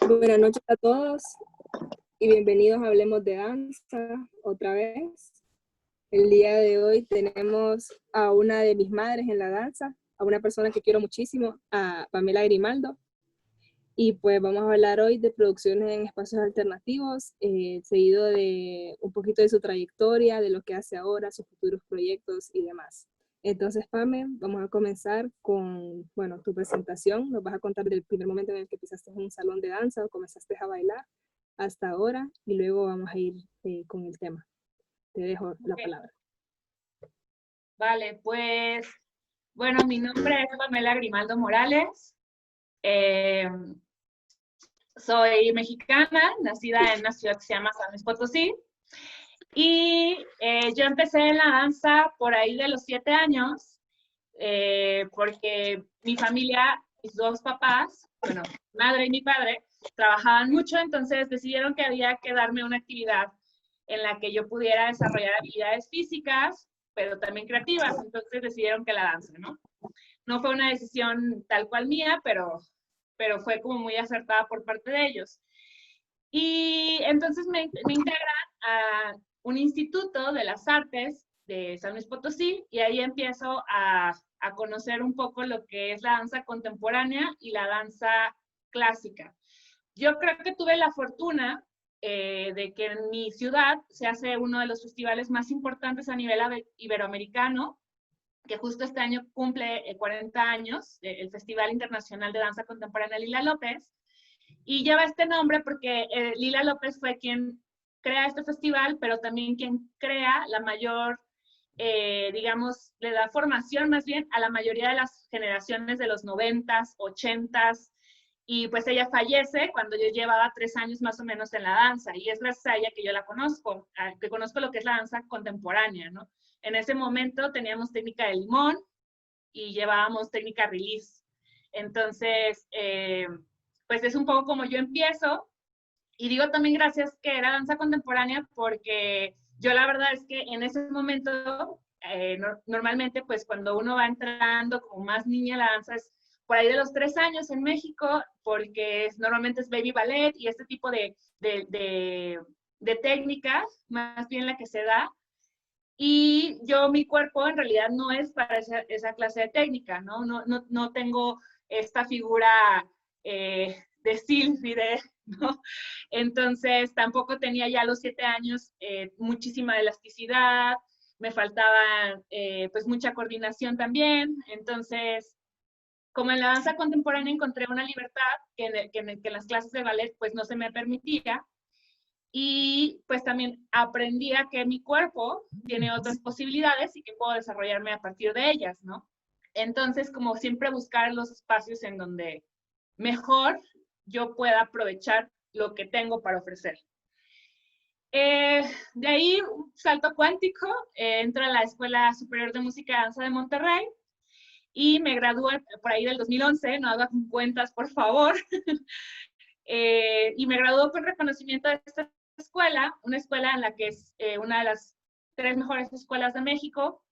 Buenas noches a todos y bienvenidos a Hablemos de Danza otra vez. El día de hoy tenemos a una de mis madres en la danza, a una persona que quiero muchísimo, a Pamela Grimaldo. Y pues vamos a hablar hoy de producciones en espacios alternativos, seguido de un poquito de su trayectoria, de lo que hace ahora, sus futuros proyectos y demás. Entonces, Pame, vamos a comenzar con, bueno, tu presentación. Nos vas a contar del primer momento en el que pisaste en un salón de danza o comenzaste a bailar hasta ahora, y luego vamos a ir con el tema. Te dejo la palabra. Vale, pues, bueno, mi nombre es Pamela Grimaldo Morales. Soy mexicana, nacida en una ciudad que se llama San Luis Potosí. Y yo empecé en la danza por ahí de los 7 años, porque mi familia, mis dos papás, bueno, mi madre y mi padre, trabajaban mucho, entonces decidieron que había que darme una actividad en la que yo pudiera desarrollar habilidades físicas, pero también creativas, entonces decidieron que la danza, ¿no? No fue una decisión tal cual mía, pero fue como muy acertada por parte de ellos. Y entonces me integran a un instituto de las artes de San Luis Potosí y ahí empiezo a conocer un poco lo que es la danza contemporánea y la danza clásica. Yo creo que tuve la fortuna de que en mi ciudad se hace uno de los festivales más importantes a nivel iberoamericano, que justo este año cumple 40 años, el Festival Internacional de Danza Contemporánea Lila López, y lleva este nombre porque Lila López fue quien crea este festival, pero también quien crea la mayor, digamos, le da formación más bien a la mayoría de las generaciones de los 90s, 80s, y pues ella fallece cuando yo llevaba 3 años más o menos en la danza, y es gracias a ella que yo la conozco, que conozco lo que es la danza contemporánea, ¿no? En ese momento teníamos técnica de limón y llevábamos técnica release. Entonces, pues es un poco como yo empiezo, y digo también gracias que era danza contemporánea porque yo la verdad es que en ese momento, normalmente pues cuando uno va entrando como más niña la danza es por ahí de los 3 años en México, porque normalmente es baby ballet y este tipo de técnicas, más bien la que se da. Y yo, mi cuerpo en realidad no es para esa clase de técnica, ¿no? No tengo esta figura de Sylphide, ¿no? Entonces, tampoco tenía ya a los 7 años muchísima elasticidad, me faltaba pues mucha coordinación también. Entonces, como en la danza contemporánea encontré una libertad que en las clases de ballet pues no se me permitía, y pues también aprendí a que mi cuerpo tiene otras posibilidades y que puedo desarrollarme a partir de ellas, ¿no? Entonces, como siempre buscar los espacios en donde mejor yo pueda aprovechar lo que tengo para ofrecer. De ahí, un salto cuántico, entro a la Escuela Superior de Música y Danza de Monterrey y me gradué por ahí del 2011, no hagan cuentas, por favor, y me graduó con reconocimiento de esta escuela, una escuela en la que es una de las 3 mejores escuelas de México,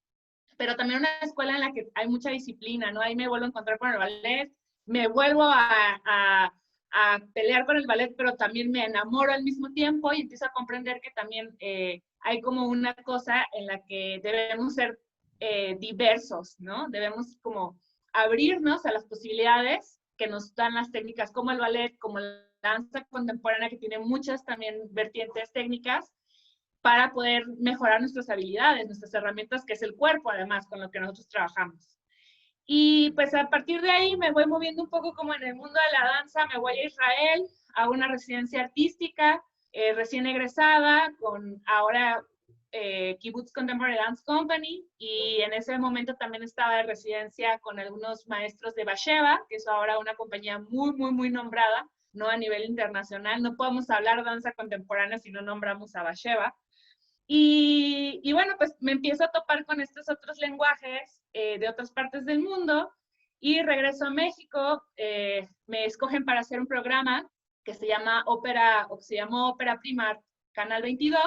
pero también una escuela en la que hay mucha disciplina, ¿no? Ahí me vuelvo a encontrar con el ballet, me vuelvo a pelear con el ballet, pero también me enamoro al mismo tiempo y empiezo a comprender que también hay como una cosa en la que debemos ser diversos, ¿no? Debemos como abrirnos a las posibilidades que nos dan las técnicas como el ballet, como la danza contemporánea, que tiene muchas también vertientes técnicas, para poder mejorar nuestras habilidades, nuestras herramientas, que es el cuerpo, además, con lo que nosotros trabajamos. Y pues a partir de ahí me voy moviendo un poco como en el mundo de la danza, me voy a Israel, a una residencia artística, recién egresada, con ahora Kibbutz Contemporary Dance Company, y en ese momento también estaba de residencia con algunos maestros de Basheva, que es ahora una compañía muy, muy, muy nombrada, no a nivel internacional. No podemos hablar de danza contemporánea si no nombramos a Basheva. Y bueno, pues me empiezo a topar con estos otros lenguajes de otras partes del mundo y regreso a México. Me escogen para hacer un programa que se llama Ópera, o que se llamó Ópera Primar Canal 22,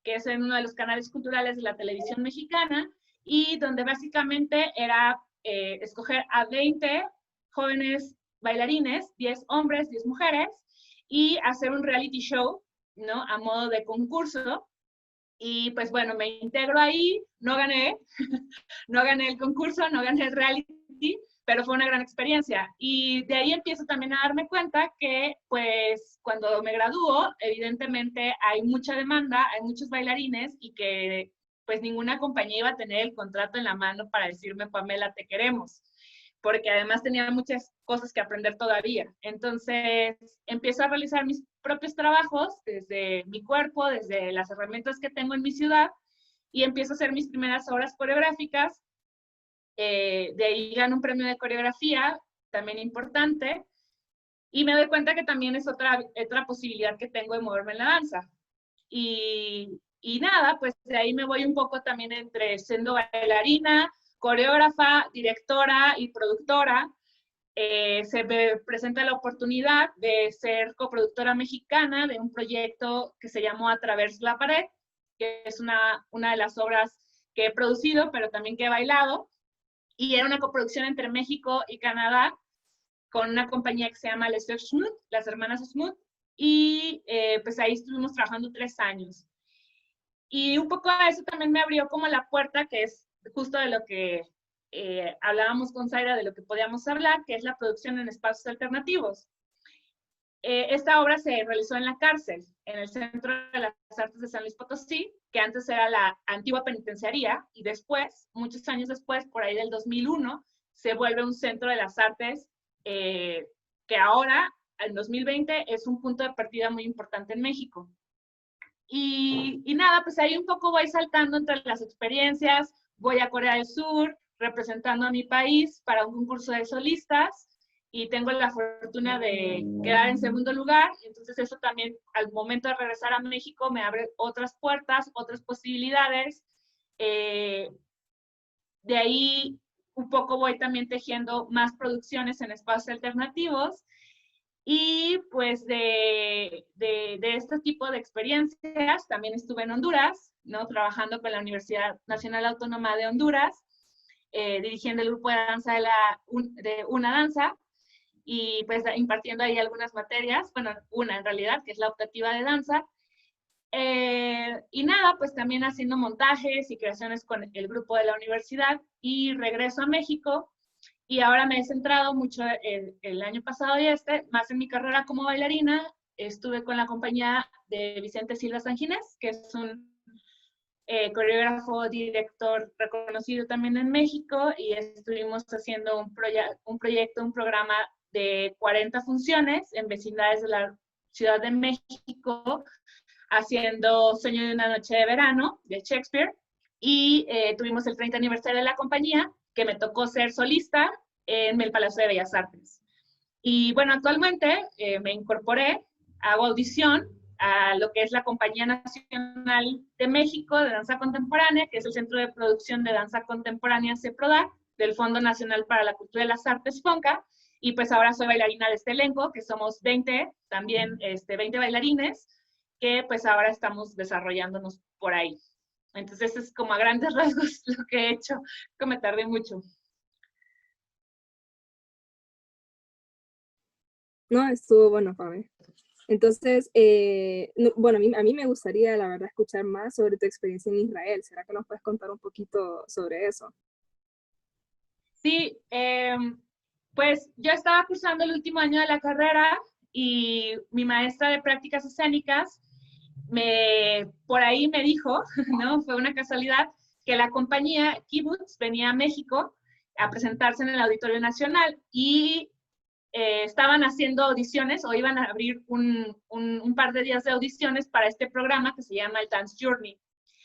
que es en uno de los canales culturales de la televisión mexicana, y donde básicamente era escoger a 20 jóvenes bailarines, 10 hombres, 10 mujeres, y hacer un reality show, ¿no? A modo de concurso. Y pues bueno, me integro ahí, no gané, no gané el concurso, no gané el reality, pero fue una gran experiencia. Y de ahí empiezo también a darme cuenta que, pues, cuando me gradúo, evidentemente hay mucha demanda, hay muchos bailarines y que, pues, ninguna compañía iba a tener el contrato en la mano para decirme, Pamela, te queremos, porque además tenía muchas cosas que aprender todavía. Entonces, empiezo a realizar mis propios trabajos desde mi cuerpo, desde las herramientas que tengo en mi ciudad, y empiezo a hacer mis primeras obras coreográficas. De ahí gano un premio de coreografía, también importante, y me doy cuenta que también es otra posibilidad que tengo de moverme en la danza. Y nada, pues de ahí me voy un poco también entre siendo bailarina, coreógrafa, directora y productora. Se me presenta la oportunidad de ser coproductora mexicana de un proyecto que se llamó A Través la Pared, que es una de las obras que he producido, pero también que he bailado. Y era una coproducción entre México y Canadá con una compañía que se llama Les Sœurs Smoot, las hermanas Smoot, y pues ahí estuvimos trabajando 3 años. Y un poco a eso también me abrió como la puerta, que es justo de lo que hablábamos con Zaira, de lo que podíamos hablar, que es la producción en espacios alternativos. Esta obra se realizó en la cárcel, en el Centro de las Artes de San Luis Potosí, que antes era la antigua penitenciaría, y después, muchos años después, por ahí del 2001, se vuelve un Centro de las Artes que ahora, en 2020, es un punto de partida muy importante en México. Y nada, pues ahí un poco voy saltando entre las experiencias, voy a Corea del Sur, representando a mi país para un concurso de solistas, y tengo la fortuna de quedar en segundo lugar. Entonces eso también, al momento de regresar a México, me abre otras puertas, otras posibilidades. De ahí un poco voy también tejiendo más producciones en espacios alternativos. Y pues de este tipo de experiencias también estuve en Honduras, ¿no? Trabajando con la Universidad Nacional Autónoma de Honduras, dirigiendo el grupo de danza de Una Danza, y pues impartiendo ahí algunas materias, bueno, una en realidad, que es la optativa de danza. Y nada, pues también haciendo montajes y creaciones con el grupo de la universidad, y regreso a México. Y ahora me he centrado mucho el año pasado y más en mi carrera como bailarina. Estuve con la compañía de Vicente Silva Sanginés, que es un coreógrafo, director reconocido también en México, y estuvimos haciendo un proyecto, un programa de 40 funciones en vecindades de la Ciudad de México, haciendo Sueño de una noche de verano, de Shakespeare, y tuvimos el 30 aniversario de la compañía, que me tocó ser solista en el Palacio de Bellas Artes. Y bueno, actualmente me incorporé, hago audición a lo que es la Compañía Nacional de México de Danza Contemporánea, que es el Centro de Producción de Danza Contemporánea CEPRODAC, del Fondo Nacional para la Cultura y las Artes, FONCA, y pues ahora soy bailarina de este elenco, que somos 20, también 20 bailarines, que pues ahora estamos desarrollándonos por ahí. Entonces es como a grandes rasgos lo que he hecho, que me tardé mucho. No, estuvo bueno, Pame. Entonces, bueno, a mí me gustaría, la verdad, escuchar más sobre tu experiencia en Israel. ¿Será que nos puedes contar un poquito sobre eso? Sí, pues yo estaba cursando el último año de la carrera, y mi maestra de prácticas escénicas por ahí me dijo, ¿no? Fue una casualidad, que la compañía Kibbutz venía a México a presentarse en el Auditorio Nacional, y estaban haciendo audiciones, o iban a abrir un par de días de audiciones para este programa que se llama el Dance Journey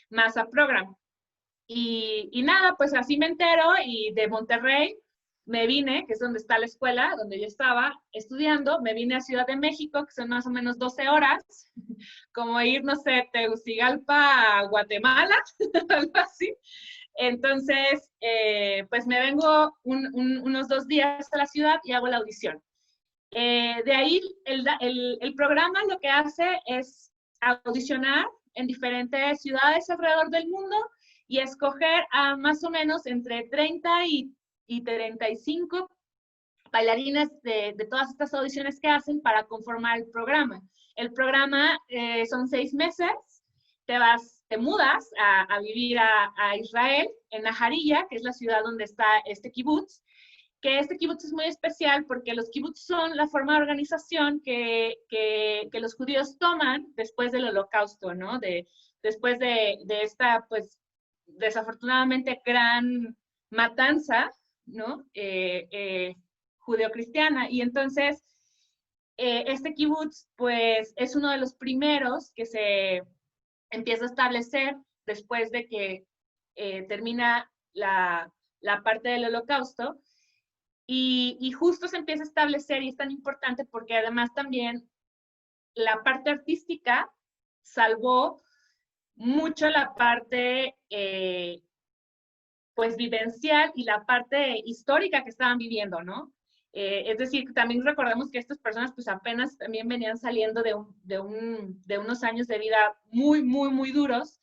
Massa Program. Y nada, pues así me entero, y de Monterrey me vine, que es donde está la escuela, donde yo estaba estudiando, me vine a Ciudad de México, que son más o menos 12 horas, como ir, no sé, Tegucigalpa a Guatemala, algo así. Entonces, pues me vengo unos 2 días a la ciudad y hago la audición. De ahí, el programa lo que hace es audicionar en diferentes ciudades alrededor del mundo, y escoger a más o menos entre 30 y 35 bailarines de todas estas audiciones que hacen para conformar el programa. El programa son 6 meses, te mudas a vivir a Israel, en Nahariyah, que es la ciudad donde está este kibutz, que este kibutz es muy especial porque los kibutz son la forma de organización que los judíos toman después del holocausto, ¿no? Después de esta, pues, desafortunadamente gran matanza, ¿no? Judeocristiana. Y entonces, este kibutz, pues, es uno de los primeros que se empieza a establecer después de que termina la parte del holocausto. Y justo se empieza a establecer, y es tan importante porque además también la parte artística salvó mucho la parte pues vivencial y la parte histórica que estaban viviendo, ¿no? Es decir, también recordemos que estas personas pues apenas también venían saliendo de unos años de vida muy, muy, muy duros,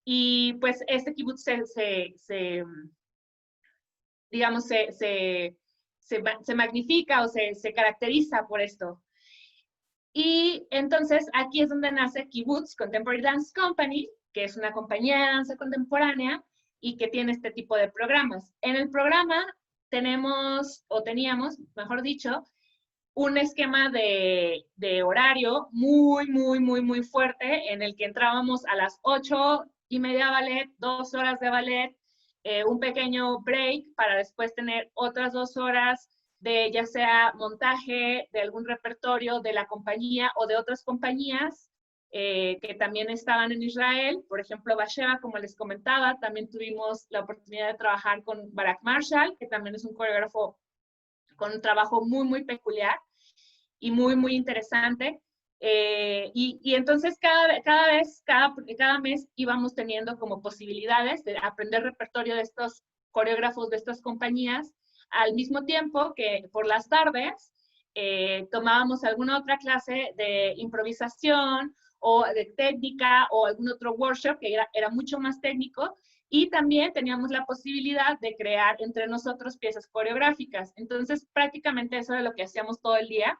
y pues este kibutz digamos, se magnifica o se caracteriza por esto. Y entonces aquí es donde nace Kibutz Contemporary Dance Company, que es una compañía de danza contemporánea y que tiene este tipo de programas. En el programa teníamos, mejor dicho, un esquema de horario muy, muy, muy, muy fuerte, en el que entrábamos a las 8:30 ballet, 2 horas de ballet, un pequeño break para después tener otras 2 horas de ya sea montaje de algún repertorio de la compañía o de otras compañías que también estaban en Israel. Por ejemplo, Basheva, como les comentaba, también tuvimos la oportunidad de trabajar con Barak Marshall, que también es un coreógrafo con un trabajo muy, muy peculiar y muy, muy interesante. Y entonces cada mes íbamos teniendo como posibilidades de aprender repertorio de estos coreógrafos de estas compañías, al mismo tiempo que por las tardes tomábamos alguna otra clase de improvisación o de técnica o algún otro workshop que era mucho más técnico, y también teníamos la posibilidad de crear entre nosotros piezas coreográficas. Entonces prácticamente eso era lo que hacíamos todo el día.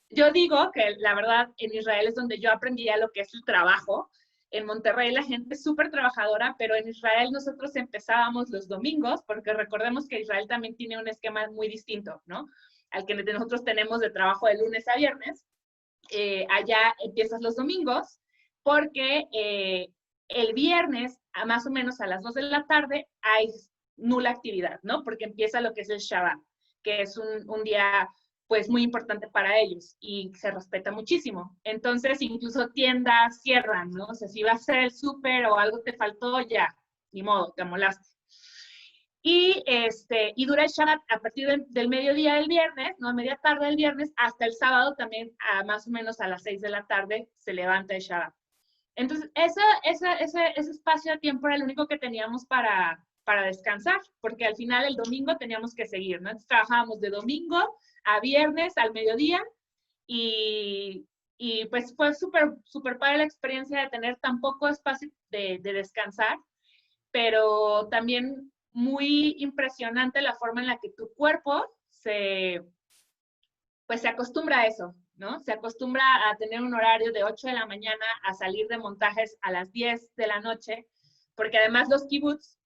Yo digo que la verdad en Israel es donde yo aprendí a lo que es el trabajo. En Monterrey la gente es súper trabajadora, pero en Israel nosotros empezábamos los domingos, porque recordemos que Israel también tiene un esquema muy distinto, ¿no? Al que nosotros tenemos de trabajo de lunes a viernes. Allá empiezas los domingos, porque el viernes, más o menos a las 2 de la tarde, hay nula actividad, ¿no? Porque empieza lo que es el Shabbat, que es un día pues muy importante para ellos y se respeta muchísimo. Entonces, incluso tiendas cierran, ¿no? O sea, si vas a hacer el súper o algo te faltó, ya, ni modo, te amolaste. Y dura el Shabbat a partir del mediodía del viernes, no a media tarde del viernes, hasta el sábado también, más o menos a las 6 de la tarde, se levanta el Shabbat. Entonces, ese espacio de tiempo era el único que teníamos para descansar, porque al final el domingo teníamos que seguir, ¿no? Entonces, trabajábamos de domingo a viernes al mediodía, y pues fue súper, súper padre la experiencia de tener tan poco espacio de descansar, pero también muy impresionante la forma en la que tu cuerpo pues se acostumbra a eso, ¿no? Se acostumbra a tener un horario de 8 de la mañana, a salir de montajes a las 10 de la noche, porque además los kibbutz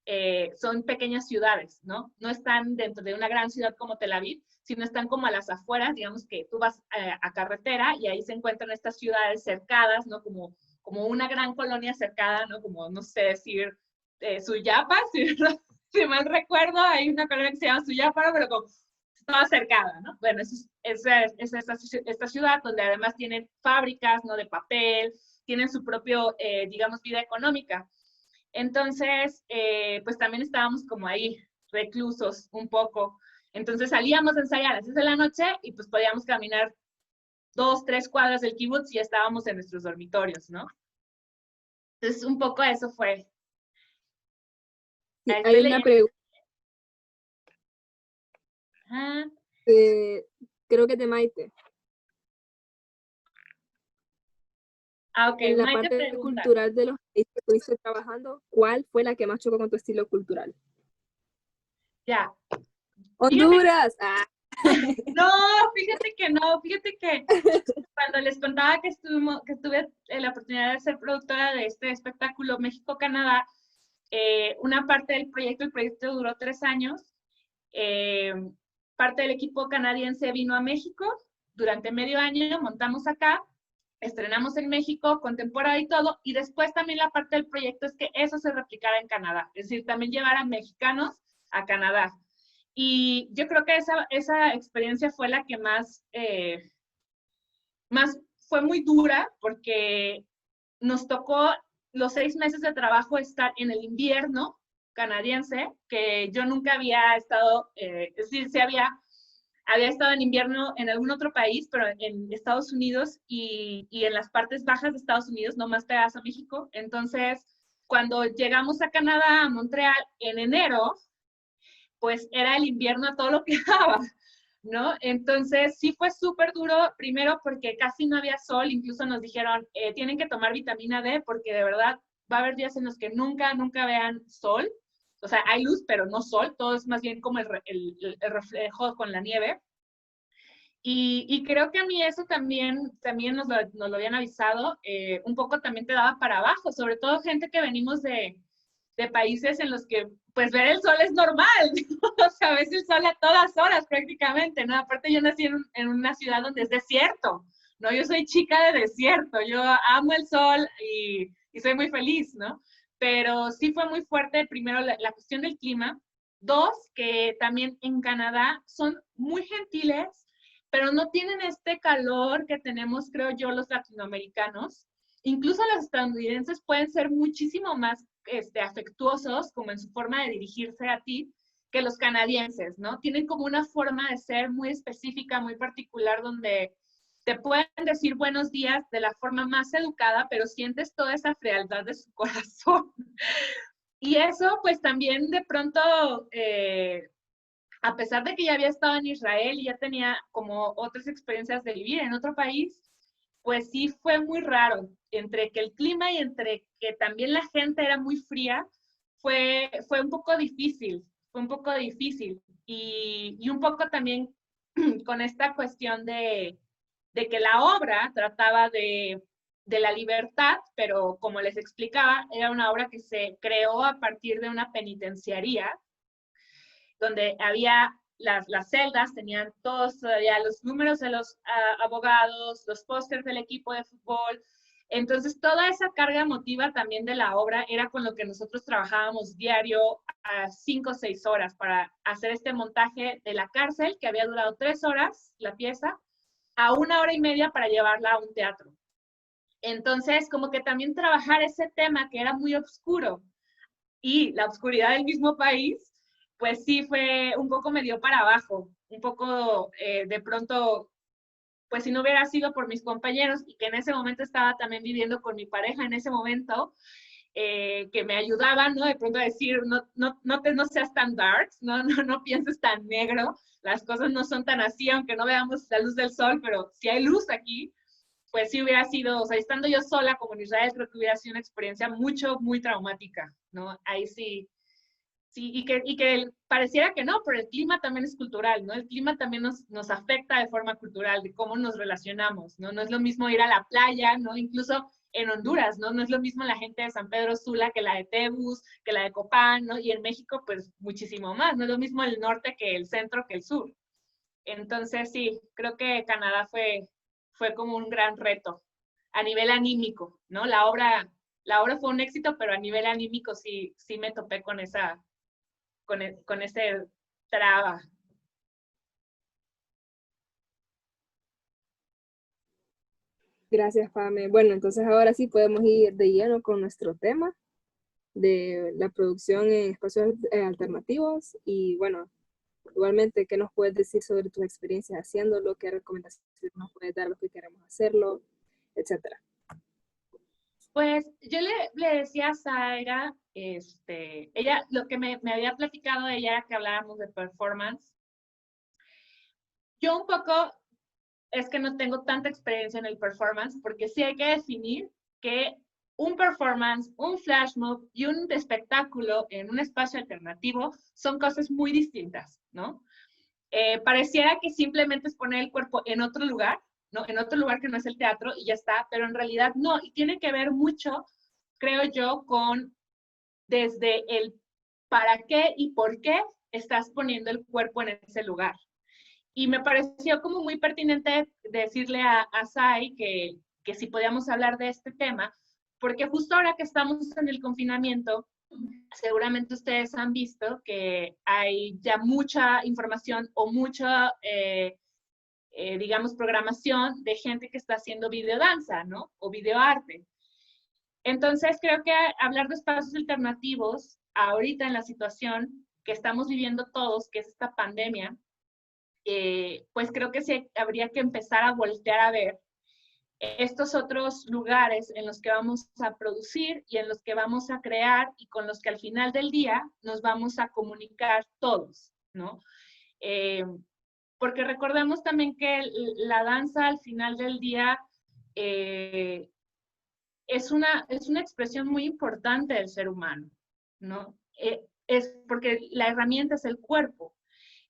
son pequeñas ciudades, ¿no? No están dentro de una gran ciudad como Tel Aviv, sino están como a las afueras, digamos que tú vas a carretera y ahí se encuentran estas ciudades cercadas, ¿no? Como una gran colonia cercada, ¿no? Como, no sé decir, Suyapa, si mal recuerdo, hay una colonia que se llama Suyapa, pero como toda cercada, ¿no? Bueno, es esta ciudad donde además tienen fábricas, ¿no? De papel, tienen su propio, digamos, vida económica. Entonces, pues también estábamos como ahí reclusos un poco. Entonces salíamos a ensayar a las 6 de la noche y pues podíamos caminar 2, 3 cuadras del kibutz y ya estábamos en nuestros dormitorios, ¿no? Entonces, un poco eso fue. Sí, hay una pregunta. Creo que de Maite. Ah, ok. En la Maite parte pregunta. cultural de los países que estuviste trabajando, ¿cuál fue la que más chocó con tu estilo cultural? Ya. Honduras. No, fíjate que no, fíjate que cuando les contaba que tuve la oportunidad de ser productora de este espectáculo México-Canadá, una parte del proyecto, el proyecto duró 3 años, parte del equipo canadiense vino a México durante medio año, montamos acá, estrenamos en México con temporada y todo, y después también la parte del proyecto es que eso se replicara en Canadá, es decir, también llevar a mexicanos a Canadá. Y yo creo que esa experiencia fue la que más fue muy dura, porque nos tocó los 6 meses de trabajo estar en el invierno canadiense, que yo nunca había estado, es decir, sí había estado en invierno en algún otro país, pero en Estados Unidos y en las partes bajas de Estados Unidos, no más pegadas a México. Entonces, cuando llegamos a Canadá, a Montreal, en enero, pues era el invierno a todo lo que daba, ¿no? Entonces sí fue súper duro, primero porque casi no había sol, incluso nos dijeron, tienen que tomar vitamina D porque de verdad va a haber días en los que nunca vean sol, o sea, hay luz, pero no sol, todo es más bien como el reflejo con la nieve. Y creo que a mí eso también nos lo habían avisado, un poco también te daba para abajo, sobre todo gente que venimos de países en los que pues ver el sol es normal, ¿no? O sea, ves el sol a todas horas prácticamente, ¿no? Aparte yo nací en una ciudad donde es desierto, ¿no? Yo soy chica de desierto, yo amo el sol y soy muy feliz, ¿no? Pero sí fue muy fuerte, primero, la cuestión del clima. 2, que también en Canadá son muy gentiles, pero no tienen este calor que tenemos, creo yo, los latinoamericanos. Incluso los estadounidenses pueden ser muchísimo más afectuosos, como en su forma de dirigirse a ti, que los canadienses, ¿no? Tienen como una forma de ser muy específica, muy particular, donde te pueden decir buenos días de la forma más educada, pero sientes toda esa frialdad de su corazón. Y eso, pues también de pronto, a pesar de que ya había estado en Israel y ya tenía como otras experiencias de vivir en otro país, pues sí fue muy raro, entre que el clima y entre que también la gente era muy fría, fue un poco difícil, y un poco también con esta cuestión de que la obra trataba de la libertad, pero como les explicaba, era una obra que se creó a partir de una penitenciaría, donde había las celdas, tenían todos todavía los números de los abogados, los pósters del equipo de fútbol. Entonces, toda esa carga emotiva también de la obra era con lo que nosotros trabajábamos diario a 5 o 6 horas para hacer este montaje de la cárcel, que había durado 3 horas la pieza, a 1 hora y media para llevarla a un teatro. Entonces, como que también trabajar ese tema que era muy oscuro y la oscuridad del mismo país, pues sí fue un poco me dio para abajo, un poco de pronto, pues si no hubiera sido por mis compañeros y que en ese momento estaba también viviendo con mi pareja en ese momento, que me ayudaban, ¿no? De pronto a decir, no seas tan dark, no pienses tan negro, las cosas no son tan así, aunque no veamos la luz del sol, pero si hay luz aquí, pues sí hubiera sido, o sea, estando yo sola como en Israel, creo que hubiera sido una experiencia muy traumática, ¿no? Ahí sí, y que pareciera que no, pero el clima también es cultural, ¿no? El clima también nos afecta de forma cultural, de cómo nos relacionamos, ¿no? No es lo mismo ir a la playa, ¿no? Incluso en Honduras, ¿no? No es lo mismo la gente de San Pedro Sula que la de Tebus, que la de Copán, ¿no? Y en México, pues, muchísimo más. No es lo mismo el norte que el centro que el sur. Entonces, sí, creo que Canadá fue como un gran reto a nivel anímico, ¿no? La obra fue un éxito, pero a nivel anímico sí me topé con ese traba. Gracias, Pame. Bueno, entonces ahora sí podemos ir de lleno con nuestro tema de la producción en espacios alternativos. Y bueno, igualmente, ¿qué nos puedes decir sobre tus experiencias haciéndolo? ¿Qué recomendaciones nos puedes dar a los que queremos hacerlo? Etcétera. Pues yo le decía a Zaira, ella, lo que me había platicado ella era que hablábamos de performance. Yo un poco es que no tengo tanta experiencia en el performance, porque sí hay que definir que un performance, un flash mob y un espectáculo en un espacio alternativo son cosas muy distintas, ¿no? Pareciera que simplemente es poner el cuerpo en otro lugar, ¿no? En otro lugar que no es el teatro y ya está, pero en realidad no, y tiene que ver mucho, creo yo, con desde el para qué y por qué estás poniendo el cuerpo en ese lugar. Y me pareció como muy pertinente decirle a Sai que si podíamos hablar de este tema, porque justo ahora que estamos en el confinamiento, seguramente ustedes han visto que hay ya mucha información o mucha, digamos, programación de gente que está haciendo videodanza, ¿no? O videoarte. Entonces, creo que hablar de espacios alternativos, ahorita en la situación que estamos viviendo todos, que es esta pandemia, pues creo que sí habría que empezar a voltear a ver estos otros lugares en los que vamos a producir y en los que vamos a crear y con los que al final del día nos vamos a comunicar todos, ¿no? Porque recordemos también que la danza al final del día es una expresión muy importante del ser humano, ¿no? Es porque la herramienta es el cuerpo.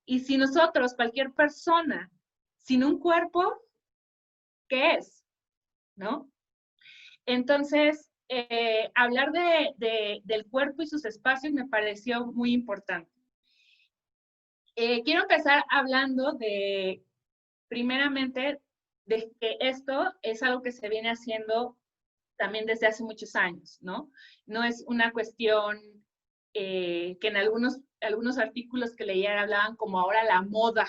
Y si nosotros, cualquier persona, sin un cuerpo, ¿qué es? ¿No? Entonces, hablar del cuerpo y sus espacios me pareció muy importante. Quiero empezar hablando primeramente, de que esto es algo que se viene haciendo también desde hace muchos años, ¿no? No es una cuestión que en algunos artículos que leía hablaban como ahora la moda.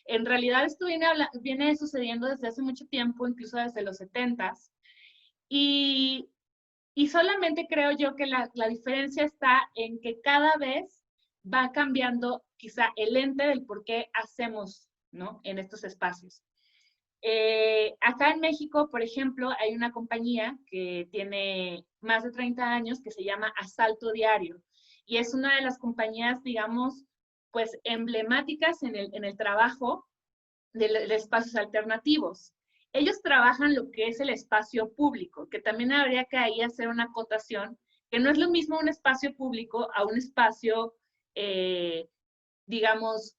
En realidad esto viene sucediendo desde hace mucho tiempo, incluso desde los 70s, y solamente creo yo que la diferencia está en que cada vez va cambiando quizá el ente del por qué hacemos, ¿no? En estos espacios. Acá en México, por ejemplo, hay una compañía que tiene más de 30 años que se llama Asalto Diario y es una de las compañías, digamos, pues emblemáticas en el trabajo de espacios alternativos. Ellos trabajan lo que es el espacio público, que también habría que ahí hacer una acotación, que no es lo mismo un espacio público a un espacio, digamos,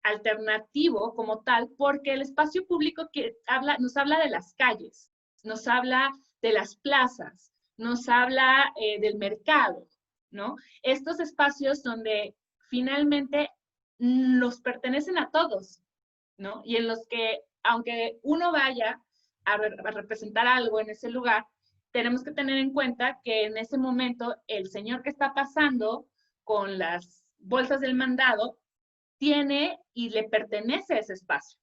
alternativo como tal, porque el espacio público nos habla de las calles, nos habla de las plazas, nos habla del mercado, ¿no? Estos espacios donde finalmente nos pertenecen a todos, ¿no? Y en los que, aunque uno vaya a representar algo en ese lugar, tenemos que tener en cuenta que en ese momento el señor que está pasando con las bolsas del mandado tiene y le pertenece a ese espacio,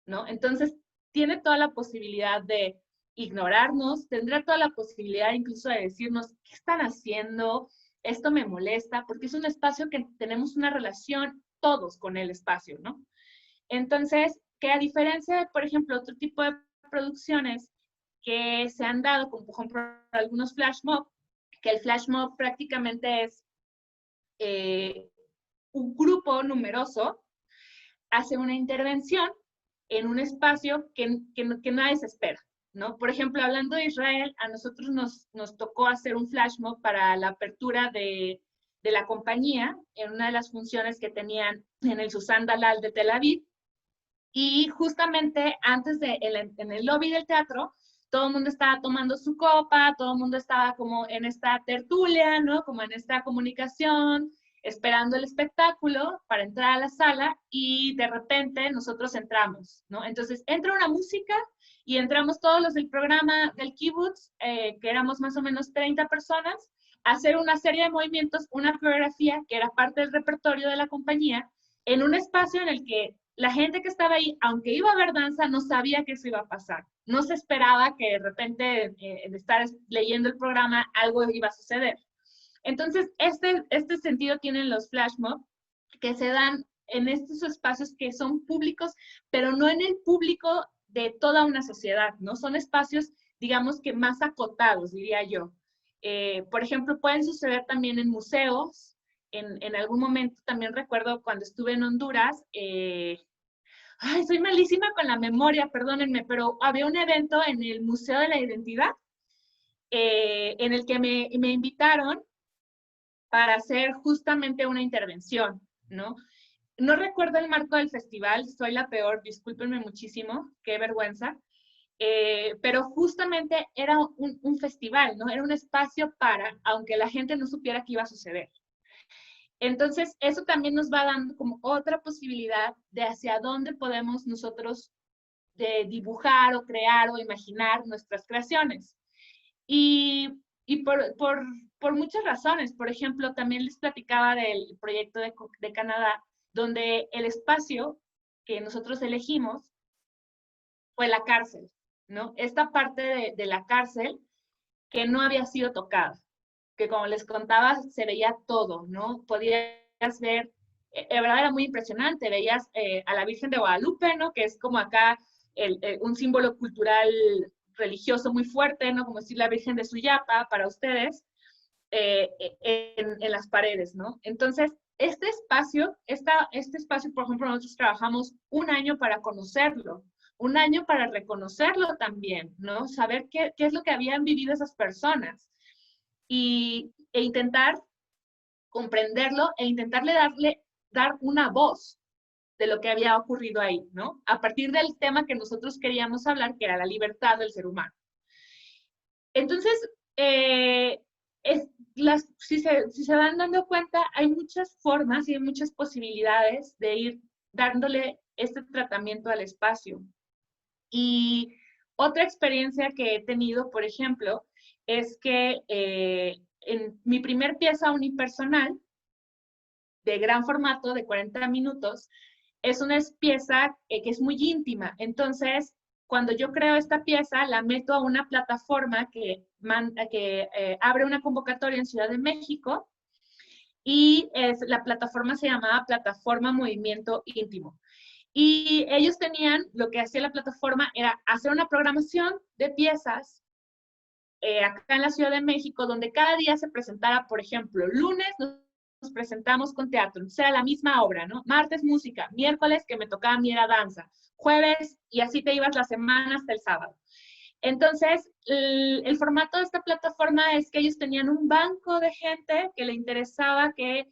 ¿no? Entonces, tiene toda la posibilidad de ignorarnos, tendrá toda la posibilidad incluso de decirnos, ¿qué están haciendo? Esto me molesta, porque es un espacio que tenemos una relación todos con el espacio, ¿no? Entonces, que a diferencia de, por ejemplo, otro tipo de producciones que se han dado, como por ejemplo algunos flash mob, que el flash mob prácticamente es un grupo numeroso hace una intervención en un espacio que nadie se espera, ¿no? Por ejemplo, hablando de Israel, a nosotros nos tocó hacer un flash mob para la apertura de la compañía en una de las funciones que tenían en el Susan Dalal de Tel Aviv. Y justamente antes en el lobby del teatro, todo el mundo estaba tomando su copa, todo el mundo estaba como en esta tertulia, ¿no? Como en esta comunicación, esperando el espectáculo para entrar a la sala y de repente nosotros entramos, ¿no? Entonces entra una música y entramos todos los del programa del Kibbutz, que éramos más o menos 30 personas, a hacer una serie de movimientos, una coreografía que era parte del repertorio de la compañía, en un espacio en el que la gente que estaba ahí, aunque iba a ver danza, no sabía que eso iba a pasar. No se esperaba que de repente, de estar leyendo el programa, algo iba a suceder. Entonces, este sentido tienen los flash mob, que se dan en estos espacios que son públicos, pero no en el público de toda una sociedad, ¿no? Son espacios, digamos que más acotados, diría yo. Por ejemplo, pueden suceder también en museos. En algún momento también recuerdo cuando estuve en Honduras, ay, soy malísima con la memoria, perdónenme, pero había un evento en el Museo de la Identidad en el que me invitaron para hacer justamente una intervención, ¿no? no recuerdo el marco del festival, soy la peor, discúlpenme muchísimo, qué vergüenza. Pero justamente era un festival, ¿no? Era un espacio para, aunque la gente no supiera qué iba a suceder. Entonces, eso también nos va dando como otra posibilidad de hacia dónde podemos nosotros dibujar o crear o imaginar nuestras creaciones. Y por muchas razones. Por ejemplo, también les platicaba del proyecto de Canadá, donde el espacio que nosotros elegimos fue la cárcel, ¿no? Esta parte de la cárcel que no había sido tocada, que como les contaba, se veía todo, ¿no? Podías ver, de verdad era muy impresionante, veías a la Virgen de Guadalupe, ¿no? Que es como acá un símbolo cultural religioso muy fuerte, ¿no? Como decir la Virgen de Suyapa para ustedes, en las paredes, ¿no? Entonces, este espacio, por ejemplo, nosotros trabajamos un año para conocerlo, un año para reconocerlo también, ¿no? Saber qué es lo que habían vivido esas personas e intentar comprenderlo e intentarle dar una voz de lo que había ocurrido ahí, ¿no? A partir del tema que nosotros queríamos hablar, que era la libertad del ser humano. Entonces, si se van dando cuenta, hay muchas formas y hay muchas posibilidades de ir dándole este tratamiento al espacio. Y otra experiencia que he tenido, por ejemplo, es que en mi primer pieza unipersonal, de gran formato, de 40 minutos, es una pieza que es muy íntima. Entonces, cuando yo creo esta pieza, la meto a una plataforma que abre una convocatoria en Ciudad de México, y la plataforma se llamaba Plataforma Movimiento Íntimo. Y ellos tenían, lo que hacía la plataforma era hacer una programación de piezas acá en la Ciudad de México, donde cada día se presentara, por ejemplo, lunes nos presentamos con teatro, o sea, la misma obra, ¿no? Martes música, miércoles que me tocaba a mí era danza, jueves, y así te ibas la semana hasta el sábado. Entonces, el formato de esta plataforma es que ellos tenían un banco de gente que le interesaba que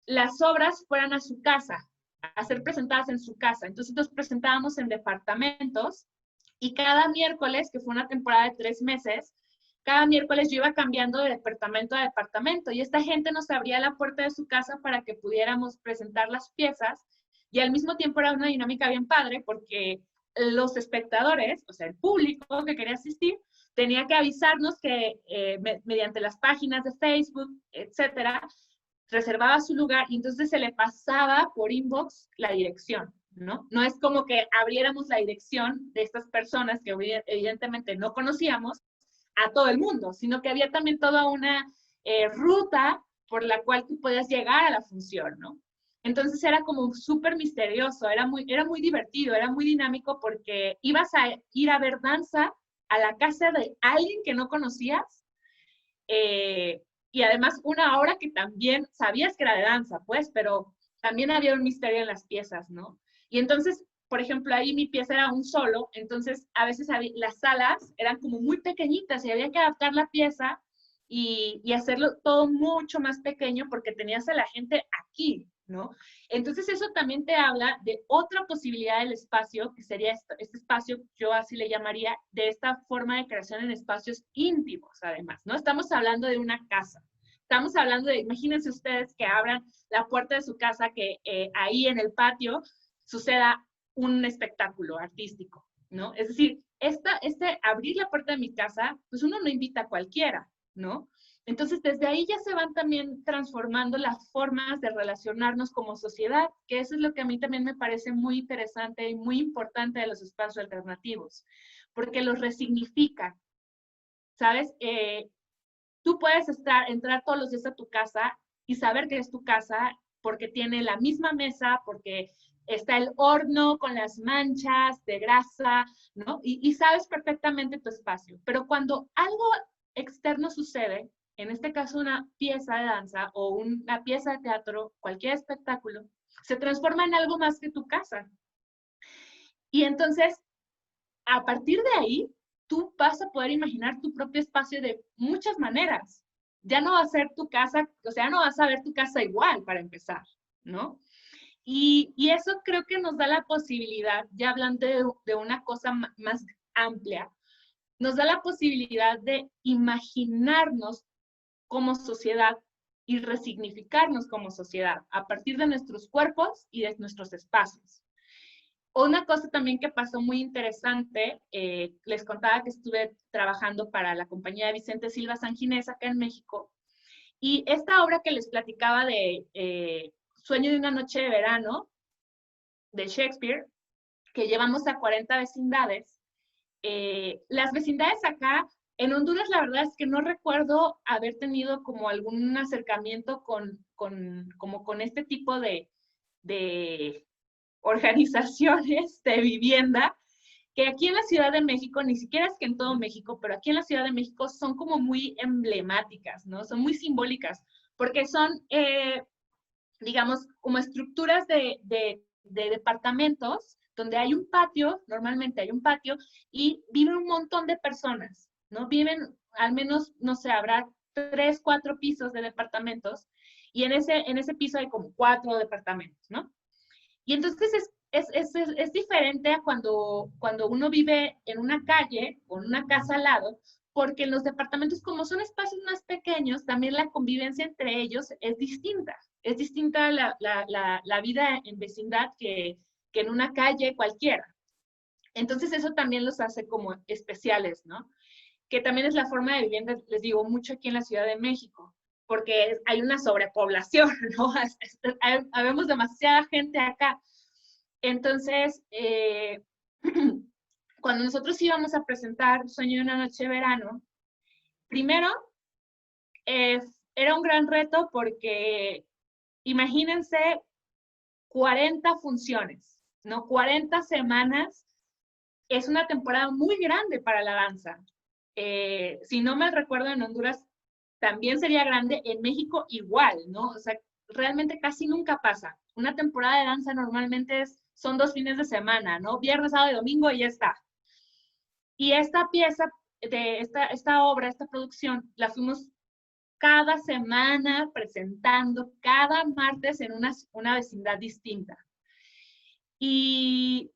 las obras fueran a su casa, a ser presentadas en su casa. Entonces nos presentábamos en departamentos y cada miércoles, que fue una temporada de 3 meses, cada miércoles yo iba cambiando de departamento a departamento y esta gente nos abría la puerta de su casa para que pudiéramos presentar las piezas y al mismo tiempo era una dinámica bien padre porque los espectadores, o sea, el público que quería asistir, tenía que avisarnos que mediante las páginas de Facebook, etcétera, reservaba su lugar y entonces se le pasaba por inbox la dirección, ¿no? No es como que abriéramos la dirección de estas personas que evidentemente no conocíamos a todo el mundo, sino que había también toda una ruta por la cual tú podías llegar a la función, ¿no? Entonces era como súper misterioso, era muy divertido, era muy dinámico porque ibas a ir a ver danza a la casa de alguien que no conocías, y además una obra que también sabías que era de danza, pues, pero también había un misterio en las piezas, ¿no? Y entonces, por ejemplo, ahí mi pieza era un solo, entonces a veces las salas eran como muy pequeñitas y había que adaptar la pieza y hacerlo todo mucho más pequeño porque tenías a la gente aquí, ¿no? Entonces eso también te habla de otra posibilidad del espacio, que sería este espacio, yo así le llamaría, de esta forma de creación en espacios íntimos, además, ¿no? Estamos hablando de una casa. Estamos hablando de, imagínense ustedes que abran la puerta de su casa, que ahí en el patio suceda un espectáculo artístico, ¿no? Es decir, abrir la puerta de mi casa, pues uno no invita a cualquiera, ¿no? Entonces, desde ahí ya se van también transformando las formas de relacionarnos como sociedad, que eso es lo que a mí también me parece muy interesante y muy importante de los espacios alternativos, porque los resignifican, ¿sabes? Tú puedes entrar todos los días a tu casa y saber que es tu casa porque tiene la misma mesa, porque está el horno con las manchas de grasa, ¿no? Y sabes perfectamente tu espacio. Pero cuando algo externo sucede, en este caso una pieza de danza o una pieza de teatro, cualquier espectáculo, se transforma en algo más que tu casa. Y entonces, a partir de ahí, tú vas a poder imaginar tu propio espacio de muchas maneras. Ya no va a ser tu casa, o sea, no vas a ver tu casa igual para empezar, ¿no? Y eso creo que nos da la posibilidad, ya hablando de una cosa más amplia, nos da la posibilidad de imaginarnos como sociedad y resignificarnos como sociedad a partir de nuestros cuerpos y de nuestros espacios. Una cosa también que pasó muy interesante, les contaba que estuve trabajando para la compañía de Vicente Silva Sanginés acá en México, y esta obra que les platicaba de Sueño de una noche de verano, de Shakespeare, que llevamos a 40 vecindades, las vecindades acá, en Honduras la verdad es que no recuerdo haber tenido como algún acercamiento como con este tipo de organizaciones de vivienda, que aquí en la Ciudad de México, ni siquiera es que en todo México, pero aquí en la Ciudad de México son como muy emblemáticas, ¿no? Son muy simbólicas, porque son, digamos, como estructuras de departamentos donde hay un patio, normalmente hay un patio, y viven un montón de personas, ¿no? Viven al menos, no sé, habrá 3, 4 pisos de departamentos, y en ese piso hay como 4 departamentos, ¿no? Y entonces es diferente a cuando uno vive en una calle o en una casa al lado, porque en los departamentos, como son espacios más pequeños, también la convivencia entre ellos es distinta. Es distinta la vida en vecindad que en una calle cualquiera. Entonces eso también los hace como especiales, ¿no? Que también es la forma de vivienda, les digo, mucho aquí en la Ciudad de México, porque hay una sobrepoblación, ¿no? Habemos demasiada gente acá. Entonces, cuando nosotros íbamos a presentar Sueño de una noche de verano, primero, era un gran reto porque imagínense 40 funciones, ¿no? 40 semanas es una temporada muy grande para la danza. Si no me recuerdo, en Honduras también sería grande, en México igual, ¿no? O sea, realmente casi nunca pasa. Una temporada de danza normalmente son 2 fines de semana, ¿no? Viernes, sábado y domingo y ya está. Y esta pieza, esta obra, esta producción, la fuimos cada semana presentando, cada martes en una vecindad distinta. Y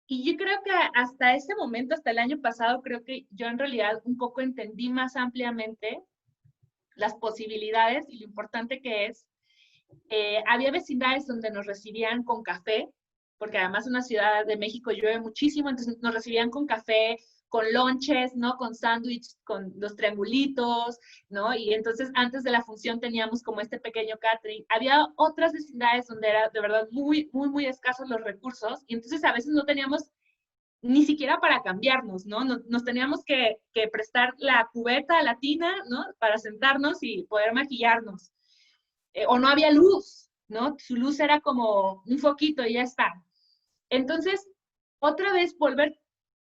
yo creo que hasta ese momento, hasta el año pasado, creo que yo en realidad un poco entendí más ampliamente las posibilidades y lo importante que es. Había vecindades donde nos recibían con café, porque además en la Ciudad de México llueve muchísimo, entonces nos recibían con café, con lonches, ¿no? Con sándwich, con los triangulitos, ¿no? Y entonces antes de la función teníamos como este pequeño catering. Había otras vecindades donde era de verdad muy, muy, muy escasos los recursos, y entonces a veces no teníamos ni siquiera para cambiarnos, ¿no? Nos teníamos que prestar la cubeta, la tina, ¿no? Para sentarnos y poder maquillarnos. O no había luz, ¿no? Su luz era como un foquito y ya está. Entonces, otra vez volver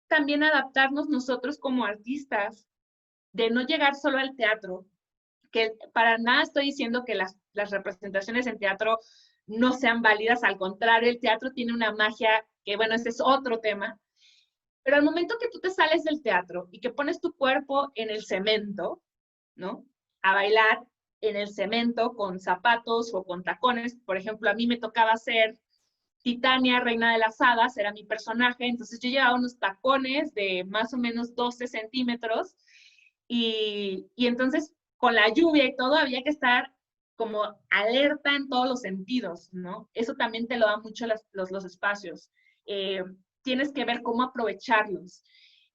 también a adaptarnos nosotros como artistas, de no llegar solo al teatro, que para nada estoy diciendo que las representaciones en teatro no sean válidas, al contrario, el teatro tiene una magia que, bueno, ese es otro tema, pero al momento que tú te sales del teatro y que pones tu cuerpo en el cemento, ¿no? A bailar en el cemento con zapatos o con tacones. Por ejemplo, a mí me tocaba ser Titania, reina de las hadas, era mi personaje, entonces yo llevaba unos tacones de más o menos 12 centímetros y entonces con la lluvia y todo había que estar como alerta en todos los sentidos, ¿no? Eso también te lo dan mucho los espacios. Tienes que ver cómo aprovecharlos.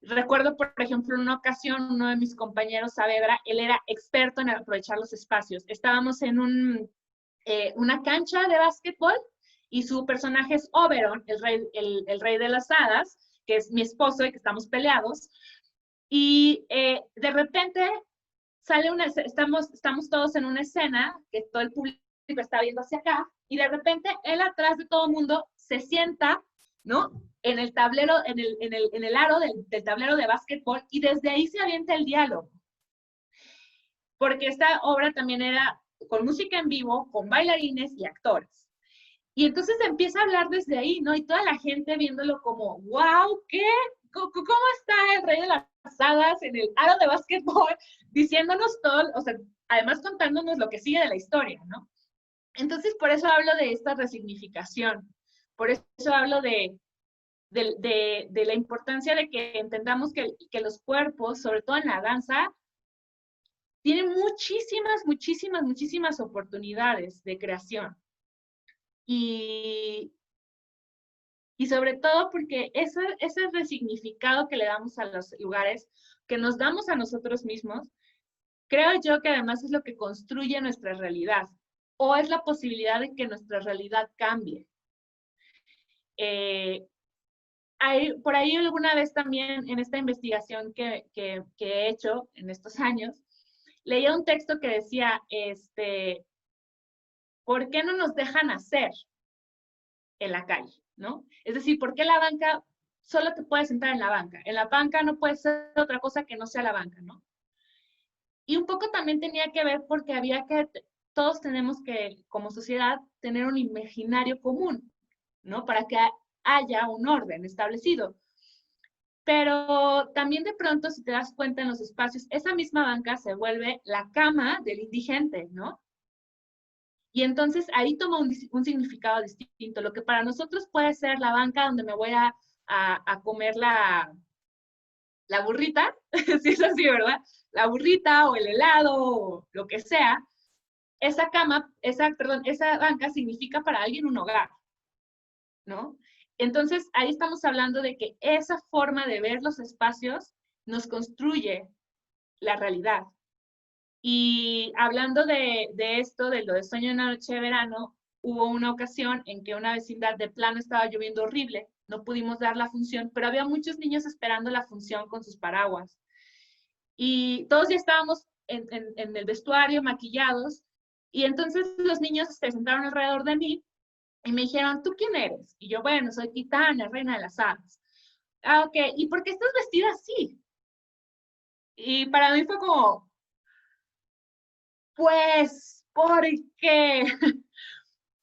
Recuerdo, por ejemplo, en una ocasión, uno de mis compañeros, Saavedra, él era experto en aprovechar los espacios. Estábamos en una cancha de básquetbol y su personaje es Oberon, el rey de las hadas, que es mi esposo y que estamos peleados. Y de repente estamos todos en una escena que todo el público está viendo hacia acá y de repente él atrás de todo el mundo se sienta, ¿no? En el tablero, en el aro del tablero de básquetbol y desde ahí se avienta el diálogo. Porque esta obra también era con música en vivo, con bailarines y actores. Y entonces empieza a hablar desde ahí, ¿no? Y toda la gente viéndolo como, wow, ¿qué? ¿Cómo está el rey de las hadas en el aro de básquetbol? Diciéndonos todo, o sea, además contándonos lo que sigue de la historia, ¿no? Entonces, por eso hablo de esta resignificación, por eso hablo de la importancia de que entendamos que los cuerpos, sobre todo en la danza, tienen muchísimas oportunidades de creación. Y sobre todo porque ese resignificado que le damos a los lugares, que nos damos a nosotros mismos, creo yo que además es lo que construye nuestra realidad, o es la posibilidad de que nuestra realidad cambie. Por ahí alguna vez también en esta investigación que he hecho en estos años, leía un texto que decía, ¿por qué no nos dejan hacer en la calle? ¿No? Es decir, ¿por qué la banca solo te puedes sentar en la banca? En la banca no puedes hacer otra cosa que no sea la banca, ¿no? Y un poco también tenía que ver porque todos tenemos que, como sociedad, tener un imaginario común, ¿no? Para que haya un orden establecido. Pero también de pronto, si te das cuenta en los espacios, esa misma banca se vuelve la cama del indigente, ¿no? Y entonces ahí toma un significado distinto. Lo que para nosotros puede ser la banca donde me voy a comer la burrita, si es así, ¿verdad? La burrita o el helado o lo que sea, esa banca significa para alguien un hogar, ¿no? Entonces, ahí estamos hablando de que esa forma de ver los espacios nos construye la realidad. Y hablando de esto, de lo de Sueño en una noche de verano, hubo una ocasión en que una vecindad de plano estaba lloviendo horrible, no pudimos dar la función, pero había muchos niños esperando la función con sus paraguas. Y todos ya estábamos en el vestuario, maquillados, y entonces los niños se sentaron alrededor de mí y me dijeron, ¿tú quién eres? Y yo, bueno, soy Titania, reina de las hadas. Ah, ok, ¿y por qué estás vestida así? Y para mí fue como, pues, porque...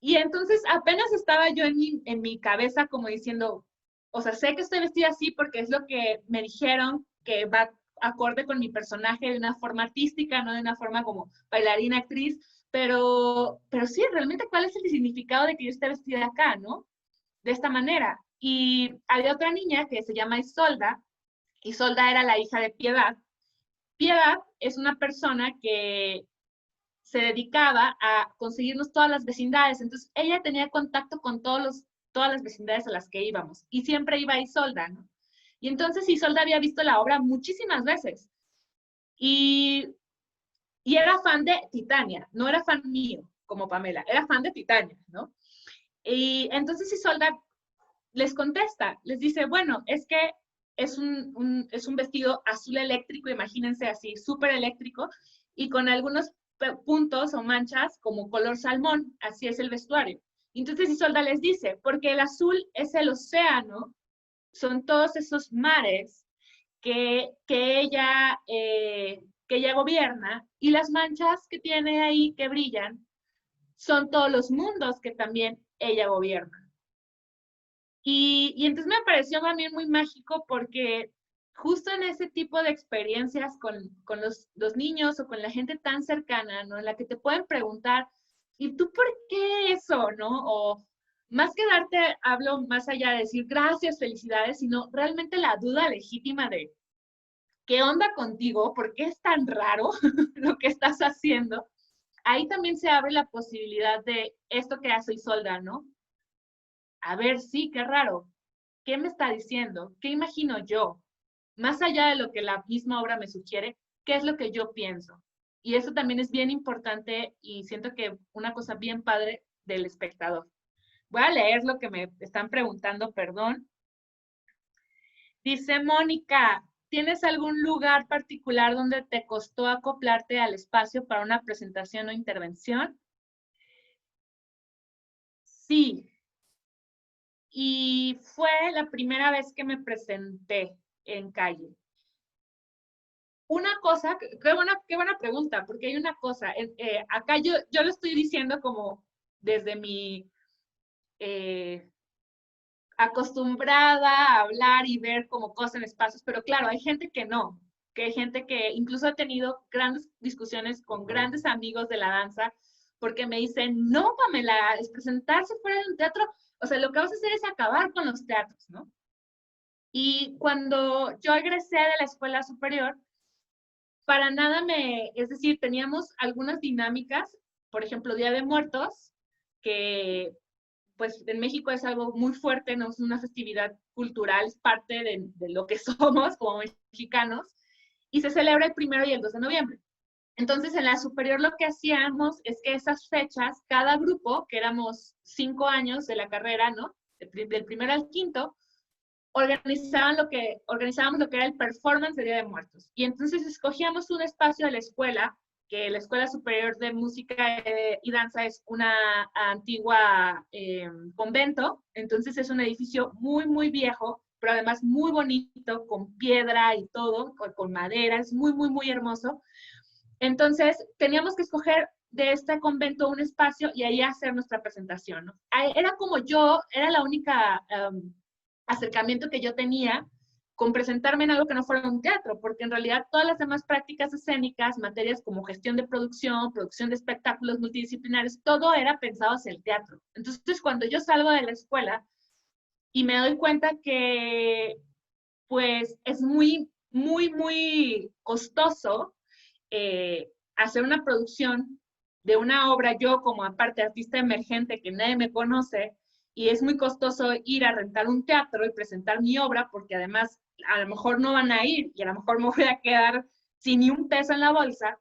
Y entonces apenas estaba yo en mi cabeza como diciendo, o sea, sé que estoy vestida así porque es lo que me dijeron que va acorde con mi personaje de una forma artística, no de una forma como bailarina, actriz, pero sí, realmente cuál es el significado de que yo esté vestida acá, ¿no? De esta manera. Y había otra niña que se llama Isolda. Isolda era la hija de Piedad. Piedad es una persona que se dedicaba a conseguirnos todas las vecindades. Entonces, ella tenía contacto con todas las vecindades a las que íbamos. Y siempre iba Isolda, ¿no? Y entonces Isolda había visto la obra muchísimas veces. Y, y era fan de Titania, no era fan mío, como Pamela, era fan de Titania, ¿no? Y entonces Isolda les contesta, les dice, bueno, es que es un vestido azul eléctrico, imagínense así, súper eléctrico, y con algunos puntos o manchas como color salmón, así es el vestuario. Entonces Isolda les dice, porque el azul es el océano, son todos esos mares que ella gobierna, y las manchas que tiene ahí que brillan son todos los mundos que también ella gobierna. Y entonces me pareció también muy mágico porque justo en ese tipo de experiencias con los niños o con la gente tan cercana, ¿no? En la que te pueden preguntar, ¿y tú por qué eso, no? O más que darte, hablo más allá de decir gracias, felicidades, sino realmente la duda legítima de, ¿qué onda contigo? ¿Por qué es tan raro lo que estás haciendo? Ahí también se abre la posibilidad de esto que hace Isolda, ¿no? A ver, sí, qué raro. ¿Qué me está diciendo? ¿Qué imagino yo? Más allá de lo que la misma obra me sugiere, ¿qué es lo que yo pienso? Y eso también es bien importante y siento que una cosa bien padre del espectador. Voy a leer lo que me están preguntando, perdón. Dice Mónica, ¿tienes algún lugar particular donde te costó acoplarte al espacio para una presentación o intervención? Sí, y fue la primera vez que me presenté en calle. Una cosa, qué buena pregunta, porque hay una cosa, acá yo lo estoy diciendo como desde mi acostumbrada a hablar y ver como cosas en espacios, pero claro, hay gente que no, que hay gente que incluso ha tenido grandes discusiones con grandes amigos de la danza, porque me dicen, no, Pamela, es presentarse fuera de un teatro, o sea, lo que vas a hacer es acabar con los teatros, ¿no? Y cuando yo egresé de la escuela superior, para nada es decir, teníamos algunas dinámicas, por ejemplo, Día de Muertos, que pues en México es algo muy fuerte, no es una festividad cultural, es parte de lo que somos como mexicanos, y se celebra el 1 y el 2 de noviembre. Entonces, en la superior lo que hacíamos es que esas fechas, cada grupo, que éramos 5 años de la carrera, ¿no? Del primero al quinto, organizábamos lo que era el performance de Día de Muertos. Y entonces escogíamos un espacio de la escuela, que la Escuela Superior de Música y Danza es una antigua convento, entonces es un edificio muy, muy viejo, pero además muy bonito, con piedra y todo, con madera, es muy, muy, muy hermoso. Entonces teníamos que escoger de este convento un espacio y ahí hacer nuestra presentación, ¿no? Era como era la única acercamiento que yo tenía con presentarme en algo que no fuera un teatro, porque en realidad todas las demás prácticas escénicas, materias como gestión de producción de espectáculos multidisciplinares, todo era pensado hacia el teatro. Entonces, cuando yo salgo de la escuela y me doy cuenta que pues es muy, muy, muy costoso hacer una producción de una obra, yo como aparte artista emergente que nadie me conoce, y es muy costoso ir a rentar un teatro y presentar mi obra, porque además a lo mejor no van a ir y a lo mejor me voy a quedar sin ni un peso en la bolsa,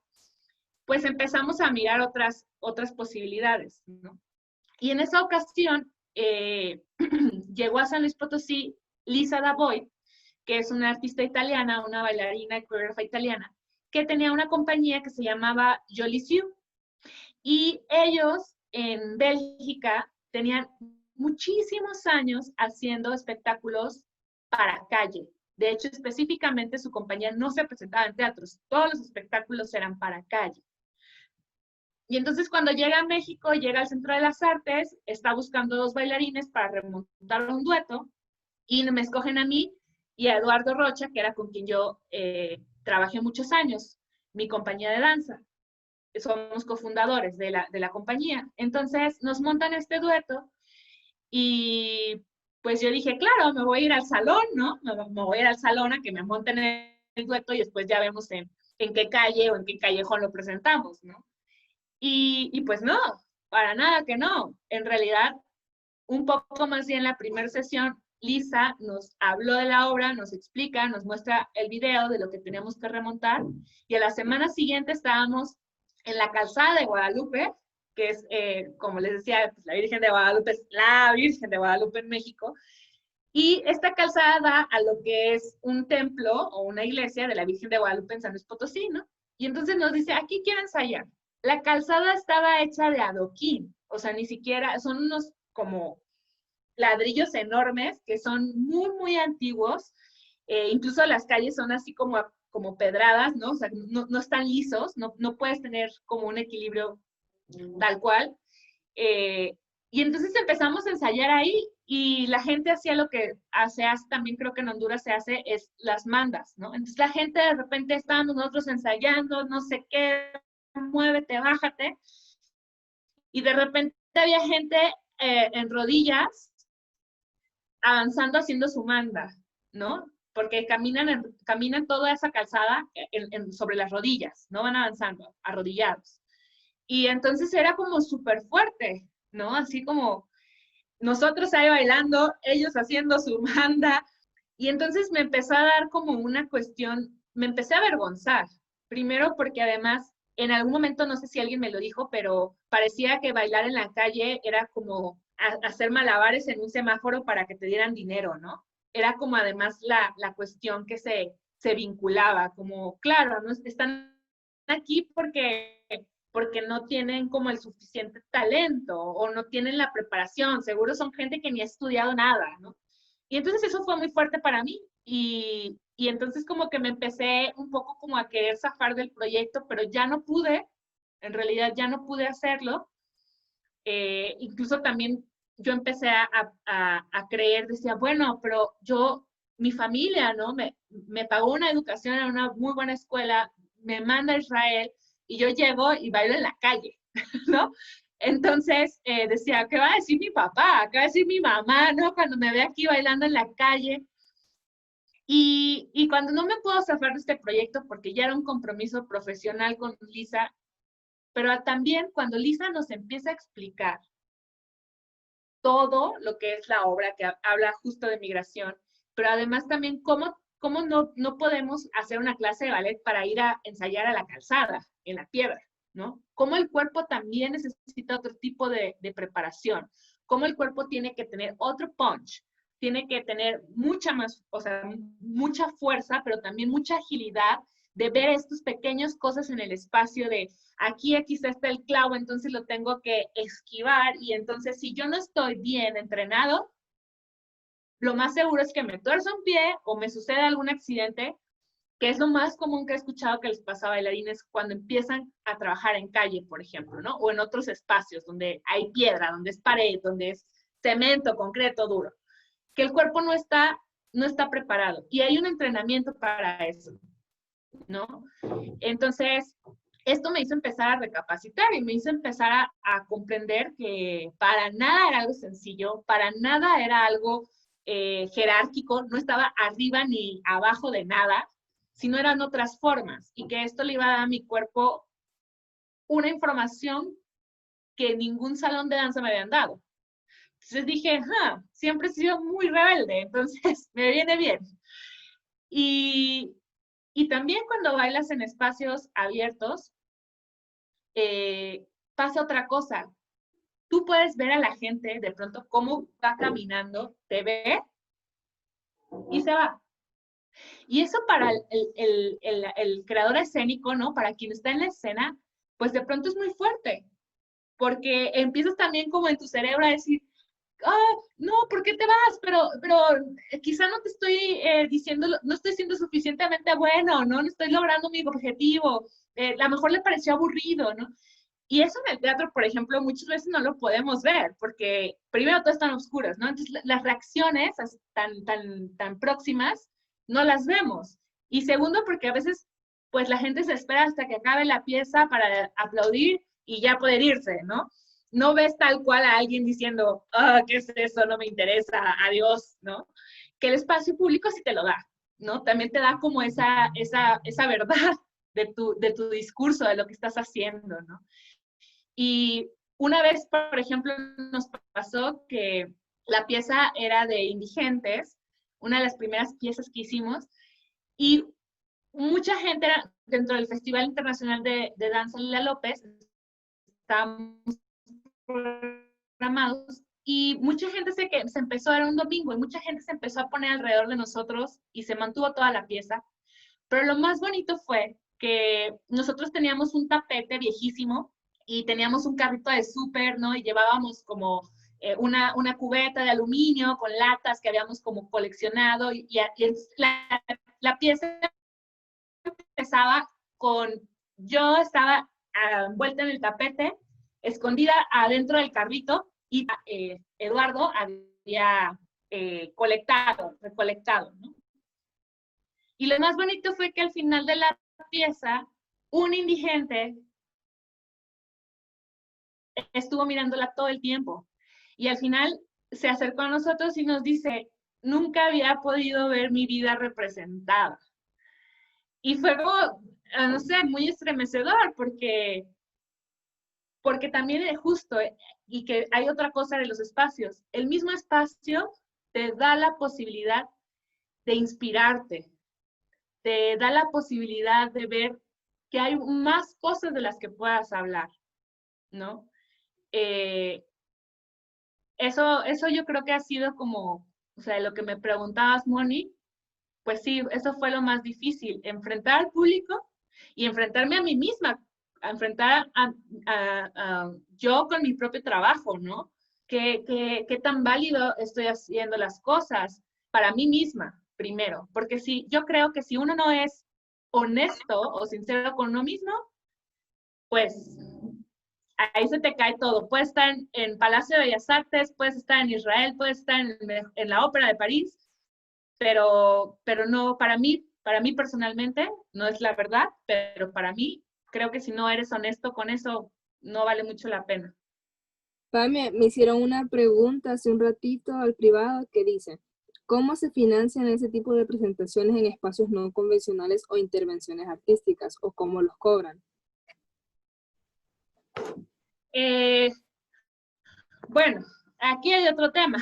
pues empezamos a mirar otras posibilidades, ¿no? Y en esa ocasión llegó a San Luis Potosí Lisa Davoy, que es una artista italiana, una bailarina y coreógrafa italiana, que tenía una compañía que se llamaba Jolie Siu. Y ellos en Bélgica tenían muchísimos años haciendo espectáculos para calle. De hecho, específicamente su compañía no se presentaba en teatros, todos los espectáculos eran para calle. Y entonces cuando llega a México, llega al Centro de las Artes, está buscando 2 bailarines para remontar un dueto, y me escogen a mí y a Eduardo Rocha, que era con quien yo trabajé muchos años, mi compañía de danza. Somos cofundadores de la compañía. Entonces nos montan este dueto y pues yo dije, claro, me voy a ir al salón, ¿no? Me voy a ir al salón a que me monten el dueto y después ya vemos en qué calle o en qué callejón lo presentamos, ¿no? Y pues no, para nada que no. En realidad, un poco más bien la primera sesión, Lisa nos habló de la obra, nos explica, nos muestra el video de lo que teníamos que remontar, y a la semana siguiente estábamos en la calzada de Guadalupe, que es, como les decía, pues la Virgen de Guadalupe es la Virgen de Guadalupe en México, y esta calzada da a lo que es un templo o una iglesia de la Virgen de Guadalupe en San Luis Potosí, ¿no? Y entonces nos dice, aquí quiero ensayar. La calzada estaba hecha de adoquín, o sea, ni siquiera, son unos como ladrillos enormes que son muy, muy antiguos. Incluso las calles son así como pedradas, ¿no? O sea, no están lisos, no puedes tener como un equilibrio tal cual. Y entonces empezamos a ensayar ahí y la gente hacía lo que hace también creo que en Honduras se hace, es las mandas, ¿no? Entonces la gente de repente estábamos nosotros ensayando, no sé qué, muévete, bájate, y de repente había gente en rodillas avanzando haciendo su manda, ¿no? Porque caminan toda esa calzada sobre las rodillas, no van avanzando, arrodillados. Y entonces era como súper fuerte, ¿no? Así como nosotros ahí bailando, ellos haciendo su manda. Y entonces me empezó a dar como una cuestión, me empecé a avergonzar. Primero porque además, en algún momento, no sé si alguien me lo dijo, pero parecía que bailar en la calle era como hacer malabares en un semáforo para que te dieran dinero, ¿no? Era como además la cuestión que se vinculaba, como, claro, no están aquí porque no tienen como el suficiente talento o no tienen la preparación, seguro son gente que ni ha estudiado nada, ¿no? Y entonces eso fue muy fuerte para mí y entonces como que me empecé un poco como a querer zafar del proyecto, pero ya no pude, en realidad ya no pude hacerlo. Incluso también yo empecé a creer, decía, bueno, pero mi familia, ¿no? Me pagó una educación en una muy buena escuela, me manda a Israel y yo llego y bailo en la calle, ¿no? Entonces decía, ¿qué va a decir mi papá? ¿Qué va a decir mi mamá? ¿No? Cuando me ve aquí bailando en la calle. Y cuando no me puedo zafar de este proyecto, porque ya era un compromiso profesional con Lisa, pero también cuando Lisa nos empieza a explicar todo lo que es la obra, que habla justo de migración, pero además también cómo no podemos hacer una clase de ballet para ir a ensayar a la calzada, en la piedra, ¿no? Cómo el cuerpo también necesita otro tipo de preparación, cómo el cuerpo tiene que tener otro punch, tiene que tener mucha más, o sea, mucha fuerza, pero también mucha agilidad de ver estas pequeñas cosas en el espacio de aquí está el clavo, entonces lo tengo que esquivar y entonces si yo no estoy bien entrenado, lo más seguro es que me tuerza un pie o me suceda algún accidente, que es lo más común que he escuchado que les pasa a bailarines cuando empiezan a trabajar en calle, por ejemplo, ¿no? O en otros espacios donde hay piedra, donde es pared, donde es cemento, concreto, duro, que el cuerpo no está preparado y hay un entrenamiento para eso, ¿no? Entonces, esto me hizo empezar a recapacitar y me hizo empezar a comprender que para nada era algo sencillo, para nada era algo jerárquico, no estaba arriba ni abajo de nada, sino eran otras formas y que esto le iba a dar a mi cuerpo una información que ningún salón de danza me habían dado. Entonces dije, siempre he sido muy rebelde, entonces me viene bien. Y también cuando bailas en espacios abiertos, pasa otra cosa. Tú puedes ver a la gente de pronto cómo va caminando, te ve y se va. Y eso para el creador escénico, ¿no? Para quien está en la escena, pues de pronto es muy fuerte, porque empiezas también como en tu cerebro a decir, no, ¿por qué te vas? Pero quizá no te estoy diciendo, no estoy siendo suficientemente bueno, ¿no? No estoy logrando mi objetivo. A lo mejor le pareció aburrido, ¿no? Y eso en el teatro, por ejemplo, muchas veces no lo podemos ver, porque primero todo están oscuras, ¿no? Entonces las reacciones tan próximas no las vemos. Y segundo, porque a veces, pues la gente se espera hasta que acabe la pieza para aplaudir y ya poder irse, ¿no? No ves tal cual a alguien diciendo, ¿qué es eso? No me interesa, adiós, ¿no? Que el espacio público sí te lo da, ¿no? También te da como esa verdad de tu discurso, de lo que estás haciendo, ¿no? Y una vez, por ejemplo, nos pasó que la pieza era de indigentes, una de las primeras piezas que hicimos, y mucha gente dentro del Festival Internacional de Danza Lila López, estábamos programados, y mucha gente se empezó, era un domingo, y mucha gente se empezó a poner alrededor de nosotros y se mantuvo toda la pieza. Pero lo más bonito fue que nosotros teníamos un tapete viejísimo y teníamos un carrito de súper, ¿no? Y llevábamos como una cubeta de aluminio con latas que habíamos como coleccionado y la pieza empezaba con, yo estaba envuelta en el tapete, escondida adentro del carrito y Eduardo había recolectado, ¿no? Y lo más bonito fue que al final de la pieza, un indigente estuvo mirándola todo el tiempo. Y al final se acercó a nosotros y nos dice, nunca había podido ver mi vida representada. Y fue como, no sé, muy estremecedor, porque también es justo, y que hay otra cosa de los espacios. El mismo espacio te da la posibilidad de inspirarte, te da la posibilidad de ver que hay más cosas de las que puedas hablar, ¿no? Eso yo creo que ha sido como, o sea, lo que me preguntabas, Moni, pues sí, eso fue lo más difícil, enfrentar al público y enfrentarme a mí misma, a enfrentar a yo con mi propio trabajo, ¿no? ¿Qué tan válido estoy haciendo las cosas para mí misma, primero? Porque si, yo creo que si uno no es honesto o sincero con uno mismo, pues ahí se te cae todo. Puedes estar en Palacio de Bellas Artes, puedes estar en Israel, puedes estar en la Ópera de París, pero no, para mí personalmente, no es la verdad, pero para mí, creo que si no eres honesto con eso, no vale mucho la pena. Me hicieron una pregunta hace un ratito al privado que dice, ¿cómo se financian ese tipo de presentaciones en espacios no convencionales o intervenciones artísticas? ¿O cómo los cobran? Bueno, aquí hay otro tema.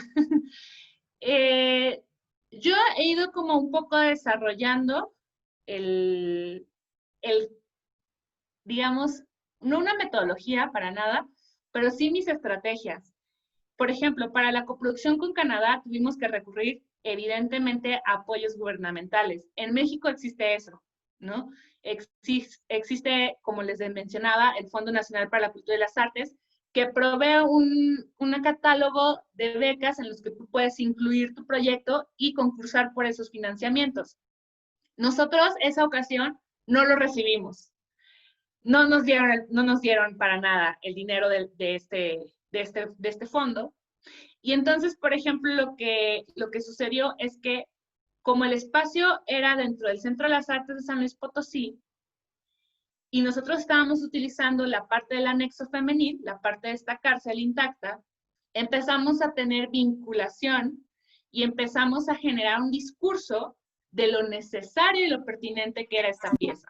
Yo he ido como un poco desarrollando digamos, no una metodología para nada, pero sí mis estrategias. Por ejemplo, para la coproducción con Canadá tuvimos que recurrir evidentemente a apoyos gubernamentales. En México existe eso, ¿no? Existe, como les mencionaba, el Fondo Nacional para la Cultura y las Artes, que provee un catálogo de becas en los que tú puedes incluir tu proyecto y concursar por esos financiamientos. Nosotros esa ocasión no lo recibimos. No nos dieron para nada el dinero de este fondo. Y entonces, por ejemplo, lo que sucedió es que como el espacio era dentro del Centro de las Artes de San Luis Potosí, y nosotros estábamos utilizando la parte del anexo femenil, la parte de esta cárcel intacta, empezamos a tener vinculación y empezamos a generar un discurso de lo necesario y lo pertinente que era esta pieza.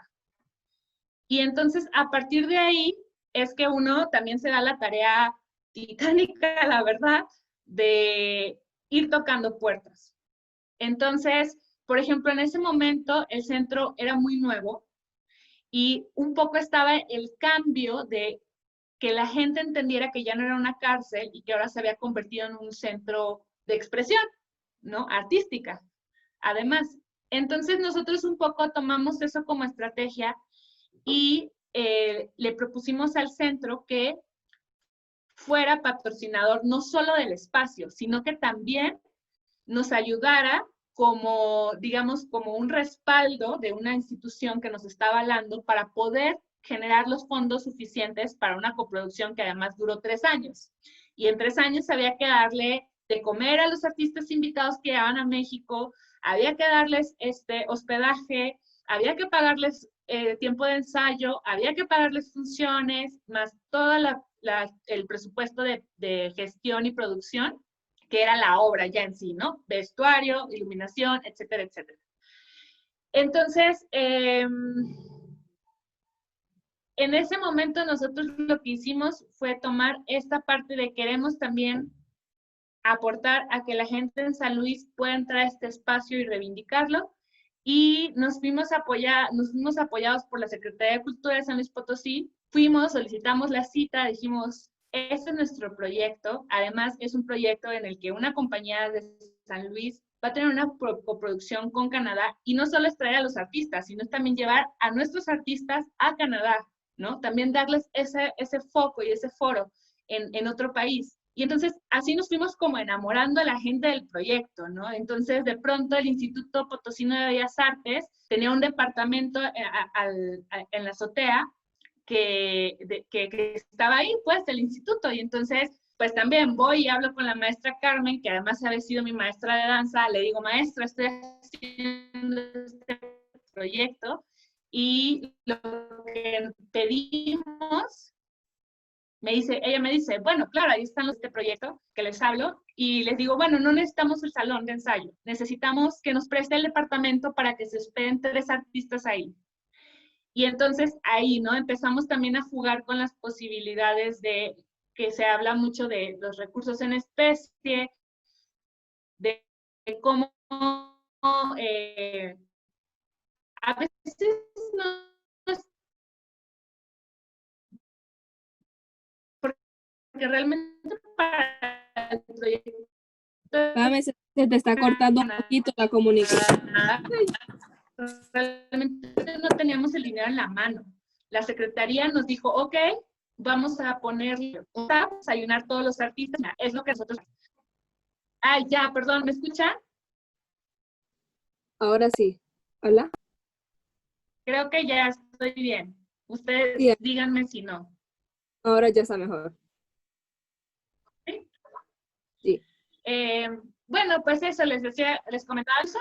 Y entonces, a partir de ahí, es que uno también se da la tarea titánica, la verdad, de ir tocando puertas. Entonces, por ejemplo, en ese momento el centro era muy nuevo y un poco estaba el cambio de que la gente entendiera que ya no era una cárcel y que ahora se había convertido en un centro de expresión, ¿no? Artística, además. Entonces, nosotros un poco tomamos eso como estrategia y le propusimos al centro que fuera patrocinador no solo del espacio, sino que también nos ayudara como, digamos, como un respaldo de una institución que nos está avalando para poder generar los fondos suficientes para una coproducción que además duró 3 años. Y en 3 años había que darle de comer a los artistas invitados que llegaban a México, había que darles hospedaje, había que pagarles tiempo de ensayo, había que pagarles funciones, más todo el presupuesto de gestión y producción, que era la obra ya en sí, ¿no? Vestuario, iluminación, etcétera, etcétera. Entonces, en ese momento nosotros lo que hicimos fue tomar esta parte de queremos también aportar a que la gente en San Luis pueda entrar a este espacio y reivindicarlo, y nos fuimos apoyados por la Secretaría de Cultura de San Luis Potosí. Solicitamos la cita, dijimos, este es nuestro proyecto. Además, es un proyecto en el que una compañía de San Luis va a tener una coproducción con Canadá, y no solo es traer a los artistas, sino también llevar a nuestros artistas a Canadá, ¿no? También darles ese foco y ese foro en otro país. Y entonces así nos fuimos como enamorando a la gente del proyecto, ¿no? Entonces de pronto el Instituto Potosino de Bellas Artes tenía un departamento en la azotea que estaba ahí, pues, del instituto. Y entonces, pues también voy y hablo con la maestra Carmen, que además había sido mi maestra de danza. Le digo, maestra, estoy haciendo este proyecto y lo que pedimos, ella me dice, bueno, claro, ahí están este proyecto que les hablo, y les digo, bueno, no necesitamos el salón de ensayo, necesitamos que nos preste el departamento para que se hospeden 3 artistas ahí. Y entonces ahí, ¿no? Empezamos también a jugar con las posibilidades de que se habla mucho de los recursos en especie, de cómo a veces no es, porque realmente para el proyecto Se te está cortando un poquito la comunicación. realmente no teníamos el dinero en la mano. La secretaría nos dijo, ok, vamos a ayunar todos los artistas, es lo que nosotros... Ay, ya, perdón, ¿me escuchan? Ahora sí. ¿Hola? Creo que ya estoy bien. Ustedes Sí, díganme si no. ahora ya está mejor. ¿Sí? Sí. Bueno, pues eso, les comentaba, eso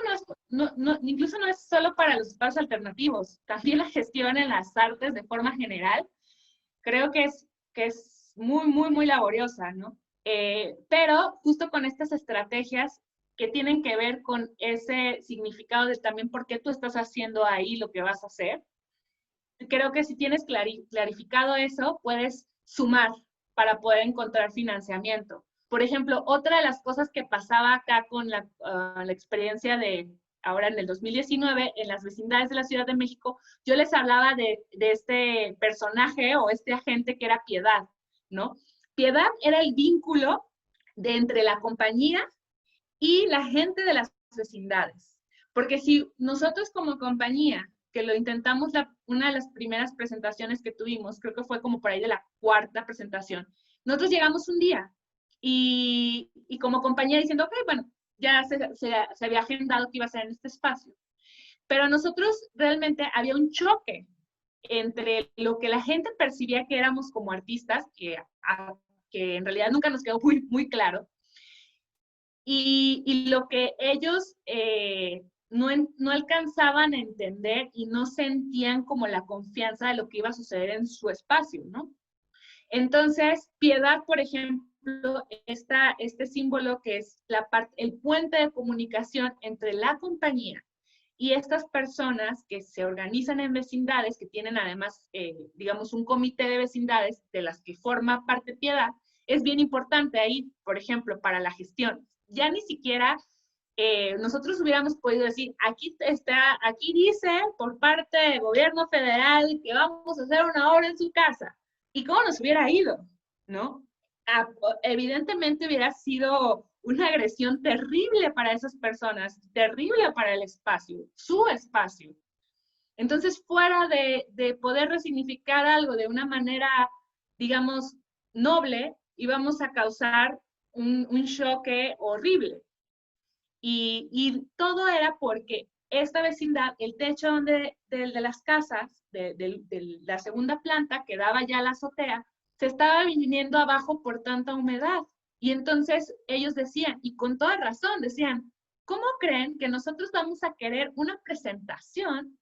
incluso no es solo para los espacios alternativos, también la gestión en las artes de forma general, creo que que es muy, muy, muy laboriosa, ¿no? Pero justo con estas estrategias que tienen que ver con ese significado de también por qué tú estás haciendo ahí lo que vas a hacer, creo que si tienes clarificado eso, puedes sumar para poder encontrar financiamiento. Por ejemplo, otra de las cosas que pasaba acá con la experiencia de ahora en el 2019, en las vecindades de la Ciudad de México, yo les hablaba de este personaje o este agente que era Piedad, ¿no? Piedad era el vínculo de entre la compañía y la gente de las vecindades. Porque si nosotros como compañía, que lo intentamos una de las primeras presentaciones que tuvimos, creo que fue como por ahí de la cuarta presentación, nosotros llegamos un día y como compañía diciendo, ok, bueno, ya se había agendado que iba a ser en este espacio. Pero nosotros realmente había un choque entre lo que la gente percibía que éramos como artistas, que en realidad nunca nos quedó muy, muy claro, y lo que ellos no alcanzaban a entender y no sentían como la confianza de lo que iba a suceder en su espacio, ¿no? Entonces, Piedad, por ejemplo, este símbolo que es el puente de comunicación entre la compañía y estas personas que se organizan en vecindades, que tienen además, digamos, un comité de vecindades de las que forma parte Piedad, es bien importante ahí, por ejemplo, para la gestión. Ya ni siquiera nosotros hubiéramos podido decir, aquí dice por parte del gobierno federal que vamos a hacer una obra en su casa. ¿Y cómo nos hubiera ido? ¿No? Evidentemente hubiera sido una agresión terrible para esas personas, terrible para el espacio, su espacio. Entonces, fuera de poder resignificar algo de una manera, digamos, noble, íbamos a causar un choque horrible. Y todo era porque esta vecindad, el techo de las casas, de la segunda planta que daba ya a la azotea, se estaba viniendo abajo por tanta humedad. Y entonces ellos decían, y con toda razón, decían, ¿cómo creen que nosotros vamos a querer una presentación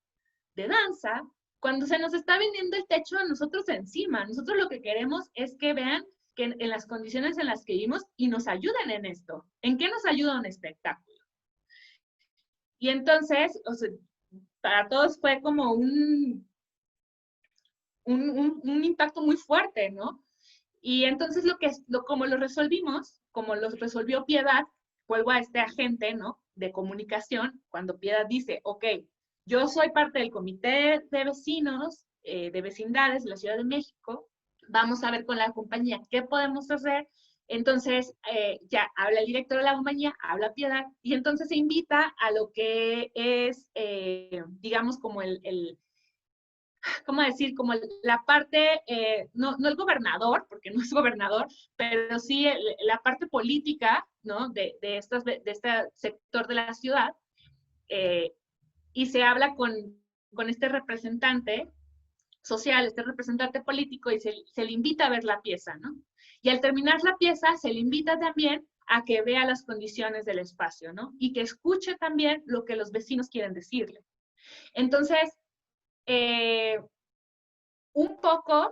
de danza cuando se nos está viniendo el techo a nosotros encima? Nosotros lo que queremos es que vean que en las condiciones en las que vivimos y nos ayuden en esto. ¿En qué nos ayuda un espectáculo? Y entonces, o sea, para todos fue como un impacto muy fuerte, ¿no? Y entonces como lo resolvimos, como lo resolvió Piedad, vuelvo a este agente, ¿no? De comunicación, cuando Piedad dice, ok, yo soy parte del comité de vecinos, de vecindades de la Ciudad de México, vamos a ver con la compañía qué podemos hacer. Entonces, ya habla el director de la compañía, habla Piedad, y entonces se invita a lo que es, digamos, como ¿cómo decir? Como la parte, no el gobernador, porque no es gobernador, pero sí la parte política, ¿no? De este sector de la ciudad, y se habla con este representante social, este representante político, y se le invita a ver la pieza, ¿no? Y al terminar la pieza, se le invita también a que vea las condiciones del espacio, ¿no? Y que escuche también lo que los vecinos quieren decirle. Entonces, un poco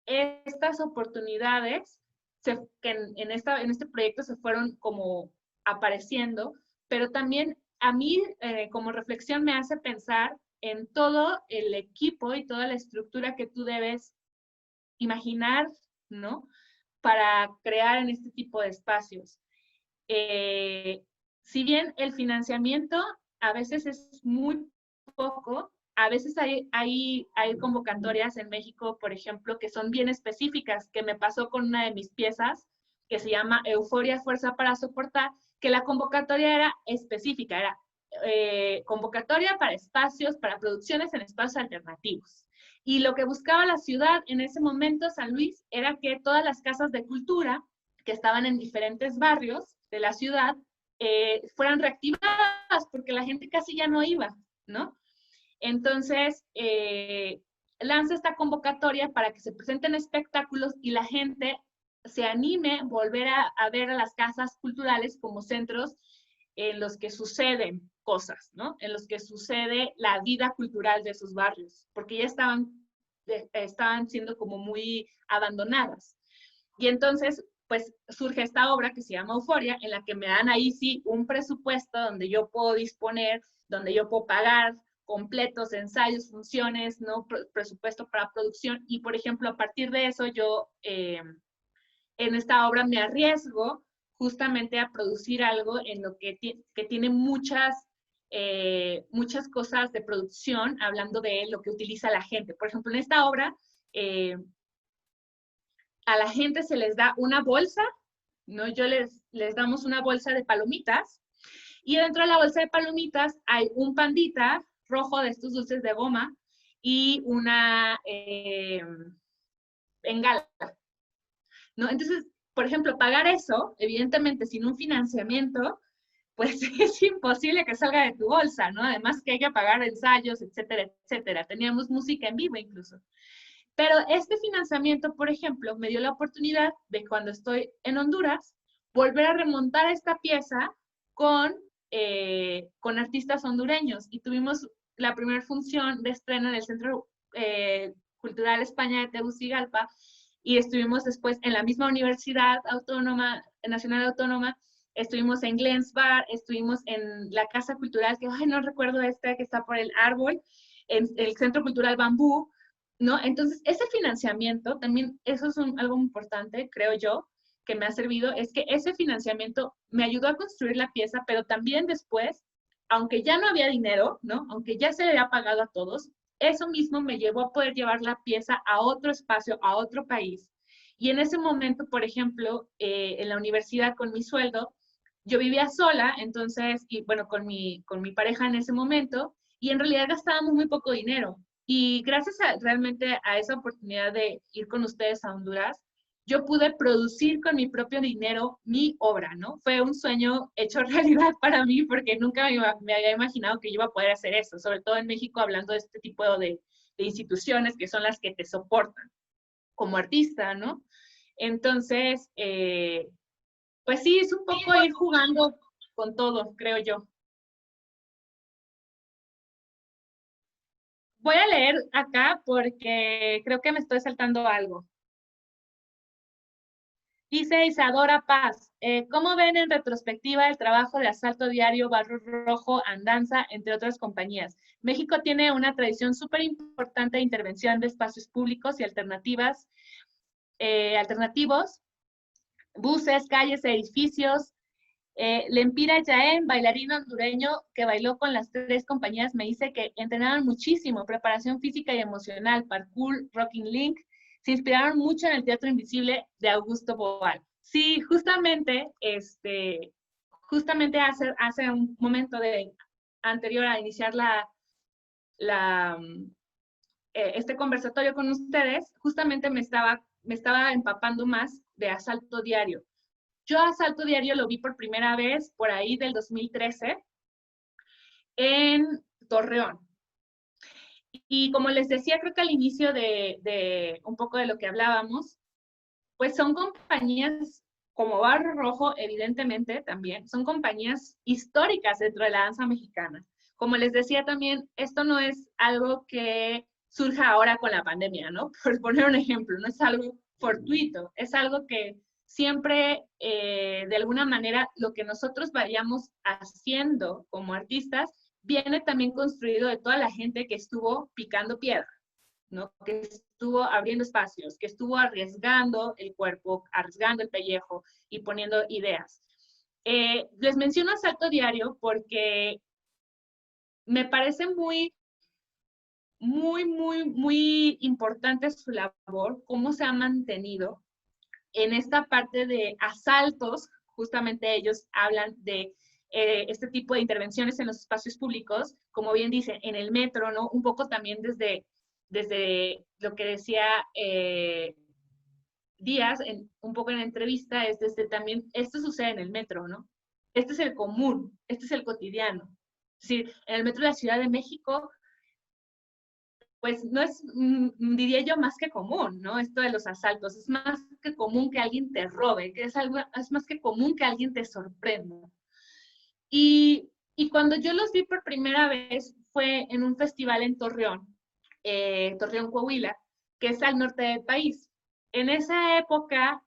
estas oportunidades que en este proyecto se fueron como apareciendo, pero también a mí como reflexión me hace pensar en todo el equipo y toda la estructura que tú debes imaginar, ¿no? Para crear en este tipo de espacios. Si bien el financiamiento a veces es muy poco, a veces hay convocatorias en México, por ejemplo, que son bien específicas, que me pasó con una de mis piezas, que se llama Euforia, Fuerza para Soportar, que la convocatoria era específica, era convocatoria para espacios, para producciones en espacios alternativos. Y lo que buscaba la ciudad en ese momento, San Luis, era que todas las casas de cultura que estaban en diferentes barrios de la ciudad fueran reactivadas, porque la gente casi ya no iba, ¿no? Entonces, lanza esta convocatoria para que se presenten espectáculos y la gente se anime a volver a ver a las casas culturales como centros en los que suceden cosas, ¿no? En los que sucede la vida cultural de sus barrios, porque ya estaban estaban siendo como muy abandonadas. Y entonces, pues surge esta obra que se llama Euforia, en la que me dan ahí sí un presupuesto donde yo puedo disponer, donde yo puedo pagar completos, ensayos, funciones, ¿no? Presupuesto para producción. Y, por ejemplo, a partir de eso, yo en esta obra me arriesgo justamente a producir algo en lo que tiene muchas cosas de producción, hablando de lo que utiliza la gente. Por ejemplo, en esta obra, a la gente se les da una bolsa, ¿no? Yo les damos una bolsa de palomitas, y dentro de la bolsa de palomitas hay un pandita rojo de estos dulces de goma y una bengala, ¿no? Entonces, por ejemplo, pagar eso, evidentemente sin un financiamiento, pues es imposible que salga de tu bolsa, ¿no? Además que hay que pagar ensayos, etcétera, etcétera. Teníamos música en vivo incluso. Pero este financiamiento, por ejemplo, me dio la oportunidad de, cuando estoy en Honduras, volver a remontar esta pieza con artistas hondureños. Y tuvimos la primera función de estreno en el Centro Cultural España de Tegucigalpa, y estuvimos después en la misma Universidad Autónoma, Nacional Autónoma, estuvimos en Glens Bar, estuvimos en la Casa Cultural, que ay, no recuerdo que está por el árbol, en el Centro Cultural Bambú, ¿no? Entonces, ese financiamiento, también eso es algo importante, creo yo, que me ha servido, es que ese financiamiento me ayudó a construir la pieza, pero también después, aunque ya no había dinero, ¿no? Aunque ya se le había pagado a todos, eso mismo me llevó a poder llevar la pieza a otro espacio, a otro país. Y en ese momento, por ejemplo, en la universidad con mi sueldo, yo vivía sola, entonces, y bueno, con mi pareja en ese momento, y en realidad gastábamos muy poco dinero. Y gracias realmente a esa oportunidad de ir con ustedes a Honduras, yo pude producir con mi propio dinero mi obra, ¿no? Fue un sueño hecho realidad para mí, porque nunca me había imaginado que yo iba a poder hacer eso, sobre todo en México, hablando de este tipo de instituciones que son las que te soportan como artista, ¿no? Entonces, pues sí, es un poco ir jugando con todo, creo yo. Voy a leer acá porque creo que me estoy saltando algo. Dice Isadora Paz, ¿cómo ven en retrospectiva el trabajo de Asalto Diario, Barro Rojo, Andanza, entre otras compañías? México tiene una tradición súper importante de intervención de espacios públicos y alternativos, buses, calles, edificios. Lempira Yaén, bailarín hondureño que bailó con las 3 compañías, me dice que entrenaron muchísimo, preparación física y emocional, parkour, rocking link, se inspiraron mucho en el Teatro Invisible de Augusto Boal. Sí, justamente, justamente hace un momento anterior a iniciar este conversatorio con ustedes, justamente me estaba empapando más de Asalto Diario. Yo Asalto Diario lo vi por primera vez por ahí del 2013 en Torreón. Y como les decía, creo que al inicio de un poco de lo que hablábamos, pues son compañías como Barro Rojo, evidentemente también, son compañías históricas dentro de la danza mexicana. Como les decía también, esto no es algo que surja ahora con la pandemia, ¿no? Por poner un ejemplo, no es algo fortuito, es algo que siempre, de alguna manera, lo que nosotros vayamos haciendo como artistas, viene también construido de toda la gente que estuvo picando piedra, ¿no? Que estuvo abriendo espacios, que estuvo arriesgando el cuerpo, arriesgando el pellejo y poniendo ideas. Les menciono Asalto Diario porque me parece muy importante su labor, cómo se ha mantenido en esta parte de asaltos. Justamente ellos hablan de este tipo de intervenciones en los espacios públicos, como bien dicen, en el metro, ¿no? Un poco también desde lo que decía Díaz, un poco en la entrevista, es desde también, esto sucede en el metro, ¿no? Este es el común, este es el cotidiano. Es decir, en el metro de la Ciudad de México, pues no es, diría yo, más que común, ¿no? Esto de los asaltos, es más que común que alguien te robe, que es más que común que alguien te sorprenda. Y cuando yo los vi por primera vez fue en un festival en Torreón, Torreón, Coahuila, que es al norte del país. En esa época,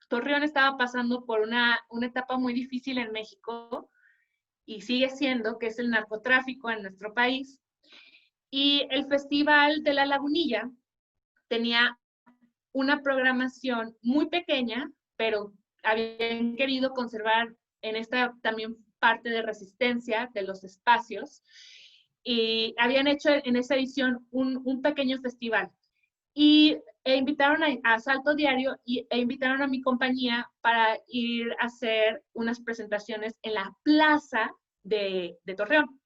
Torreón estaba pasando por una etapa muy difícil en México, y sigue siendo, que es el narcotráfico en nuestro país. Y el Festival de la Lagunilla tenía una programación muy pequeña, pero habían querido conservar en esta también parte de resistencia de los espacios, y habían hecho en esa edición un pequeño festival. Invitaron a Salto Diario e invitaron a mi compañía para ir a hacer unas presentaciones en la plaza de Torreón.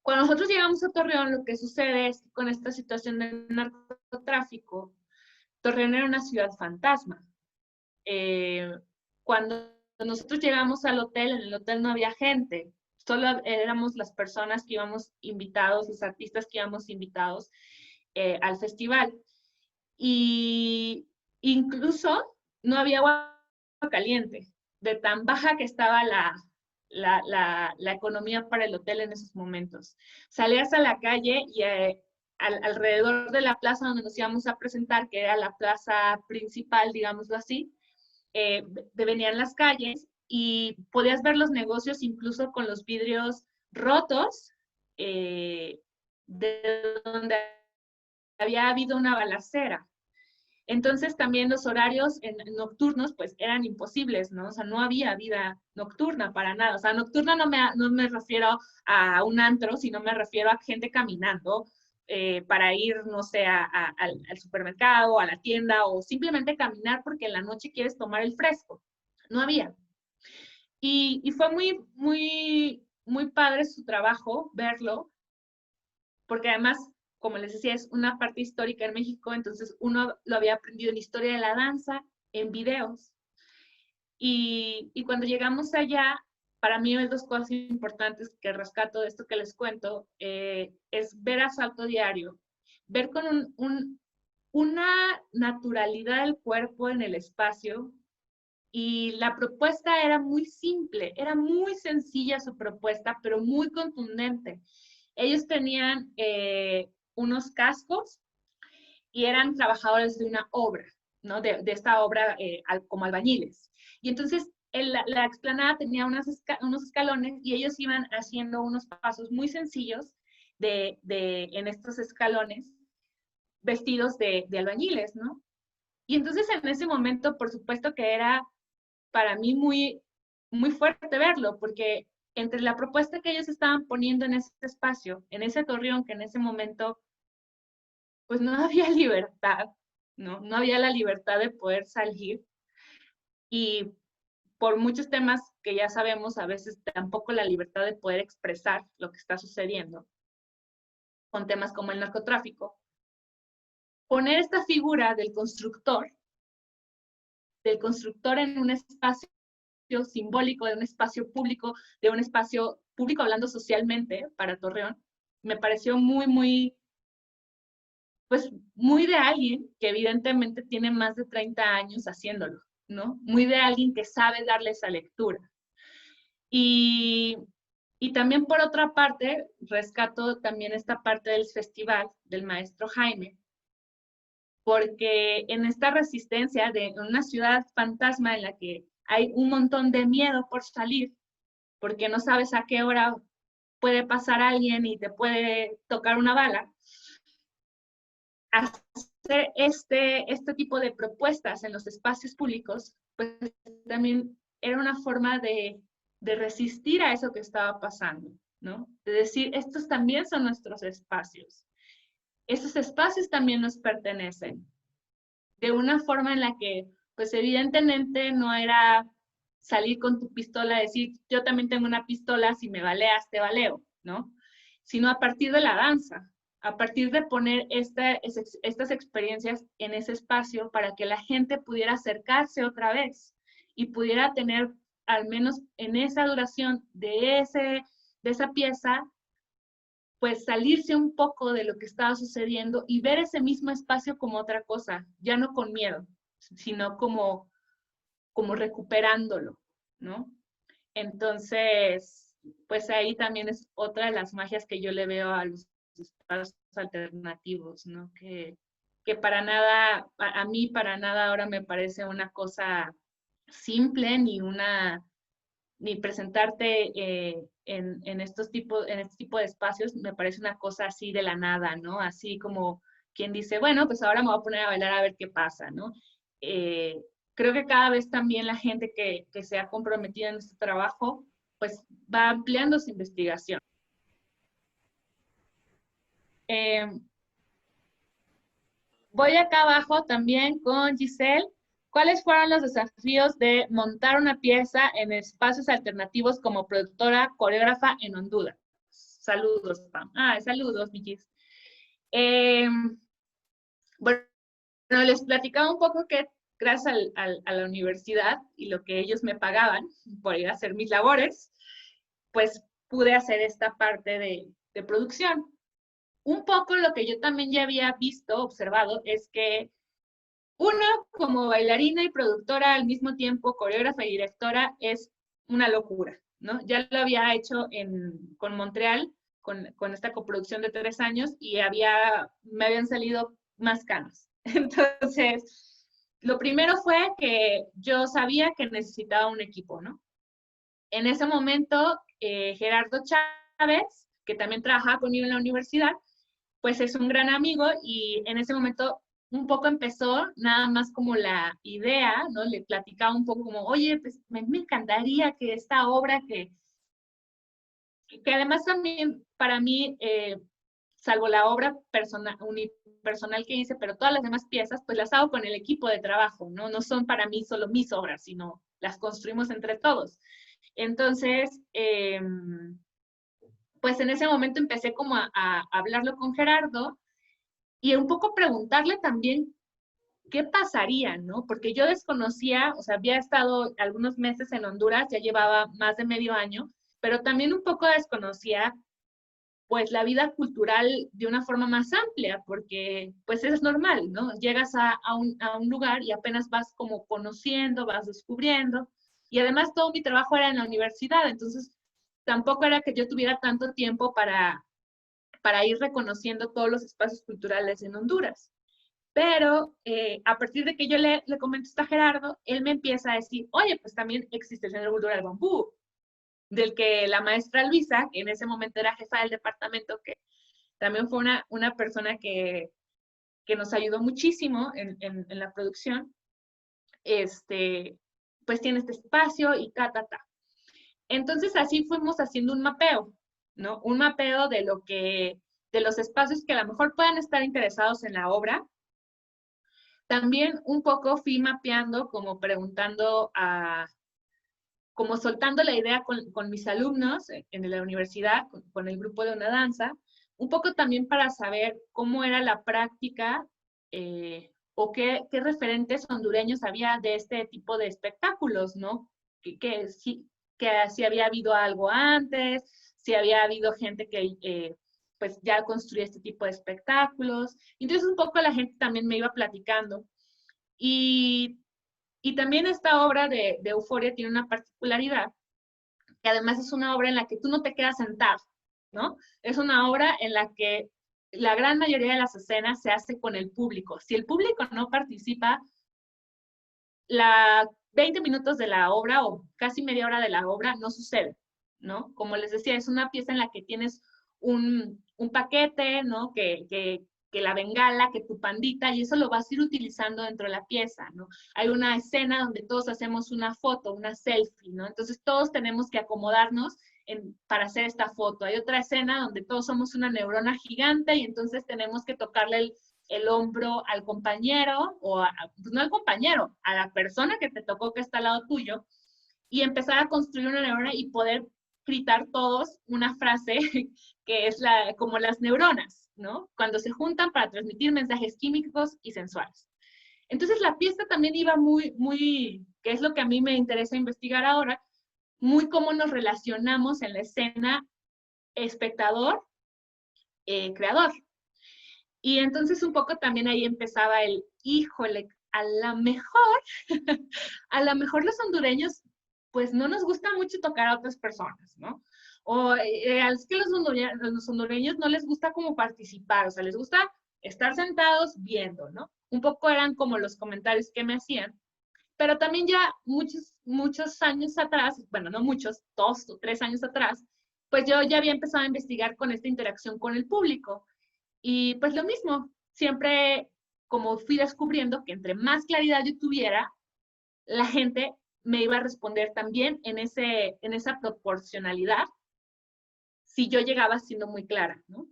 Cuando nosotros llegamos a Torreón, lo que sucede es que con esta situación del narcotráfico, Torreón era una ciudad fantasma. Cuando nosotros llegamos al hotel, en el hotel no había gente, solo éramos las personas que íbamos invitados, los artistas que íbamos invitados al festival. Y incluso no había agua caliente, de tan baja que estaba la economía para el hotel en esos momentos. Salías a la calle y alrededor de la plaza donde nos íbamos a presentar, que era la plaza principal, digámoslo así, venían las calles y podías ver los negocios incluso con los vidrios rotos, de donde había habido una balacera. Entonces también los horarios nocturnos pues eran imposibles, ¿no? O sea, no había vida nocturna para nada. O sea, nocturna no me refiero a un antro, sino me refiero a gente caminando para ir, no sé, al supermercado, a la tienda, o simplemente caminar porque en la noche quieres tomar el fresco. No había. Y fue muy padre su trabajo, verlo, porque además, como les decía, es una parte histórica en México, entonces uno lo había aprendido en historia de la danza, en videos. Y cuando llegamos allá, para mí hay dos cosas importantes que rescato de esto que les cuento, es ver a Salto Diario, ver con una naturalidad del cuerpo en el espacio, y la propuesta era muy simple, era muy sencilla su propuesta, pero muy contundente. Ellos tenían unos cascos y eran trabajadores de una obra, ¿no? De esta obra como albañiles. Y entonces la explanada tenía unos escalones y ellos iban haciendo unos pasos muy sencillos en estos escalones, vestidos de albañiles, ¿no? Y entonces en ese momento, por supuesto que era para mí muy fuerte verlo, porque entre la propuesta que ellos estaban poniendo en ese espacio, en ese Torreón, que en ese momento pues no había libertad, ¿no? No había la libertad de poder salir, y por muchos temas que ya sabemos, a veces tampoco la libertad de poder expresar lo que está sucediendo, con temas como el narcotráfico. Poner esta figura del constructor en un espacio simbólico, de un espacio público hablando socialmente para Torreón, me pareció pues muy de alguien que evidentemente tiene más de 30 años haciéndolo, ¿no? Muy de alguien que sabe darle esa lectura. Y también por otra parte, rescato también esta parte del festival del maestro Jaime, porque en esta resistencia de una ciudad fantasma en la que hay un montón de miedo por salir, porque no sabes a qué hora puede pasar alguien y te puede tocar una bala, hacer este tipo de propuestas en los espacios públicos, pues también era una forma de resistir a eso que estaba pasando, ¿no? De decir, estos también son nuestros espacios. Esos espacios también nos pertenecen. De una forma en la que, pues evidentemente no era salir con tu pistola y decir, yo también tengo una pistola, si me baleas, te baleo, ¿no? Sino a partir de la danza, a partir de poner estas experiencias en ese espacio para que la gente pudiera acercarse otra vez y pudiera tener, al menos en esa duración de esa pieza, pues salirse un poco de lo que estaba sucediendo y ver ese mismo espacio como otra cosa, ya no con miedo, sino como recuperándolo, ¿no? Entonces, pues ahí también es otra de las magias que yo le veo a los espacios alternativos, ¿no? Que que para nada, a mí para nada ahora me parece una cosa simple, ni presentarte en este tipo de espacios me parece una cosa así de la nada, ¿no? Así como quien dice, bueno, pues ahora me voy a poner a bailar a ver qué pasa, ¿no? Eh, Creo que cada vez también la gente que se ha comprometido en este trabajo, pues va ampliando su investigación. Eh, Voy acá abajo también con Giselle. ¿Cuáles fueron los desafíos de montar una pieza en espacios alternativos como productora, coreógrafa en Honduras? Saludos, Pam. Saludos, Michis. Bueno, les platicaba un poco que gracias a la universidad y lo que ellos me pagaban por ir a hacer mis labores, pues pude hacer esta parte de producción. Un poco lo que yo también ya había visto, observado, es que uno, como bailarina y productora al mismo tiempo, coreógrafa y directora, es una locura, ¿no? Ya lo había hecho con Montreal, con esta coproducción de 3 años, y me habían salido más canas. Entonces, lo primero fue que yo sabía que necesitaba un equipo, ¿no? En ese momento, Gerardo Chávez, que también trabajaba conmigo en la universidad, pues es un gran amigo y en ese momento un poco empezó nada más como la idea, ¿no? Le platicaba un poco como, oye, pues me encantaría que esta obra que además también para mí, salvo la obra unipersonal que hice, pero todas las demás piezas, pues las hago con el equipo de trabajo, ¿no? No son para mí solo mis obras, sino las construimos entre todos. Entonces, pues en ese momento empecé como a hablarlo con Gerardo y un poco preguntarle también qué pasaría, ¿no? Porque yo desconocía, o sea, había estado algunos meses en Honduras, ya llevaba más de medio año, pero también un poco desconocía pues la vida cultural de una forma más amplia, porque pues es normal, ¿no? Llegas a un lugar y apenas vas como conociendo, vas descubriendo, y además todo mi trabajo era en la universidad, entonces tampoco era que yo tuviera tanto tiempo para ir reconociendo todos los espacios culturales en Honduras. Pero a partir de que yo le comento esto a Gerardo, él me empieza a decir, oye, pues también existe el Centro Cultural Bambú, del que la maestra Luisa, que en ese momento era jefa del departamento, que también fue una persona que nos ayudó muchísimo en la producción, pues tiene este espacio y ta. Entonces así fuimos haciendo un mapeo, ¿no? Un mapeo de los espacios que a lo mejor puedan estar interesados en la obra. También un poco fui mapeando, como preguntando como soltando la idea con mis alumnos en la universidad, con el grupo de una danza, un poco también para saber cómo era la práctica o qué referentes hondureños había de este tipo de espectáculos, ¿no? Que si había habido algo antes, si había habido gente que pues ya construía este tipo de espectáculos. Entonces un poco la gente también me iba platicando. Y también esta obra de Euforia tiene una particularidad, que además es una obra en la que tú no te quedas sentado, ¿no? Es una obra en la que la gran mayoría de las escenas se hace con el público. Si el público no participa, 20 minutos de la obra o casi media hora de la obra no sucede, ¿no? Como les decía, es una pieza en la que tienes un paquete, ¿no? Que la bengala, que tu pandita, y eso lo vas a ir utilizando dentro de la pieza, ¿no? Hay una escena donde todos hacemos una foto, una selfie, ¿no? Entonces todos tenemos que acomodarnos para hacer esta foto. Hay otra escena donde todos somos una neurona gigante y entonces tenemos que tocarle el hombro al compañero, pues no al compañero, a la persona que te tocó que está al lado tuyo, y empezar a construir una neurona y poder gritar todos una frase que es como las neuronas, ¿no? Cuando se juntan para transmitir mensajes químicos y sensuales. Entonces la pieza también iba que es lo que a mí me interesa investigar ahora, muy cómo nos relacionamos en la escena espectador, creador. Y entonces un poco también ahí empezaba híjole, a lo mejor, a lo mejor los hondureños, pues no nos gusta mucho tocar a otras personas, ¿no? O es que los hondureños no les gusta como participar, o sea, les gusta estar sentados viendo, ¿no? Un poco eran como los comentarios que me hacían, pero también ya muchos años atrás, bueno, no muchos, 2 o 3 años atrás, pues yo ya había empezado a investigar con esta interacción con el público. Y pues lo mismo, siempre como fui descubriendo que entre más claridad yo tuviera, la gente me iba a responder también en esa proporcionalidad si yo llegaba siendo muy clara, ¿no?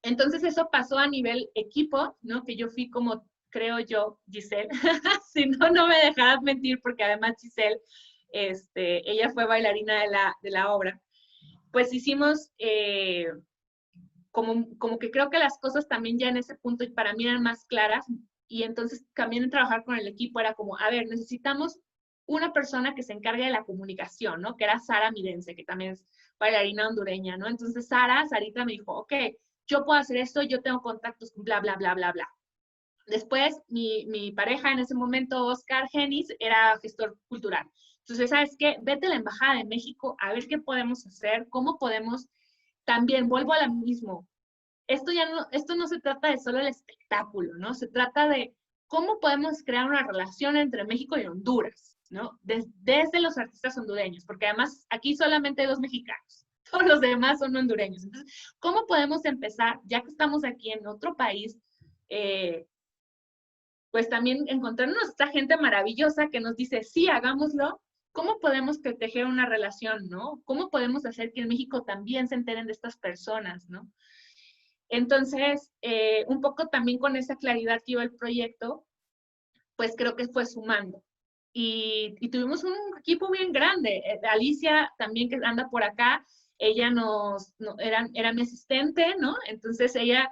Entonces eso pasó a nivel equipo, ¿no? Que yo fui como, creo yo, Giselle, si no, no me dejarás mentir, porque además Giselle, ella fue bailarina de la obra, pues hicimos como que creo que las cosas también ya en ese punto para mí eran más claras, y entonces también trabajar con el equipo era como, a ver, necesitamos una persona que se encargue de la comunicación, ¿no? Que era Sara Mirense, que también es bailarina hondureña, ¿no? Entonces Sarita me dijo, ok, yo puedo hacer esto, yo tengo contactos con bla, bla, bla, bla, bla. Después, mi pareja en ese momento, Oscar Genis, era gestor cultural. Entonces, ¿sabes qué? Vete a la Embajada de México a ver qué podemos hacer, cómo podemos. También vuelvo a lo mismo. Esto no se trata de solo el espectáculo, ¿no? Se trata de cómo podemos crear una relación entre México y Honduras, ¿no? Desde los artistas hondureños, porque además aquí solamente hay 2 mexicanos, todos los demás son hondureños. Entonces, ¿cómo podemos empezar, ya que estamos aquí en otro país, pues también encontrarnos esta gente maravillosa que nos dice, sí, hagámoslo? ¿Cómo podemos proteger una relación, no? ¿Cómo podemos hacer que en México también se enteren de estas personas, no? Entonces, un poco también con esa claridad que iba el proyecto, pues creo que fue sumando. Y tuvimos un equipo bien grande. Alicia también, que anda por acá, ella era mi asistente, ¿no? Entonces ella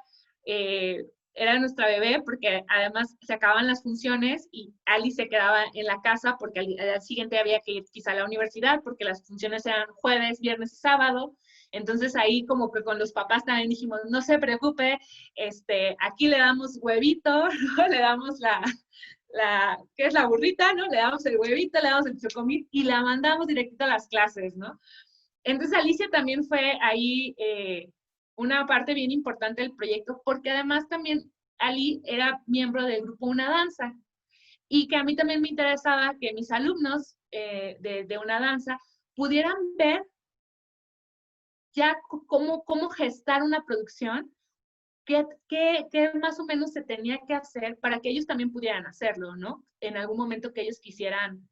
era nuestra bebé, porque además se acababan las funciones y Ali se quedaba en la casa porque al siguiente había que ir quizá a la universidad, porque las funciones eran jueves, viernes y sábado. Entonces ahí como que con los papás también dijimos, no se preocupe, aquí le damos huevito, ¿no? Le damos ¿qué es la burrita, no? Le damos el huevito, le damos el chocomil y la mandamos directito a las clases, ¿no? Entonces Alicia también fue ahí una parte bien importante del proyecto, porque además también Ali era miembro del grupo Una Danza, y que a mí también me interesaba que mis alumnos de Una Danza pudieran ver ya cómo gestar una producción, qué más o menos se tenía que hacer para que ellos también pudieran hacerlo, ¿no? En algún momento que ellos quisieran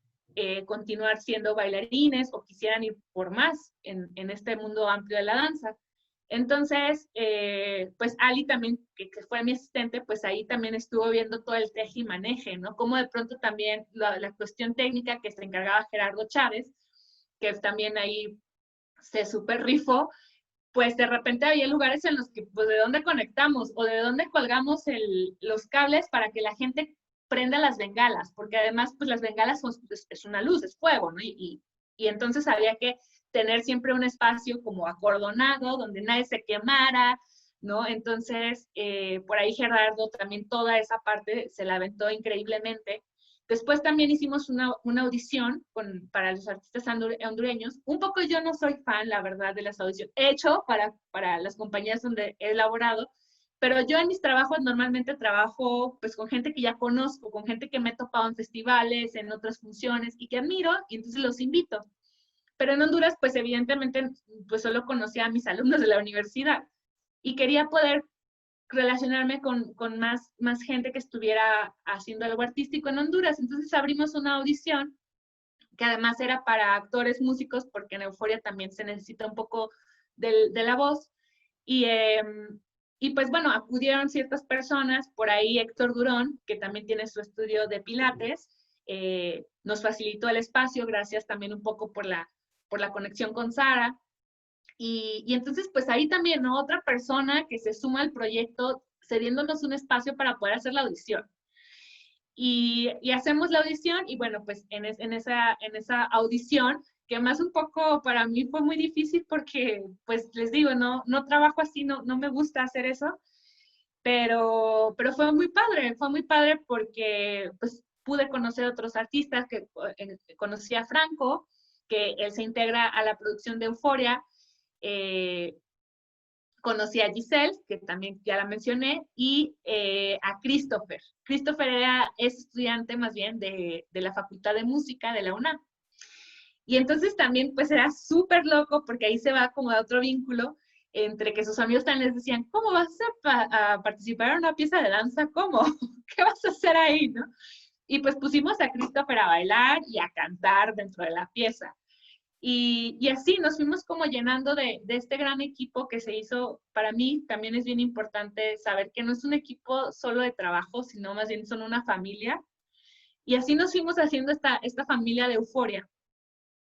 continuar siendo bailarines o quisieran ir por más en este mundo amplio de la danza. Entonces, pues Ali también, que fue mi asistente, pues ahí también estuvo viendo todo el teje y maneje, ¿no? Como de pronto también la cuestión técnica que se encargaba Gerardo Chávez, que también ahí se super rifó, pues de repente había lugares en los que, pues, ¿de dónde conectamos? O de dónde colgamos los cables para que la gente prenda las bengalas, porque además, pues las bengalas es una luz, es fuego, ¿no? Y entonces había que tener siempre un espacio como acordonado, donde nadie se quemara, ¿no? Entonces, por ahí Gerardo también toda esa parte se la aventó increíblemente. Después también hicimos una audición para los artistas hondureños. Un poco yo no soy fan, la verdad, de las audiciones. He hecho para las compañías donde he elaborado, pero yo en mis trabajos normalmente trabajo pues con gente que ya conozco, con gente que me he topado en festivales, en otras funciones y que admiro, y entonces los invito. Pero en Honduras, pues evidentemente, pues solo conocía a mis alumnos de la universidad y quería poder relacionarme con más gente que estuviera haciendo algo artístico en Honduras. Entonces abrimos una audición que además era para actores, músicos, porque en Euforia también se necesita un poco de la voz. Y pues bueno, acudieron ciertas personas, por ahí Héctor Durón, que también tiene su estudio de Pilates, nos facilitó el espacio, gracias también un poco por la conexión con Sara. Y entonces, pues ahí también, ¿no? Otra persona que se suma al proyecto, cediéndonos un espacio para poder hacer la audición. Y hacemos la audición y bueno, pues en esa audición, que más un poco para mí fue muy difícil porque, pues les digo, no trabajo así, no me gusta hacer eso, pero fue muy padre porque pues pude conocer otros artistas, que conocí a Franco, que él se integra a la producción de Euforia, conocí a Giselle, que también ya la mencioné, y a Christopher. Christopher es estudiante más bien de la Facultad de Música de la UNAM. Y entonces también pues era súper loco porque ahí se va como a otro vínculo entre que sus amigos también les decían, ¿cómo vas a participar en una pieza de danza? ¿Cómo? ¿Qué vas a hacer ahí? ¿No? Y pues pusimos a Christopher a bailar y a cantar dentro de la pieza. Y así nos fuimos como llenando de este gran equipo que se hizo. Para mí también es bien importante saber que no es un equipo solo de trabajo, sino más bien son una familia. Y así nos fuimos haciendo esta familia de euforia.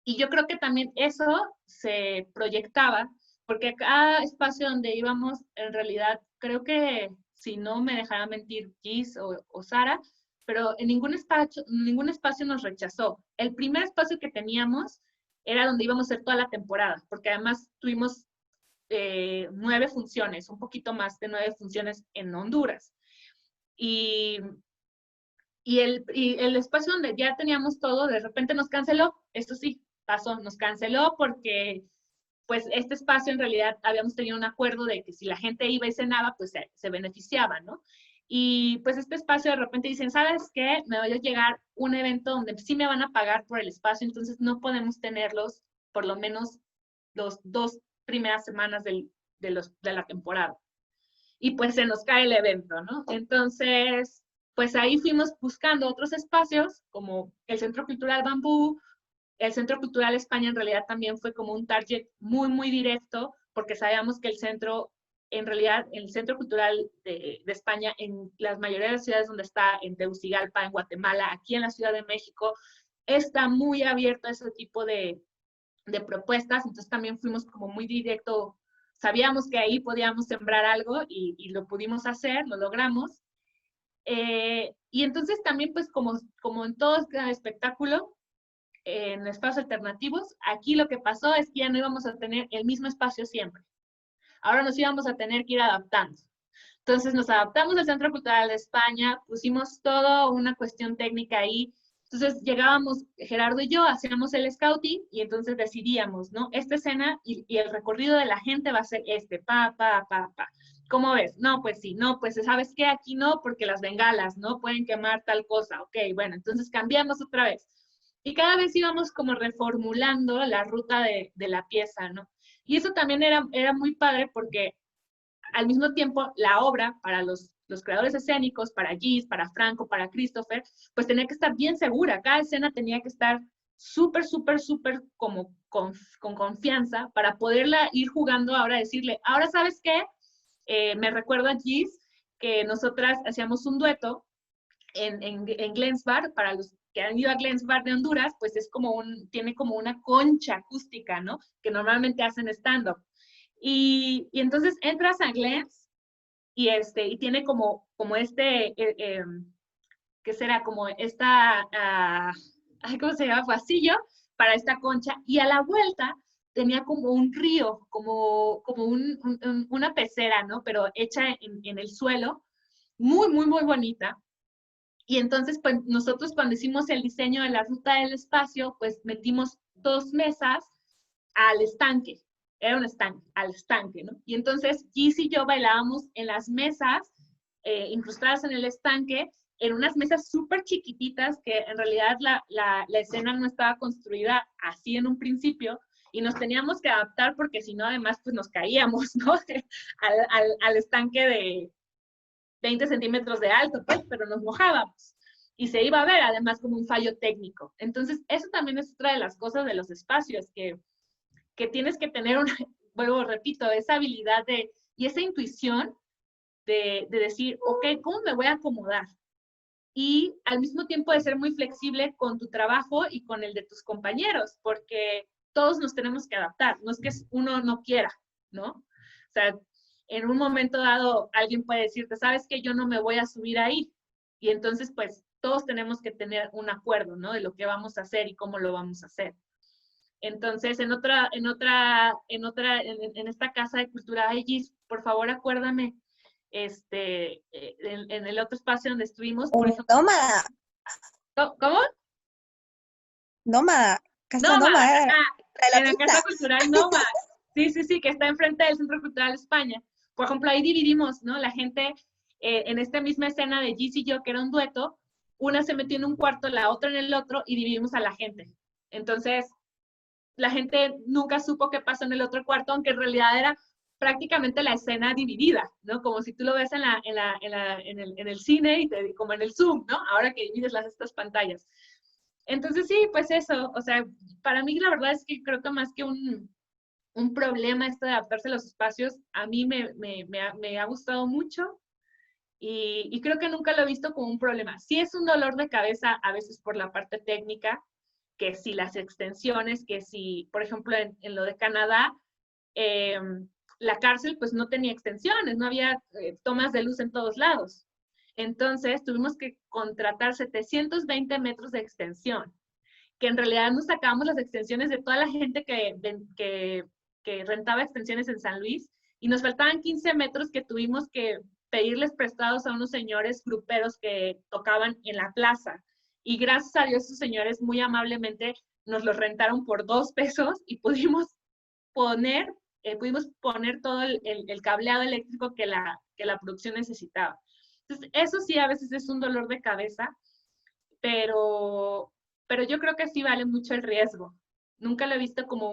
Y yo creo que también eso se proyectaba, porque cada espacio donde íbamos, en realidad, creo que, si no me dejara mentir Gis o Sara, pero en ningún espacio nos rechazó. El primer espacio que teníamos era donde íbamos a hacer toda la temporada, porque además tuvimos 9 funciones, un poquito más de 9 funciones en Honduras. Y el espacio donde ya teníamos todo, de repente nos canceló, eso sí, pasó, nos canceló porque pues este espacio en realidad habíamos tenido un acuerdo de que si la gente iba y cenaba, pues se beneficiaba, ¿no? Y pues este espacio de repente dicen, ¿sabes qué? Me voy a llegar un evento donde sí me van a pagar por el espacio, entonces no podemos tenerlos por lo menos los 2 primeras semanas de la temporada. Y pues se nos cae el evento, ¿no? Entonces, pues ahí fuimos buscando otros espacios, como el Centro Cultural Bambú. El Centro Cultural España en realidad también fue como un target muy, muy directo, porque sabíamos que el Centro Cultural de España, en la mayoría de las ciudades donde está, en Tegucigalpa, en Guatemala, aquí en la Ciudad de México, está muy abierto a ese tipo de propuestas. Entonces también fuimos como muy directo, sabíamos que ahí podíamos sembrar algo y lo pudimos hacer, lo logramos. Y entonces también, pues como en todo espectáculo, en espacios alternativos, aquí lo que pasó es que ya no íbamos a tener el mismo espacio siempre. Ahora nos íbamos a tener que ir adaptando. Entonces nos adaptamos al Centro Cultural de España, pusimos toda una cuestión técnica ahí. Entonces llegábamos, Gerardo y yo, hacíamos el scouting y entonces decidíamos, ¿no? Esta escena y el recorrido de la gente va a ser pa. ¿Cómo ves? No, pues sí, no, pues ¿sabes qué? Aquí no, porque las bengalas, ¿no? Pueden quemar tal cosa. Ok, bueno, entonces cambiamos otra vez. Y cada vez íbamos como reformulando la ruta de la pieza, ¿no? Y eso también era muy padre porque al mismo tiempo la obra para los creadores escénicos, para Gis, para Franco, para Christopher, pues tenía que estar bien segura. Cada escena tenía que estar súper como con confianza para poderla ir jugando ahora, decirle, ahora ¿sabes qué? Me recuerdo a Gis que nosotras hacíamos un dueto en Glens Bar. Para los que han ido a Glens Bar de Honduras, pues tiene como una concha acústica, ¿no? Que normalmente hacen stand-up. Y entonces entras a Glens y tiene como ¿qué será? Como ¿cómo se llama? Pasillo para esta concha. Y a la vuelta tenía como un río, como una pecera, ¿no? Pero hecha en el suelo, muy, muy, muy bonita. Y entonces, pues nosotros cuando hicimos el diseño de la ruta del espacio, pues metimos 2 mesas al estanque. Era un estanque, al estanque, ¿no? Y entonces Gis y yo bailábamos en las mesas, incrustadas en el estanque, en unas mesas súper chiquititas que en realidad la escena no estaba construida así en un principio y nos teníamos que adaptar porque si no, además, pues nos caíamos, ¿no? al estanque de 20 centímetros de alto, pues, pero nos mojábamos. Y se iba a ver, además, como un fallo técnico. Entonces, eso también es otra de las cosas de los espacios, que tienes que tener vuelvo, repito, esa habilidad y esa intuición de decir, ok, ¿cómo me voy a acomodar? Y al mismo tiempo de ser muy flexible con tu trabajo y con el de tus compañeros, porque todos nos tenemos que adaptar, no es que uno no quiera, ¿no? O sea, en un momento dado alguien puede decirte, ¿sabes qué? Yo no me voy a subir ahí. Y entonces, pues, todos tenemos que tener un acuerdo, ¿no? De lo que vamos a hacer y cómo lo vamos a hacer. Entonces, en esta casa de cultura, ay, Gis, por favor, acuérdame, en el otro espacio donde estuvimos, por ejemplo. Nómada. ¿Cómo? Nómada. Casa Nómada, Nómada. en la Casa Cultural Nómada. Sí, sí, sí, que está enfrente del Centro Cultural España. Por ejemplo, ahí dividimos, ¿no? La gente en esta misma escena de Gis y yo, que era un dueto, una se metió en un cuarto, la otra en el otro, y dividimos a la gente. Entonces, la gente nunca supo qué pasó en el otro cuarto, aunque en realidad era prácticamente la escena dividida, ¿no? Como si tú lo ves en el cine, y como en el Zoom, ¿no? Ahora que divides estas pantallas. Entonces, sí, pues eso, o sea, para mí la verdad es que creo que más que un problema esto de adaptarse a los espacios, a mí me ha gustado mucho y creo que nunca lo he visto como un problema. Sí es un dolor de cabeza a veces por la parte técnica, que si las extensiones, que si, por ejemplo, en lo de Canadá, eh, la cárcel pues no tenía extensiones, no había tomas de luz en todos lados. Entonces tuvimos que contratar 720 metros de extensión, que en realidad nos sacábamos las extensiones de toda la gente que rentaba extensiones en San Luis, y nos faltaban 15 metros que tuvimos que pedirles prestados a unos señores gruperos que tocaban en la plaza. Y gracias a Dios, esos señores muy amablemente nos los rentaron por 2 pesos y poner, pudimos poner todo el cableado eléctrico que la producción necesitaba. Entonces, eso sí a veces es un dolor de cabeza, pero, pero yo creo que sí vale mucho el riesgo. Nunca lo he visto como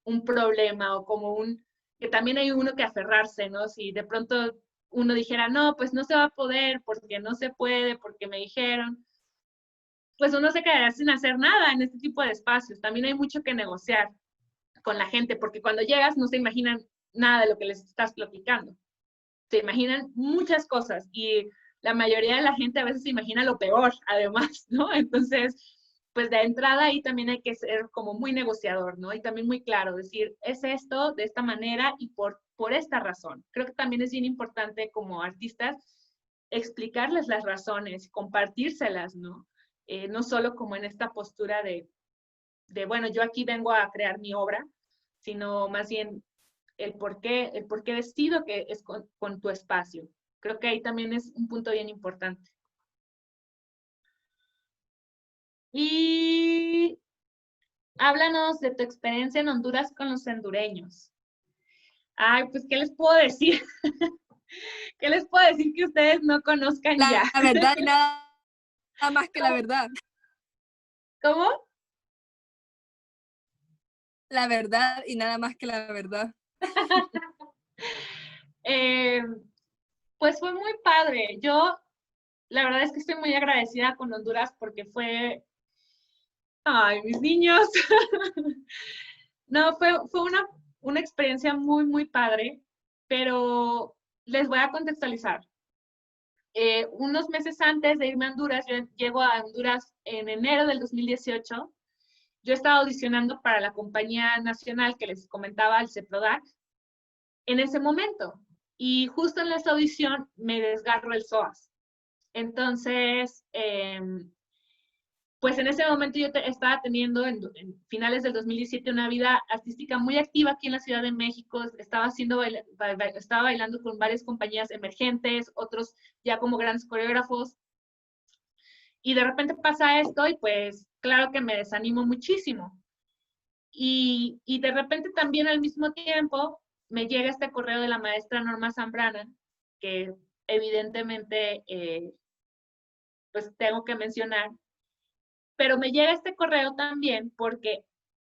un problema o como que también hay uno que aferrarse, ¿no? Si de pronto uno dijera, no, pues no se va a poder porque no se puede, porque me dijeron, pues uno se quedaría sin hacer nada en este tipo de espacios. También hay mucho que negociar con la gente, porque cuando llegas no se imaginan nada de lo que les estás platicando. Se imaginan muchas cosas y la mayoría de la gente a veces se imagina lo peor, además, ¿no? Entonces, pues de entrada ahí también hay que ser como muy negociador, ¿no? Y también muy claro, decir, es esto de esta manera y por esta razón. Creo que también es bien importante como artistas explicarles las razones, compartírselas, ¿no? No solo como en esta postura bueno, yo aquí vengo a crear mi obra, sino más bien el por qué decido que es con tu espacio. Creo que ahí también es un punto bien importante. Y háblanos de tu experiencia en Honduras con los hondureños. Ay, pues, ¿qué les puedo decir? ¿Qué les puedo decir que ustedes no conozcan ya? La verdad y nada más que la verdad. ¿Cómo? La verdad y nada más que la verdad. Pues fue muy padre. Yo, la verdad es que estoy muy agradecida con Honduras porque ay, mis niños. No, fue una experiencia muy, muy padre, pero les voy a contextualizar. Unos meses antes de irme a Honduras, yo llego a Honduras en enero del 2018. Yo estaba audicionando para la compañía nacional que les comentaba, el CEPRODAC, en ese momento. Y justo en esa audición me desgarro el psoas. Entonces, pues en ese momento yo estaba teniendo en finales del 2017 una vida artística muy activa aquí en la Ciudad de México. Estaba bailando con varias compañías emergentes, otros ya como grandes coreógrafos. Y de repente pasa esto y pues claro que me desanimo muchísimo. Y de repente también al mismo tiempo me llega este correo de la maestra Norma Zambrana, que evidentemente pues tengo que mencionar, pero me llega este correo también porque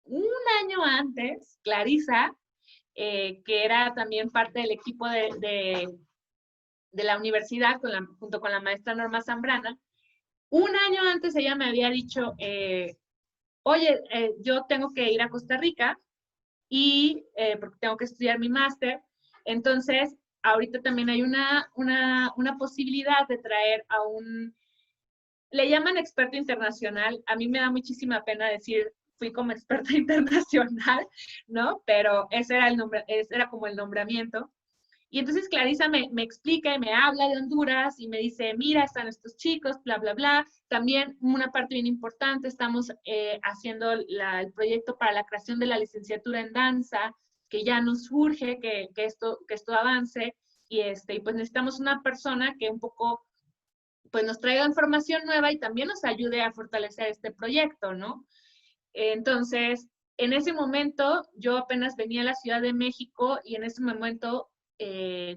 un año antes, Clarisa, que era también parte del equipo de la universidad junto con la maestra Norma Zambrana, un año antes ella me había dicho, oye, yo tengo que ir a Costa Rica y porque tengo que estudiar mi máster, entonces ahorita también hay una posibilidad de traer a le llaman experto internacional. A mí me da muchísima pena decir fui como experta internacional, ¿no? Pero ese era como el nombramiento. Y entonces Clarisa me explica y me habla de Honduras y me dice, mira, están estos chicos, bla, bla, bla. También una parte bien importante, estamos haciendo el proyecto para la creación de la licenciatura en danza, que ya nos urge que esto avance. Y pues necesitamos una persona que un poco pues nos traiga información nueva y también nos ayude a fortalecer este proyecto, ¿no? Entonces, en ese momento yo apenas venía a la Ciudad de México y en ese momento,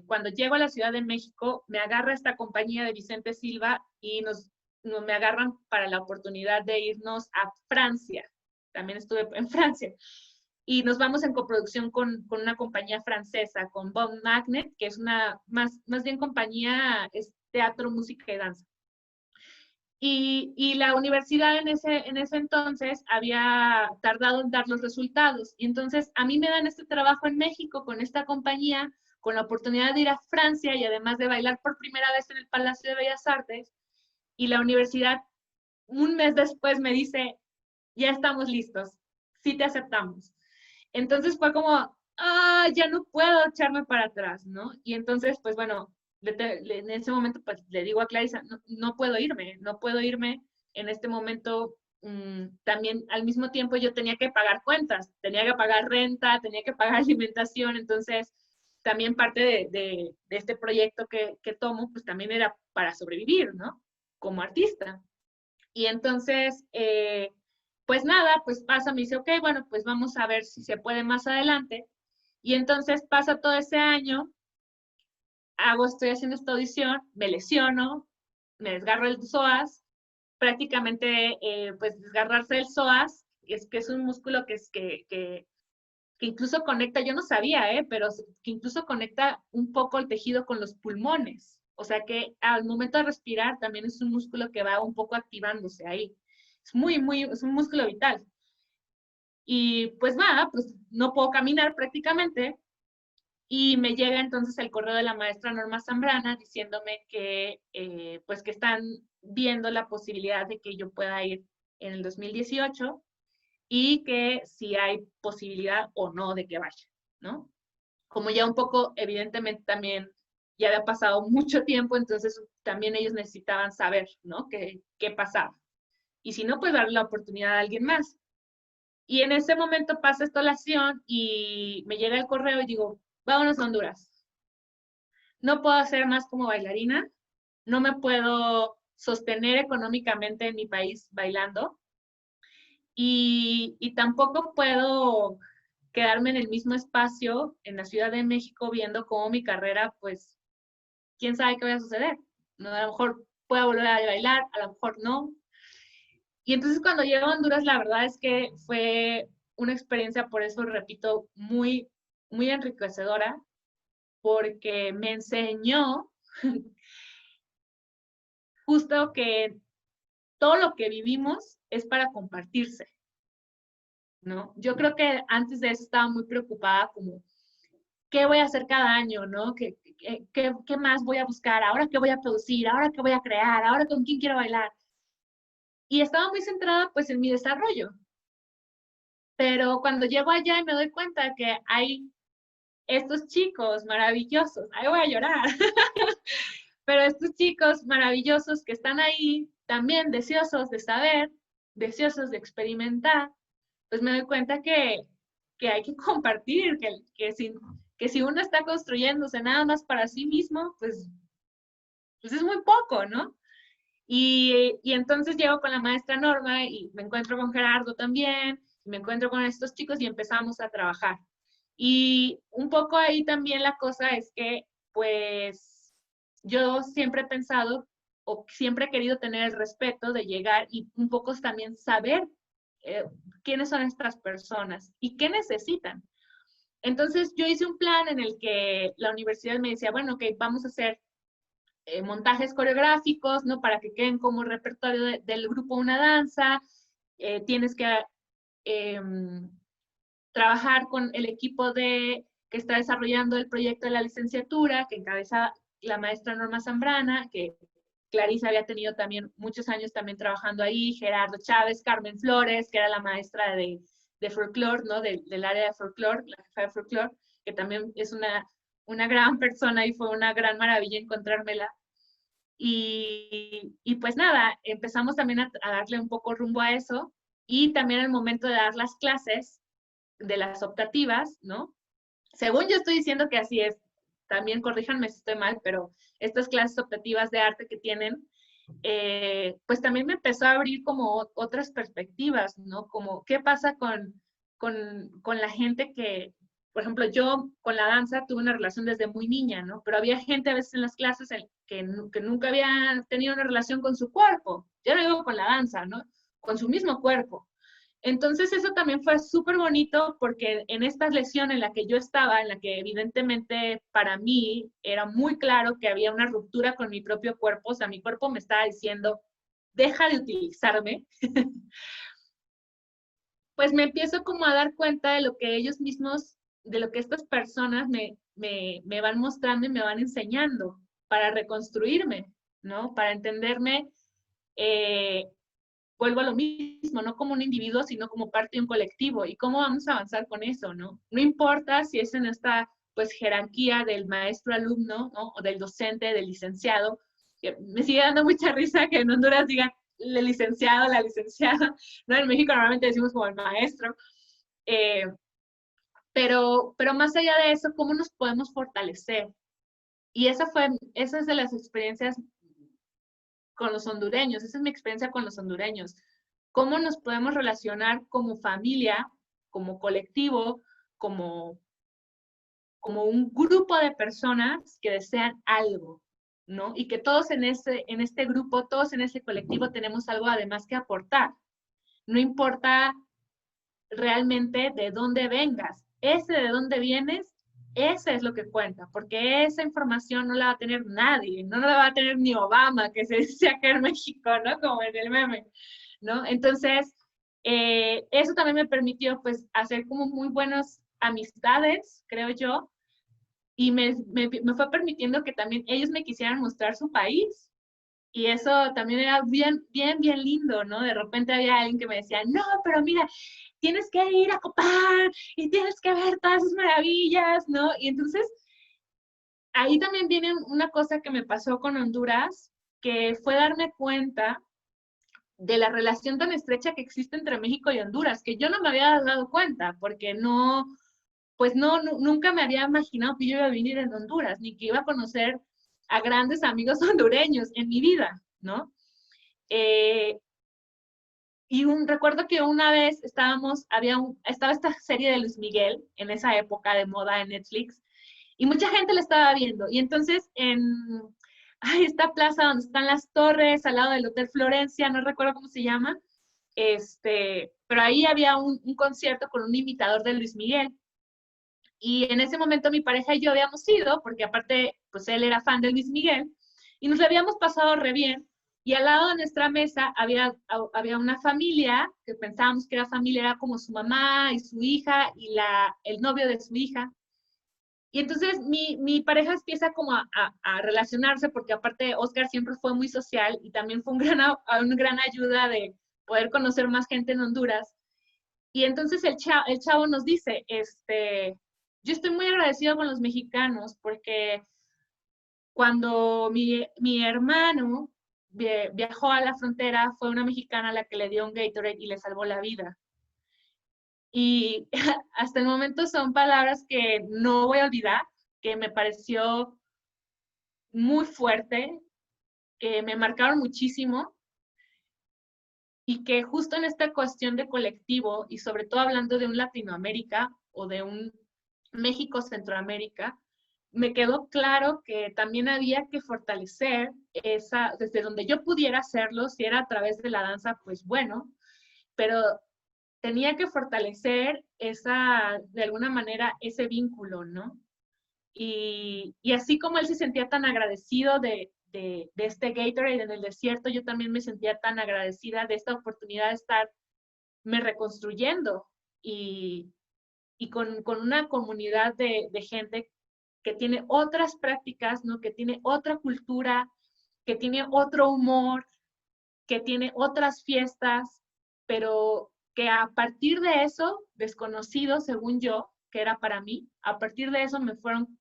cuando llego a la Ciudad de México, me agarra esta compañía de Vicente Silva y me agarran para la oportunidad de irnos a Francia. También estuve en Francia. Y nos vamos en coproducción con una compañía francesa, con Bon Magnet, que es una, más bien compañía, es teatro, música y danza. Y la universidad en ese entonces había tardado en dar los resultados. Y entonces a mí me dan este trabajo en México con esta compañía, con la oportunidad de ir a Francia y además de bailar por primera vez en el Palacio de Bellas Artes. Y la universidad un mes después me dice, ya estamos listos, sí te aceptamos. Entonces fue como, ya no puedo echarme para atrás, ¿no? Y entonces, pues bueno, en ese momento pues le digo a Clarisa, no puedo irme, no puedo irme. En este momento también al mismo tiempo yo tenía que pagar cuentas, tenía que pagar renta, tenía que pagar alimentación, entonces también parte de este proyecto que tomo, pues también era para sobrevivir, ¿no? Como artista. Y entonces, pues nada, pues pasa, me dice, ok, bueno, pues vamos a ver si se puede más adelante. Y entonces pasa todo ese año, estoy haciendo esta audición, me lesiono, me desgarro el psoas, prácticamente, pues desgarrarse el psoas, es que es un músculo que incluso conecta, yo no sabía, pero que incluso conecta un poco el tejido con los pulmones. O sea que al momento de respirar también es un músculo que va un poco activándose ahí. Es un músculo vital. Y pues nada, pues no puedo caminar prácticamente. Y me llega entonces el correo de la maestra Norma Zambrana diciéndome que, pues que están viendo la posibilidad de que yo pueda ir en el 2018 y que si hay posibilidad o no de que vaya, ¿no? Como ya un poco, evidentemente también ya había pasado mucho tiempo, entonces también ellos necesitaban saber, ¿no? ¿Qué pasaba? Y si no, pues darle la oportunidad a alguien más. Y en ese momento pasa esta oración y me llega el correo y digo, vámonos a Honduras. No puedo hacer más como bailarina, no me puedo sostener económicamente en mi país bailando y tampoco puedo quedarme en el mismo espacio en la Ciudad de México viendo cómo mi carrera, pues, quién sabe qué va a suceder. ¿No? A lo mejor pueda volver a bailar, a lo mejor no. Y entonces cuando llego a Honduras, la verdad es que fue una experiencia, por eso repito, muy, muy enriquecedora, porque me enseñó justo que todo lo que vivimos es para compartirse, ¿no? Yo creo que antes de eso estaba muy preocupada como, ¿qué voy a hacer cada año, no? ¿Qué más voy a buscar? ¿Ahora qué voy a producir? ¿Ahora qué voy a crear? ¿Ahora con quién quiero bailar? Y estaba muy centrada pues en mi desarrollo. Pero cuando llego allá y me doy cuenta que hay estos chicos maravillosos, ahí voy a llorar, pero estos chicos maravillosos que están ahí también deseosos de saber, deseosos de experimentar, pues me doy cuenta que hay que compartir, que si uno está construyéndose nada más para sí mismo, pues es muy poco, ¿no? Y entonces llego con la maestra Norma y me encuentro con Gerardo también, y me encuentro con estos chicos y empezamos a trabajar. Y un poco ahí también la cosa es que, pues, yo siempre he pensado o siempre he querido tener el respeto de llegar y un poco también saber quiénes son estas personas y qué necesitan. Entonces yo hice un plan en el que la universidad me decía, bueno, ok, vamos a hacer montajes coreográficos, ¿no? Para que queden como repertorio del grupo una danza, tienes que eh, trabajar con el equipo que está desarrollando el proyecto de la licenciatura, que encabeza la maestra Norma Zambrana, que Clarisa había tenido también muchos años también trabajando ahí, Gerardo Chávez, Carmen Flores, que era la maestra de folclore, ¿no? Del área de folclore, la jefa de folclore, que también es una gran persona y fue una gran maravilla encontrármela. Y pues nada, empezamos también a darle un poco rumbo a eso y también el momento de dar las clases de las optativas, ¿no? Según yo estoy diciendo que así es, también corríjanme si estoy mal, pero estas clases optativas de arte que tienen, pues también me empezó a abrir como otras perspectivas, ¿no? Como, ¿qué pasa con la gente que, por ejemplo, yo con la danza tuve una relación desde muy niña, ¿no? Pero había gente a veces en las clases que nunca había tenido una relación con su cuerpo. Yo no digo con la danza, ¿no? Con su mismo cuerpo. Entonces eso también fue súper bonito porque en esta lesión en la que yo estaba, en la que evidentemente para mí era muy claro que había una ruptura con mi propio cuerpo, o sea, mi cuerpo me estaba diciendo, deja de utilizarme, pues me empiezo como a dar cuenta de lo que ellos mismos, de lo que estas personas me van mostrando y me van enseñando para reconstruirme, ¿no? Para entenderme, vuelvo a lo mismo, no como un individuo, sino como parte de un colectivo. ¿Y cómo vamos a avanzar con eso, no? No importa si es en esta, pues, jerarquía del maestro-alumno, ¿no? O del docente, del licenciado, que me sigue dando mucha risa que en Honduras digan el licenciado, la licenciada, ¿no? En México normalmente decimos como el maestro. Eh, pero más allá de eso, ¿cómo nos podemos fortalecer? Y esa es de las experiencias con los hondureños, esa es mi experiencia con los hondureños. ¿Cómo nos podemos relacionar como familia, como colectivo, como, como un grupo de personas que desean algo, ¿no? Y que todos en este grupo, todos en ese colectivo tenemos algo además que aportar. No importa realmente de dónde vengas, ese de dónde vienes, ese es lo que cuenta, porque esa información no la va a tener nadie, no la va a tener ni Obama, que se dice acá en México, ¿no? Como en el meme, ¿no? Entonces, eso también me permitió, pues, hacer como muy buenas amistades, creo yo, y me fue permitiendo que también ellos me quisieran mostrar su país, y eso también era bien, bien, bien lindo, ¿no? De repente había alguien que me decía, no, pero mira, tienes que ir a Copán y tienes que ver todas esas maravillas, ¿no? Y entonces ahí también viene una cosa que me pasó con Honduras, que fue darme cuenta de la relación tan estrecha que existe entre México y Honduras, que yo no me había dado cuenta, porque no, pues no, nunca me había imaginado que yo iba a vivir en Honduras, ni que iba a conocer a grandes amigos hondureños en mi vida, ¿no? Eh, y recuerdo que una vez estaba esta serie de Luis Miguel en esa época de moda en Netflix y mucha gente la estaba viendo. Y entonces esta plaza donde están las torres, al lado del Hotel Florencia, no recuerdo cómo se llama, pero ahí había un concierto con un imitador de Luis Miguel. Y en ese momento mi pareja y yo habíamos ido, porque aparte, pues él era fan de Luis Miguel, y nos lo habíamos pasado re bien. Y al lado de nuestra mesa había una familia, que pensábamos que era familia, era como su mamá y su hija y el novio de su hija. Y entonces mi pareja empieza como a relacionarse, porque aparte Oscar siempre fue muy social y también fue un gran ayuda de poder conocer más gente en Honduras. Y entonces el chavo nos dice, yo estoy muy agradecido con los mexicanos porque cuando mi hermano viajó a la frontera, fue una mexicana la que le dio un Gatorade y le salvó la vida. Y hasta el momento son palabras que no voy a olvidar, que me pareció muy fuerte, que me marcaron muchísimo y que justo en esta cuestión de colectivo y sobre todo hablando de un Latinoamérica o de un México-Centroamérica, me quedó claro que también había que fortalecer desde donde yo pudiera hacerlo, si era a través de la danza, pues bueno, pero tenía que fortalecer de alguna manera, ese vínculo, ¿no? Y así como él se sentía tan agradecido de este Gatorade en el desierto, yo también me sentía tan agradecida de esta oportunidad de estarme reconstruyendo y con una comunidad de gente que tiene otras prácticas, ¿no? Que tiene otra cultura, que tiene otro humor, que tiene otras fiestas, pero que a partir de eso, desconocido según yo, que era para mí, a partir de eso me fueron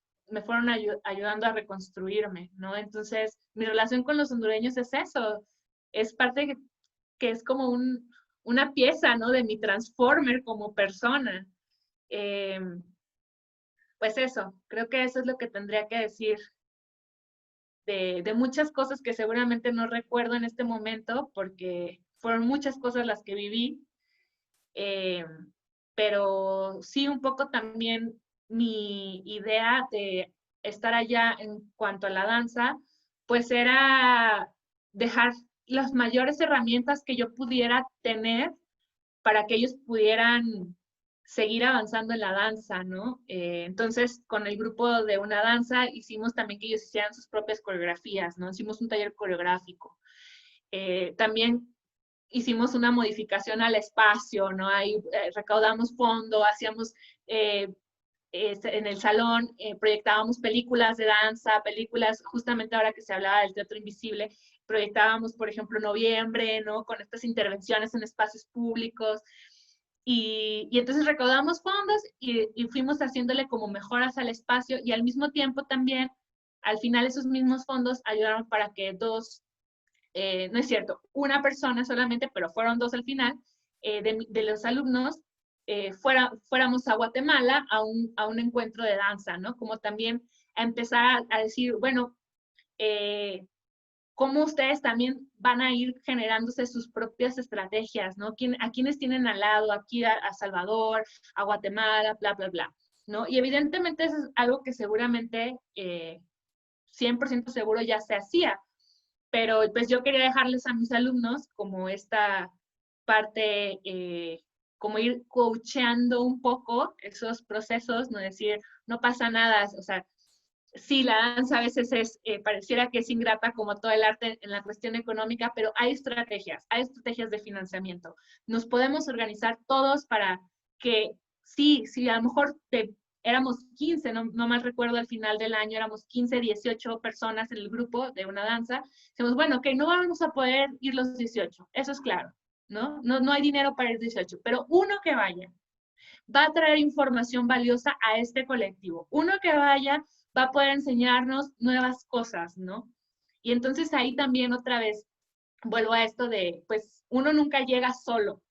ayudando a reconstruirme, ¿no? Entonces, mi relación con los hondureños es eso, es parte que es como una pieza, ¿no? De mi transformer como persona. Eh, pues eso, creo que eso es lo que tendría que decir de muchas cosas que seguramente no recuerdo en este momento porque fueron muchas cosas las que viví, eh, pero sí un poco también mi idea de estar allá en cuanto a la danza, pues era dejar las mayores herramientas que yo pudiera tener para que ellos pudieran seguir avanzando en la danza, ¿no? Entonces, con el grupo de una danza hicimos también que ellos hicieran sus propias coreografías, ¿no? Hicimos un taller coreográfico. También hicimos una modificación al espacio, ¿no? Ahí recaudamos fondo, hacíamos en el salón, proyectábamos películas de danza, películas, justamente ahora que se hablaba del teatro invisible, proyectábamos, por ejemplo, Noviembre, ¿no? Con estas intervenciones en espacios públicos. Y entonces recaudamos fondos y fuimos haciéndole como mejoras al espacio y al mismo tiempo también, al final esos mismos fondos ayudaron para que no es cierto, una persona solamente, pero fueron dos al final, de los alumnos, fuéramos a Guatemala a un encuentro de danza, ¿no? Como también a empezar a decir, bueno, cómo ustedes también van a ir generándose sus propias estrategias, ¿no? ¿A quiénes tienen al lado? Aquí a Salvador, a Guatemala, bla, bla, bla, ¿no? Y evidentemente eso es algo que seguramente 100% seguro ya se hacía, pero pues yo quería dejarles a mis alumnos como esta parte, como ir coacheando un poco esos procesos, no decir, no pasa nada, o sea, sí, la danza a veces pareciera que es ingrata como todo el arte en la cuestión económica, pero hay estrategias de financiamiento. Nos podemos organizar todos para que, sí, a lo mejor éramos 15, no más recuerdo al final del año, éramos 15, 18 personas en el grupo de una danza. Decimos, bueno, ok, no vamos a poder ir los 18, eso es claro, ¿no? No hay dinero para ir 18, pero uno que vaya va a traer información valiosa a este colectivo. Uno que vaya va a poder enseñarnos nuevas cosas, ¿no? Y entonces ahí también otra vez vuelvo a esto de, pues uno nunca llega solo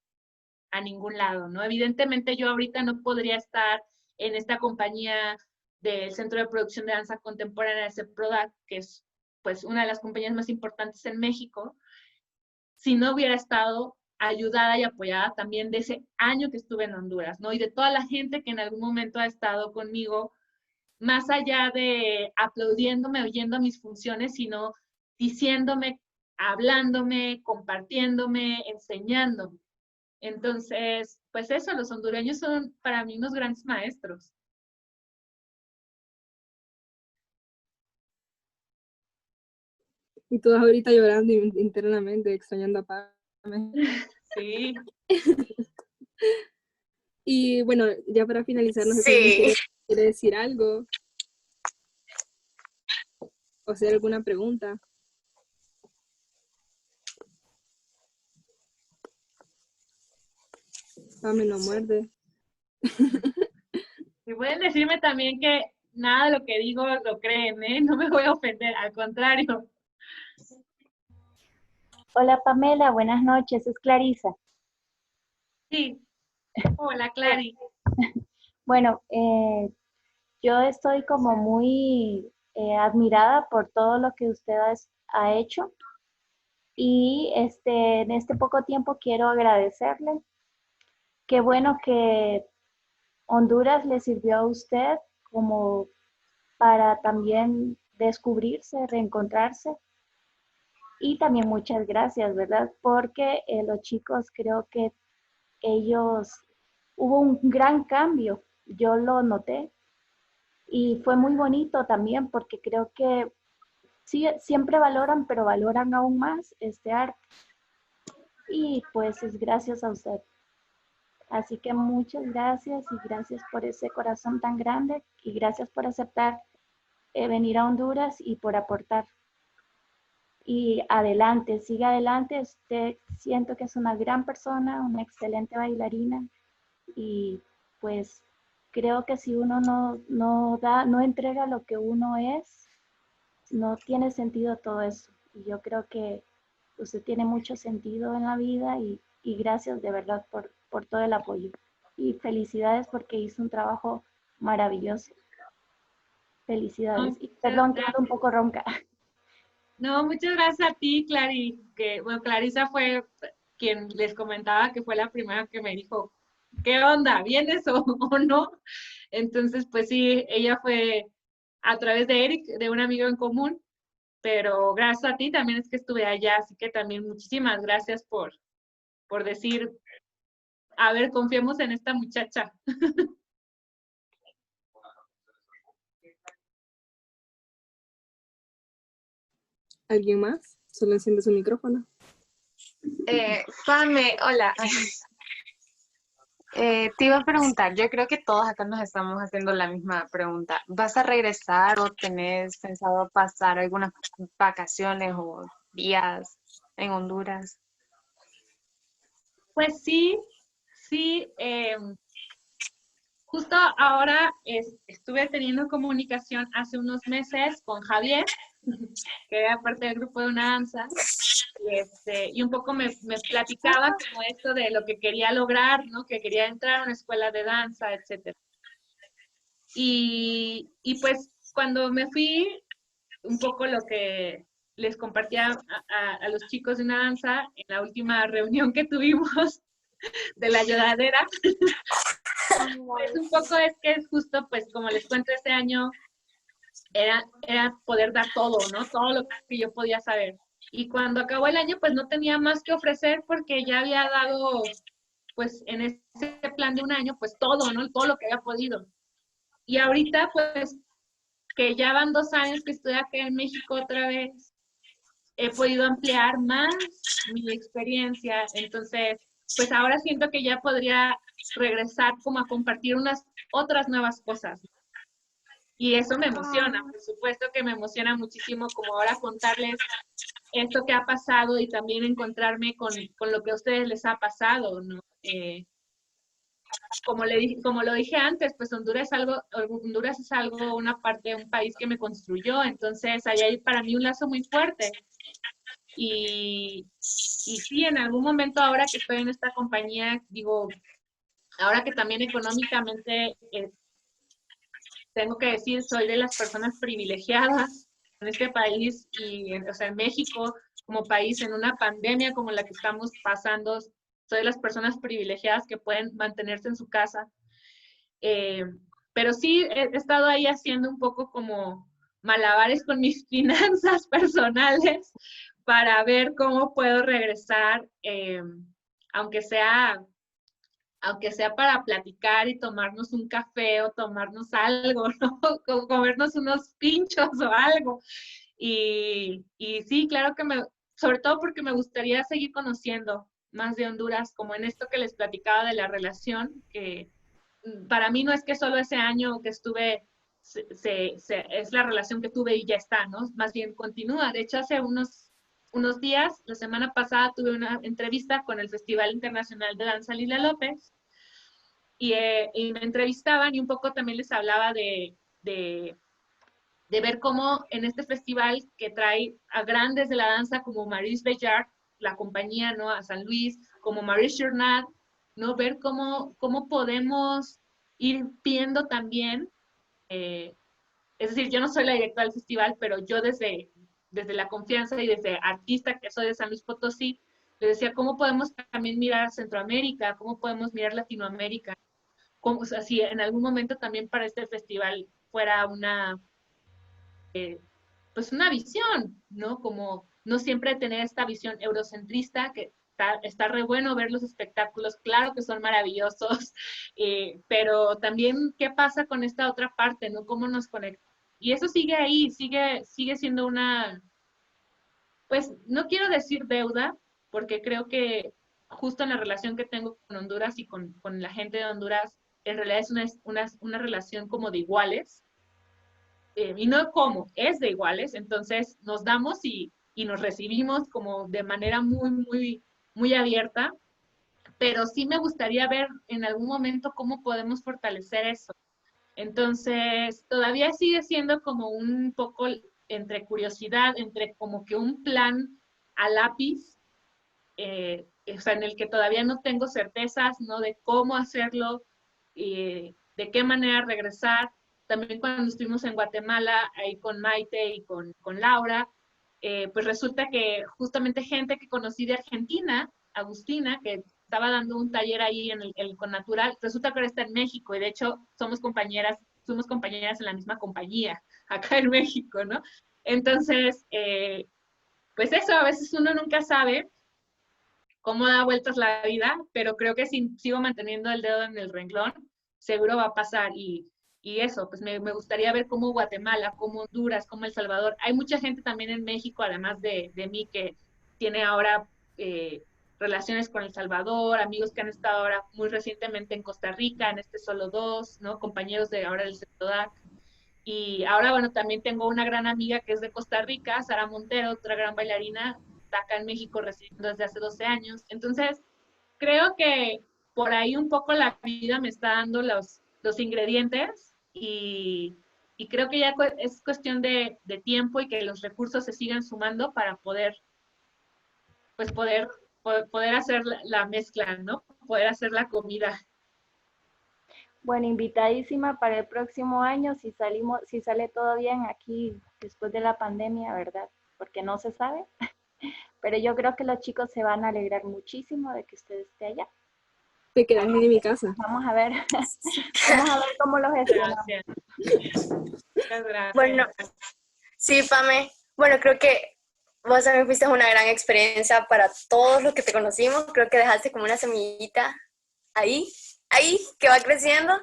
a ningún lado, ¿no? Evidentemente yo ahorita no podría estar en esta compañía del Centro de Producción de Danza Contemporánea de CEPRODAC, que es pues una de las compañías más importantes en México, si no hubiera estado ayudada y apoyada también de ese año que estuve en Honduras, ¿no? Y de toda la gente que en algún momento ha estado conmigo, más allá de aplaudiéndome, oyendo mis funciones, sino diciéndome, hablándome, compartiéndome, enseñándome. Entonces, pues eso, los hondureños son para mí unos grandes maestros. Y todas ahorita llorando internamente, extrañando a Pame. Sí. Y bueno, ya para finalizar, no sé si Sí. quiere decir algo o hacer alguna pregunta. Pame no muerde. Y pueden decirme también que nada de lo que digo lo creen, ¿eh? No me voy a ofender, al contrario. Hola Pamela, buenas noches, es Clarisa. Sí. Hola, Clary. Bueno, yo estoy como muy admirada por todo lo que usted ha hecho y en este poco tiempo quiero agradecerle. Qué bueno que Honduras le sirvió a usted como para también descubrirse, reencontrarse. Y también muchas gracias, ¿verdad? Porque los chicos creo que ellos, hubo un gran cambio, yo lo noté y fue muy bonito también porque creo que sí, siempre valoran, pero valoran aún más este arte y pues es gracias a usted. Así que muchas gracias y gracias por ese corazón tan grande y gracias por aceptar venir a Honduras y por aportar. Y adelante, siga adelante, usted siento que es una gran persona, una excelente bailarina y pues creo que si uno no entrega lo que uno es, no tiene sentido todo eso. Y yo creo que usted tiene mucho sentido en la vida y gracias de verdad por todo el apoyo. Y felicidades porque hizo un trabajo maravilloso. Felicidades. Y perdón que ando un poco ronca. No, muchas gracias a ti, Clary, que, bueno, Clarisa fue quien les comentaba que fue la primera que me dijo ¿qué onda? ¿Vienes o no? Entonces, pues sí, ella fue a través de Eric, de un amigo en común, pero gracias a ti también es que estuve allá, así que también muchísimas gracias por decir, a ver, confiemos en esta muchacha. ¿Alguien más? Solo enciende su micrófono. Pame, hola. Te iba a preguntar, yo creo que todos acá nos estamos haciendo la misma pregunta. ¿Vas a regresar o tenés pensado pasar algunas vacaciones o días en Honduras? Pues sí, sí, justo ahora estuve teniendo comunicación hace unos meses con Javier, que era parte del grupo de una danza, y un poco me platicaba como esto de lo que quería lograr, ¿no? Que quería entrar a una escuela de danza, etcétera. Y pues cuando me fui, un poco lo que les compartía a los chicos de una danza en la última reunión que tuvimos de la lloradera, pues un poco es que es justo, pues como les cuento, este año era poder dar todo, ¿no? Todo lo que yo podía saber. Y cuando acabó el año, pues no tenía más que ofrecer porque ya había dado, pues en ese plan de un año, pues todo, ¿no? Todo lo que había podido. Y ahorita, pues, que ya van 2 años que estoy acá en México otra vez, he podido ampliar más mi experiencia. Entonces, pues ahora siento que ya podría regresar como a compartir unas otras nuevas cosas. Y eso me emociona, por supuesto que me emociona muchísimo como ahora contarles esto que ha pasado y también encontrarme con lo que a ustedes les ha pasado, ¿no? Como lo dije antes, pues Honduras es algo, una parte, un país que me construyó, entonces ahí hay para mí un lazo muy fuerte. Y sí, en algún momento ahora que estoy en esta compañía, digo, ahora que también económicamente tengo que decir, soy de las personas privilegiadas en este país y, o sea, en México como país, en una pandemia como la que estamos pasando, soy de las personas privilegiadas que pueden mantenerse en su casa. Eh, pero sí he estado ahí haciendo un poco como malabares con mis finanzas personales para ver cómo puedo regresar, aunque sea aunque sea para platicar y tomarnos un café o tomarnos algo, ¿no? Comernos unos pinchos o algo. Y sí, claro que sobre todo porque me gustaría seguir conociendo más de Honduras, como en esto que les platicaba de la relación, que para mí no es que solo ese año que estuve, es la relación que tuve y ya está, ¿no? Más bien continúa. De hecho, hace unos días, la semana pasada, tuve una entrevista con el Festival Internacional de Danza Lila López y me entrevistaban y un poco también les hablaba de ver cómo en este festival que trae a grandes de la danza como Maurice Béjart, la compañía, ¿no? A San Luis, como Maurice Journet, ¿no? Ver cómo podemos ir viendo también, es decir, yo no soy la directora del festival, pero yo desde la confianza y desde artista que soy de San Luis Potosí, les decía, ¿cómo podemos también mirar Centroamérica? ¿Cómo podemos mirar Latinoamérica? Como, o sea, si en algún momento también para este festival fuera pues una visión, ¿no? Como no siempre tener esta visión eurocentrista, que está re bueno ver los espectáculos, claro que son maravillosos, pero también qué pasa con esta otra parte, ¿no? ¿Cómo nos conecta? Y eso sigue ahí, sigue siendo una, pues no quiero decir deuda, porque creo que justo en la relación que tengo con Honduras y con la gente de Honduras, en realidad es una relación como de iguales, y no como, es de iguales, entonces nos damos y nos recibimos como de manera muy abierta, pero sí me gustaría ver en algún momento cómo podemos fortalecer eso. Entonces, todavía sigue siendo como un poco entre curiosidad, entre como que un plan a lápiz, o sea, en el que todavía no tengo certezas, ¿no? De cómo hacerlo, de qué manera regresar. También cuando estuvimos en Guatemala, ahí con Maite y con Laura, pues resulta que justamente gente que conocí de Argentina, Agustina, que estaba dando un taller ahí en el Connatural. Resulta que ahora está en México y de hecho somos compañeras en la misma compañía acá en México, ¿no? Entonces, pues eso, a veces uno nunca sabe cómo da vueltas la vida, pero creo que si sigo manteniendo el dedo en el renglón, seguro va a pasar. Y eso, pues me gustaría ver cómo Guatemala, cómo Honduras, cómo El Salvador. Hay mucha gente también en México, además de mí, que tiene ahora relaciones con El Salvador, amigos que han estado ahora muy recientemente en Costa Rica, en este Solo Dos, ¿no? Compañeros de ahora del CETODAC. Y ahora, bueno, también tengo una gran amiga que es de Costa Rica, Sara Montero, otra gran bailarina, está acá en México residiendo desde hace 12 años. Entonces, creo que por ahí un poco la vida me está dando los ingredientes y creo que ya es cuestión de tiempo y que los recursos se sigan sumando para poder, pues poder hacer la mezcla, ¿no? Poder hacer la comida. Bueno, invitadísima para el próximo año, si sale todo bien aquí después de la pandemia, ¿verdad? Porque no se sabe. Pero yo creo que los chicos se van a alegrar muchísimo de que usted esté allá. Te quedas en mi casa. Vamos a ver, vamos a ver cómo lo gestionamos. Gracias. Muchas gracias. Bueno, sí, Pame. Bueno, creo que vos también fuiste una gran experiencia para todos los que te conocimos. Creo que dejaste como una semillita ahí, que va creciendo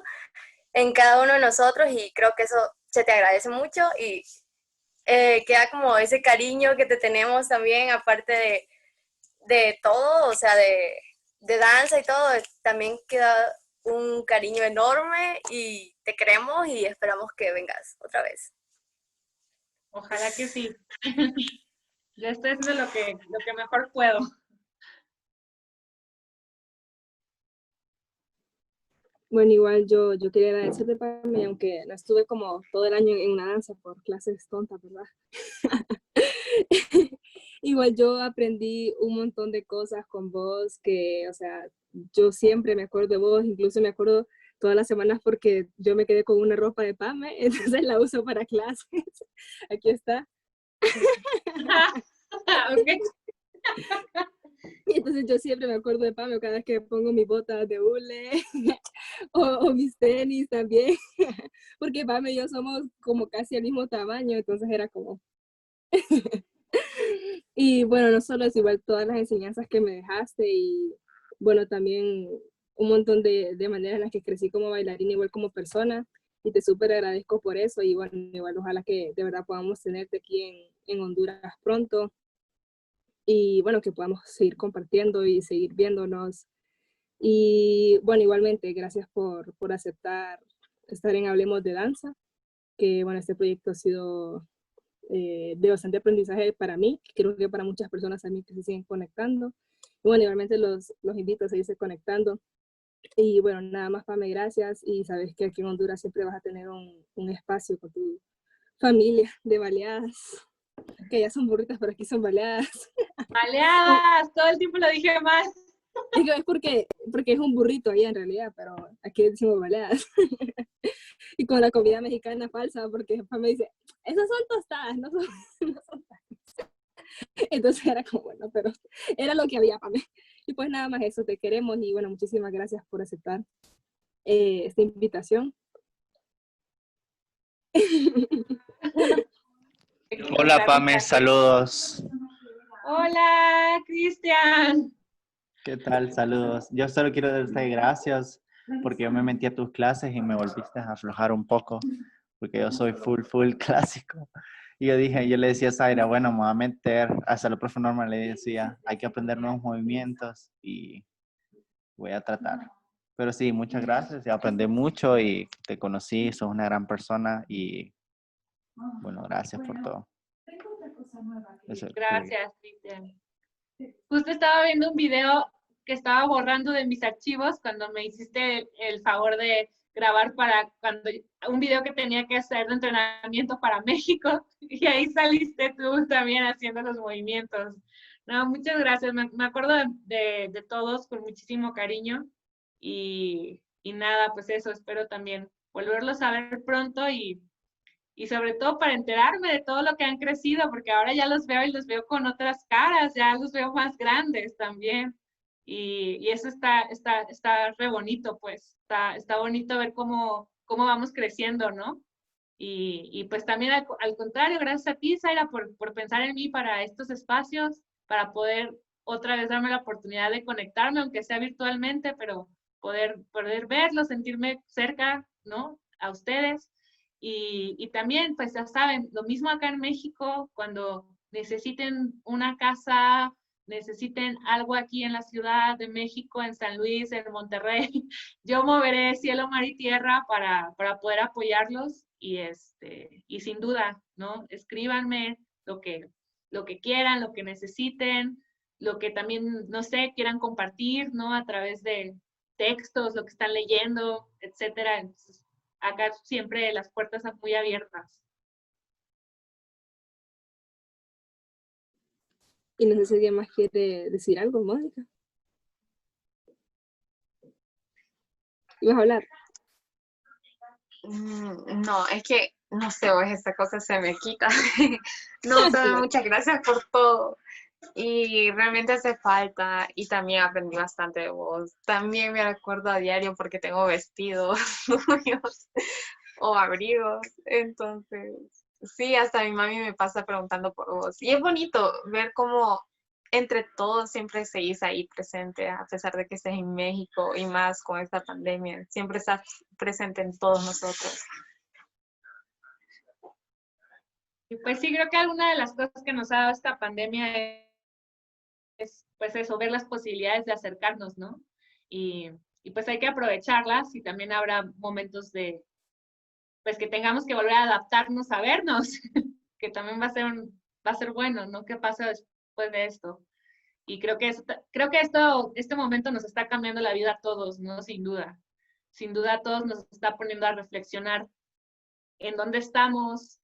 en cada uno de nosotros y creo que eso se te agradece mucho y queda como ese cariño que te tenemos también, aparte de todo, o sea, de danza y todo, también queda un cariño enorme y te queremos y esperamos que vengas otra vez. Ojalá que sí. Yo estoy haciendo lo que mejor puedo. Bueno, igual yo quería agradecerte, Pame, aunque no estuve como todo el año en una danza por clases tontas, ¿verdad? Igual yo aprendí un montón de cosas con vos que, o sea, yo siempre me acuerdo de vos, incluso me acuerdo todas las semanas porque yo me quedé con una ropa de Pame, entonces la uso para clases. Aquí está. Okay. Y entonces yo siempre me acuerdo de Pame cada vez que pongo mis botas de hule o mis tenis también, porque Pame y yo somos como casi el mismo tamaño, entonces era como... Y bueno, no solo es igual todas las enseñanzas que me dejaste y bueno, también un montón de maneras en las que crecí como bailarina, igual como persona, y te súper agradezco por eso y bueno, igual ojalá que de verdad podamos tenerte aquí en Honduras pronto y bueno, que podamos seguir compartiendo y seguir viéndonos. Y bueno, igualmente, gracias por aceptar estar en Hablemos de Danza, que bueno, este proyecto ha sido de bastante aprendizaje para mí, creo que para muchas personas también que se siguen conectando. Y bueno, igualmente los invito a seguirse conectando. Y bueno, nada más, Pame, gracias. Y sabes que aquí en Honduras siempre vas a tener un espacio con tu familia de baleadas, que ya son burritas, pero aquí son baleadas. Baleadas, todo el tiempo lo dije mal. Es porque es un burrito ahí en realidad, pero aquí decimos baleadas. Y con la comida mexicana falsa, porque Pame dice, esas son tostadas, no son tacos. Entonces era como, bueno, pero era lo que había, Pame. Y pues nada más eso, te queremos y bueno, muchísimas gracias por aceptar esta invitación. Hola, Pame, saludos. Hola, Cristian. ¿Qué tal? Saludos. Yo solo quiero darte gracias porque yo me metí a tus clases y me volviste a aflojar un poco porque yo soy full clásico. Y yo le decía a Zaira, bueno, me voy a meter, hasta la profe Norma le decía, hay que aprender nuevos movimientos y voy a tratar. Pero sí, muchas gracias, yo aprendí mucho y te conocí, sos una gran persona y bueno, gracias por todo. Gracias, Cristian. Justo estaba viendo un video que estaba borrando de mis archivos cuando me hiciste el favor de grabar un video que tenía que hacer de entrenamiento para México y ahí saliste tú también haciendo los movimientos. No, muchas gracias. Me acuerdo de todos con muchísimo cariño y nada, pues eso, espero también volverlos a ver pronto y sobre todo para enterarme de todo lo que han crecido, porque ahora ya los veo y los veo con otras caras, ya los veo más grandes también. Y eso está re bonito, pues, está bonito ver cómo vamos creciendo, ¿no? Y pues también al contrario, gracias a ti, Zaira, por pensar en mí para estos espacios, para poder otra vez darme la oportunidad de conectarme, aunque sea virtualmente, pero poder verlos, sentirme cerca, ¿no? A ustedes. Y también, pues ya saben, lo mismo acá en México, cuando necesiten una casa, necesiten algo aquí en la Ciudad de México, en San Luis, en Monterrey, yo moveré cielo, mar y tierra para poder apoyarlos y sin duda, ¿no? Escríbanme lo que quieran, lo que necesiten, lo que también, no sé, quieran compartir, ¿no? A través de textos, lo que están leyendo, etcétera. Entonces, acá siempre las puertas están muy abiertas. Y no sé si alguien más quiere decir algo, Mónica. ¿Ibas a hablar? No, es que, no sé, vos, esta cosa se me quita. No, pero muchas gracias por todo. Y realmente hace falta, y también aprendí bastante de vos. También me acuerdo a diario porque tengo vestidos tuyos o abrigos. Entonces, sí, hasta mi mami me pasa preguntando por vos. Y es bonito ver cómo entre todos siempre seguís ahí presente, a pesar de que estés en México y más con esta pandemia. Siempre estás presente en todos nosotros. Y pues sí, creo que alguna de las cosas que nos ha dado esta pandemia es pues eso, ver las posibilidades de acercarnos, ¿no? Y pues hay que aprovecharlas y también habrá momentos de, pues que tengamos que volver a adaptarnos a vernos, que también va a ser bueno, ¿no? ¿Qué pasa después de esto? Y creo que este momento nos está cambiando la vida a todos, ¿no? Sin duda. Sin duda a todos nos está poniendo a reflexionar en dónde estamos,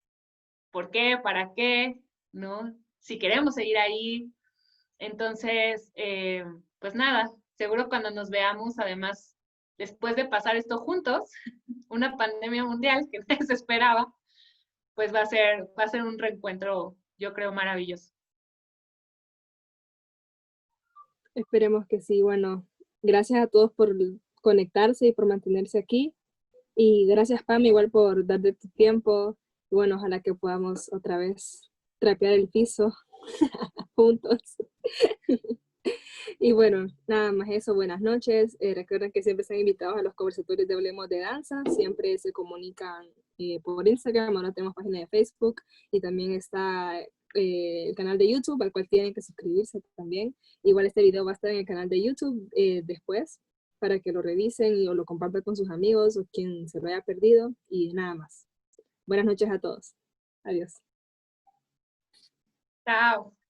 por qué, para qué, ¿no? Si queremos seguir ahí. Entonces, pues nada, seguro cuando nos veamos, además, después de pasar esto juntos, una pandemia mundial que nadie se esperaba, pues va a ser un reencuentro, yo creo, maravilloso. Esperemos que sí. Bueno, gracias a todos por conectarse y por mantenerse aquí. Y gracias, Pam, igual por darte tu tiempo. Y bueno, ojalá que podamos otra vez trapear el piso juntos. Y bueno, nada más eso, buenas noches. Recuerden que siempre están invitados a los conversatorios de Hablemos de Danza. Siempre se comunican por Instagram, ahora tenemos página de Facebook y también está el canal de YouTube al cual tienen que suscribirse también. Igual este video va a estar en el canal de YouTube después para que lo revisen y o lo compartan con sus amigos o quien se lo haya perdido y nada más. Buenas noches a todos. Adiós. Chao.